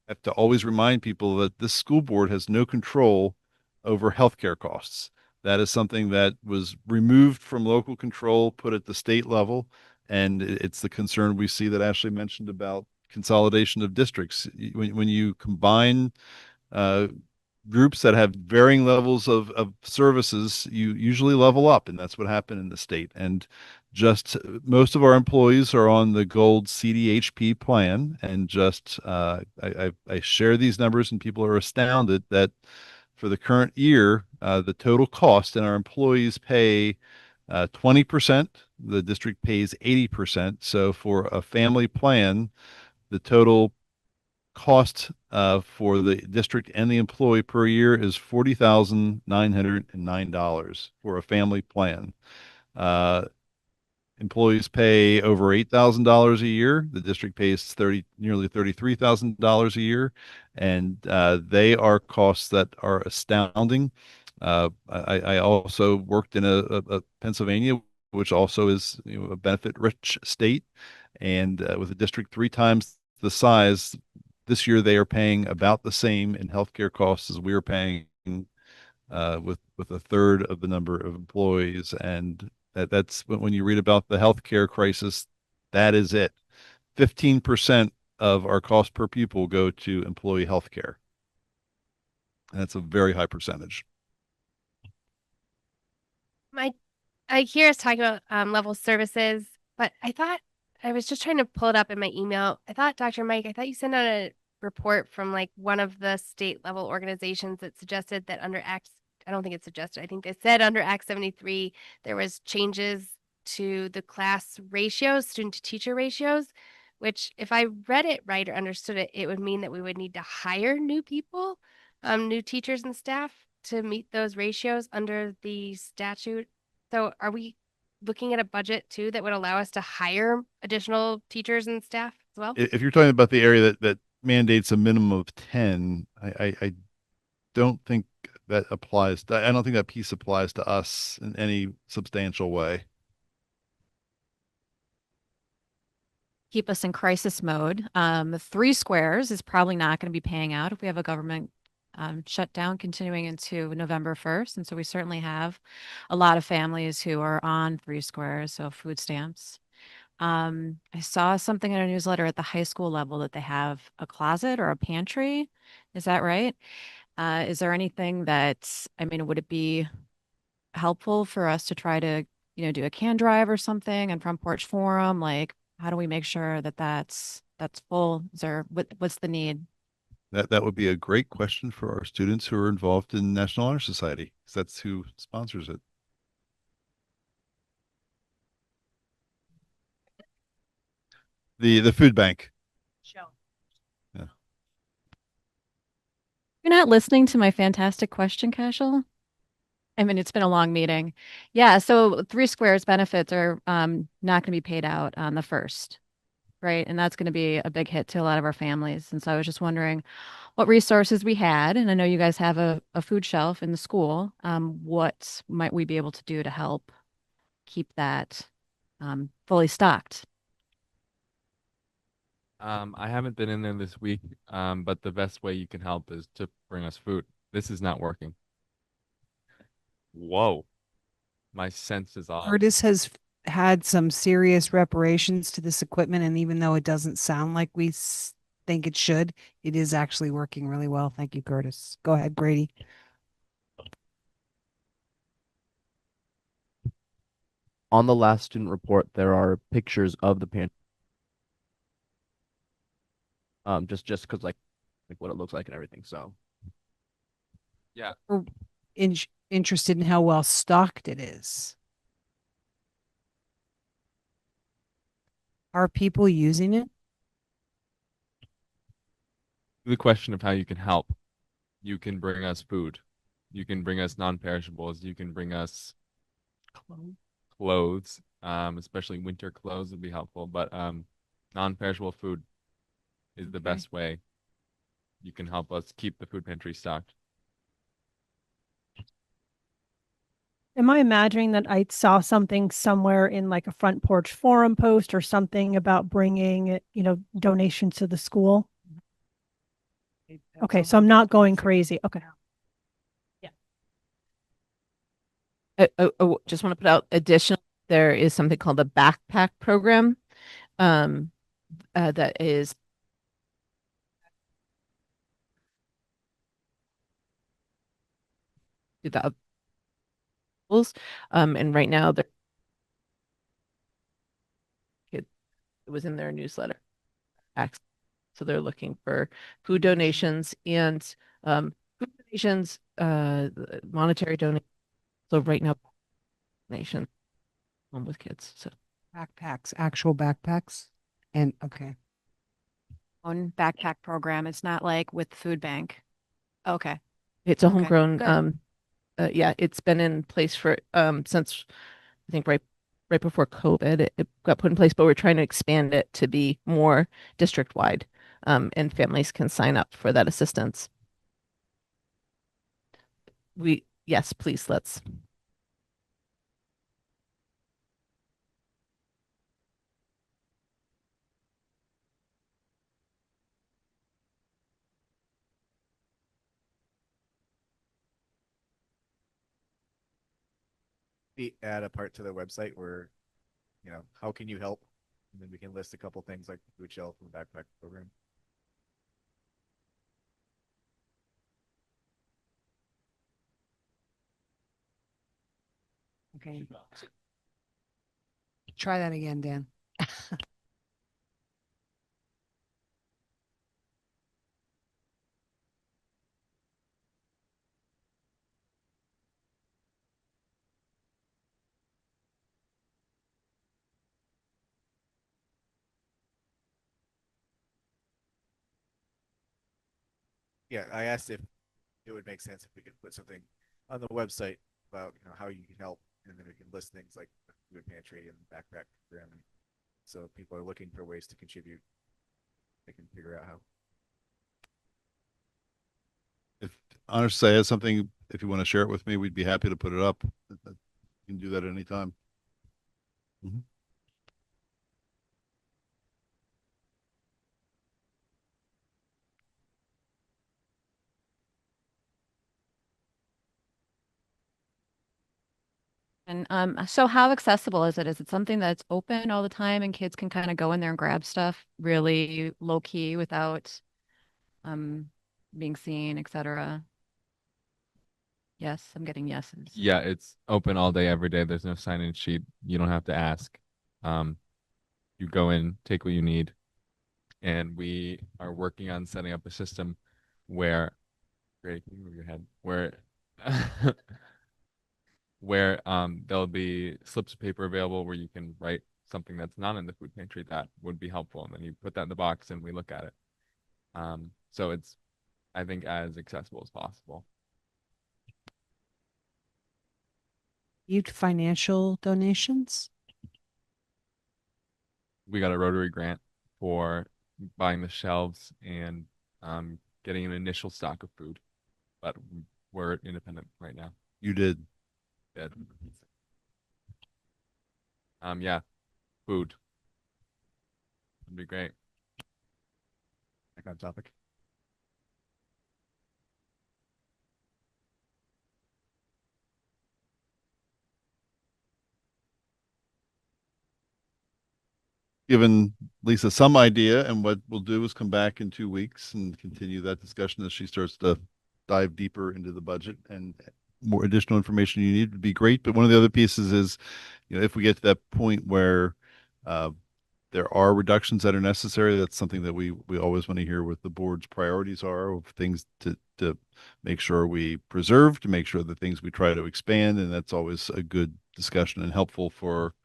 I have to always remind people that this school board has no control over healthcare costs. That is something that was removed from local control, put at the state level. And it's the concern we see that Ashley mentioned about consolidation of districts. When you combine uh, groups that have varying levels of services, you usually level up, and that's what happened in the state. And just most of our employees are on the gold CDHP plan, and just I share these numbers, and people are astounded that for the current year, the total cost, and our employees pay 20%. The district pays 80%. So for a family plan, the total cost for the district and the employee per year is $40,909 for a family plan. Uh, Employees pay over $8,000 a year. The district pays nearly $33,000 a year, and they are costs that are astounding. I also worked in a Pennsylvania, which also is, a benefit-rich state, and with a district 3 times the size, this year they are paying about the same in healthcare costs as we are paying with a third of the number of employees. And that's when you read about the healthcare crisis, that is it. 15% of our cost per pupil go to employee healthcare. And that's a very high percentage. I hear us talking about level services, but I was just trying to pull it up in my email. I thought, Dr. Mike, I thought you sent out a report from like one of the state level organizations that suggested that under Act, I don't think it suggested, I think they said under Act 73, there was changes to the class ratios, student to teacher ratios, which if I read it right or understood it, it would mean that we would need to hire new people, new teachers and staff to meet those ratios under the statute. So are we looking at a budget too that would allow us to hire additional teachers and staff as well? If you're talking about the area that mandates a minimum of 10, I don't think that applies. I don't think that piece applies to us in any substantial way. Keep us in crisis mode. 3 Squares is probably not going to be paying out if we have a government shutdown continuing into November 1st. And so we certainly have a lot of families who are on 3 Squares, so food stamps. I saw something in a newsletter at the high school level that they have a closet or a pantry. Is that right? Is there anything that, I mean, would it be helpful for us to try to, do a can drive or something and front porch forum? Like, how do we make sure that that's full? Is there, what's the need? That would be a great question for our students who are involved in National Honor Society, because that's who sponsors it. The food bank. Yeah. You're not listening to my fantastic question, Cashel? I mean, it's been a long meeting. Yeah, so 3 Squares benefits are not going to be paid out on the 1st, right? And that's going to be a big hit to a lot of our families. And so I was just wondering what resources we had. And I know you guys have a food shelf in the school. What might we be able to do to help keep that fully stocked? I haven't been in there this week, but the best way you can help is to bring us food. This is not working. Whoa. My sense is off. Curtis has had some serious reparations to this equipment, and even though it doesn't sound like we think it should, it is actually working really well. Thank you, Curtis. Go ahead, Grady. On the last student report, there are pictures of the pantry. Just because like what it looks like and everything. So yeah, we're interested in how well stocked it is. Are people using it? the question of how you can help. You can bring us food. You can bring us non-perishables. You can bring us clothes. especially winter clothes would be helpful, but non-perishable food is the best way you can help us keep the food pantry stocked. Am I imagining that I saw something somewhere in like a front porch forum post or something about bringing, donations to the school? Okay, so I'm not going crazy. Okay. Just want to put out additional, there is something called the backpack program. That is the and right now it was in their newsletter. So they're looking for food donations and food donations, monetary donations. So right now, donations home with kids. So Backpacks, actual backpacks. And okay. Own backpack program. It's not like with the food bank. Okay. it's a Okay, homegrown. good. Yeah, it's been in place for since I think right before COVID. It got put in place, but we're trying to expand it to be more district wide, and families can sign up for that assistance. Yes, please, let's. Add a part to the website where, how can you help? And then we can list a couple things like the food shelf and backpack program. Okay. Try that again, Dan. Yeah, I asked if it would make sense if we could put something on the website about how you can help, and then we can list things like the food pantry and the backpack program. And so if people are looking for ways to contribute, they can figure out how. If Honors say has something, if you want to share it with me, we'd be happy to put it up. You can do that at any time. Mhm. And so how accessible is it? Is it something that's open all the time and kids can kind of go in there and grab stuff really low key without um being seen, etc.? Yes, I'm getting yeses. Yeah, it's open all day, every day. There's no sign-in sheet. You don't have to ask. You go in, take what you need, and we are working on setting up a system where, Grady, can you move your head? Where, where there'll be slips of paper available where you can write something that's not in the food pantry that would be helpful, and then you put that in the box and we look at it. So it's, I think, as accessible as possible. Received financial donations? We got a Rotary grant for buying the shelves and getting an initial stock of food, but we're independent right now. You did. Did. Yeah, food would be great. Back on topic. Given Lisa some idea, and what we'll do is come back in 2 weeks and continue that discussion as she starts to dive deeper into the budget, and more additional information you need would be great. But one of the other pieces is, if we get to that point where there are reductions that are necessary, that's something that we always want to hear what the board's priorities are of things to make sure we preserve, to make sure the things we try to expand, and that's always a good discussion and helpful for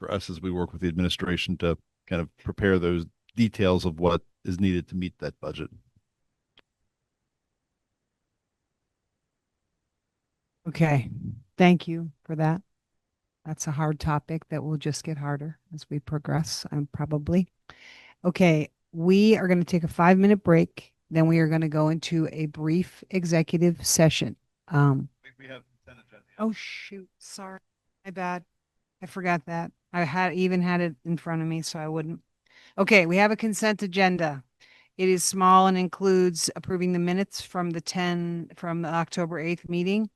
us as we work with the administration to kind of prepare those details of what is needed to meet that budget. Okay. Thank you for that. That's a hard topic that will just get harder as we progress, probably. Okay, we are going to take a 5-minute break. Then we are going to go into a brief executive session. We have consent agenda. Oh shoot, sorry, my bad. I forgot that. I had it in front of me, so I wouldn't. Okay, we have a consent agenda. It is small and includes approving the minutes from the October 8th meeting,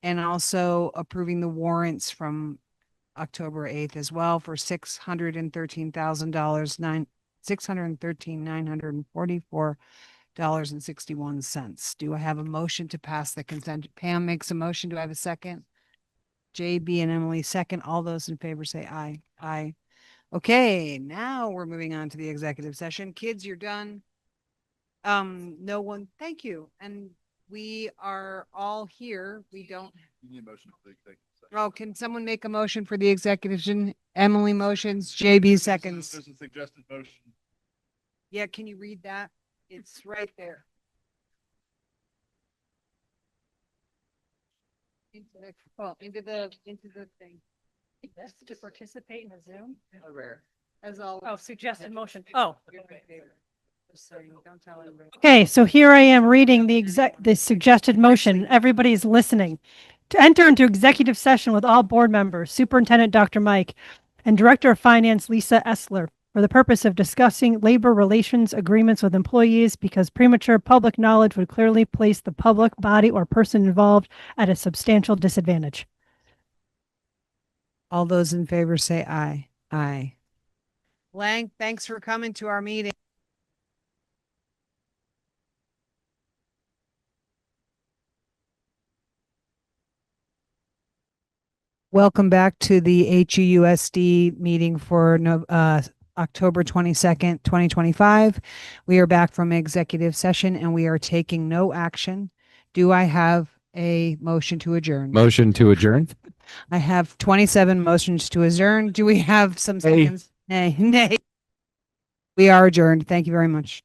and also approving the warrants from October 8th as well for $613,000, $613,944.61. Do I have a motion to pass the consent? Pam makes a motion. Do I have a second? JB and Emily second. All those in favor say aye. Aye. Okay, now we're moving on to the executive session. Kids, you're done. No one, thank you. And we are all here. We don't. You need a motion for the executive session. Oh, can someone make a motion for the executive session? Emily motions, JB seconds. There's a suggested motion. Yeah, can you read that? It's right there. Into the thing. Yes, to participate in a Zoom. As all. Oh, suggested motion. Oh. So you don't tell anybody. Okay, so here I am reading the suggested motion. Everybody's listening. To enter into executive session with all board members, Superintendent Dr. Mike, and Director of Finance Lisa Essler, for the purpose of discussing labor relations agreements with employees, because premature public knowledge would clearly place the public body or person involved at a substantial disadvantage. All those in favor say aye. Aye. Lang, thanks for coming to our meeting. Welcome back to the HUUSD meeting for October 22nd, 2025. We are back from executive session and we are taking no action. Do I have a motion to adjourn? Motion to adjourn. I have 27 motions to adjourn. Do we have some seconds? Nay. We are adjourned. Thank you very much.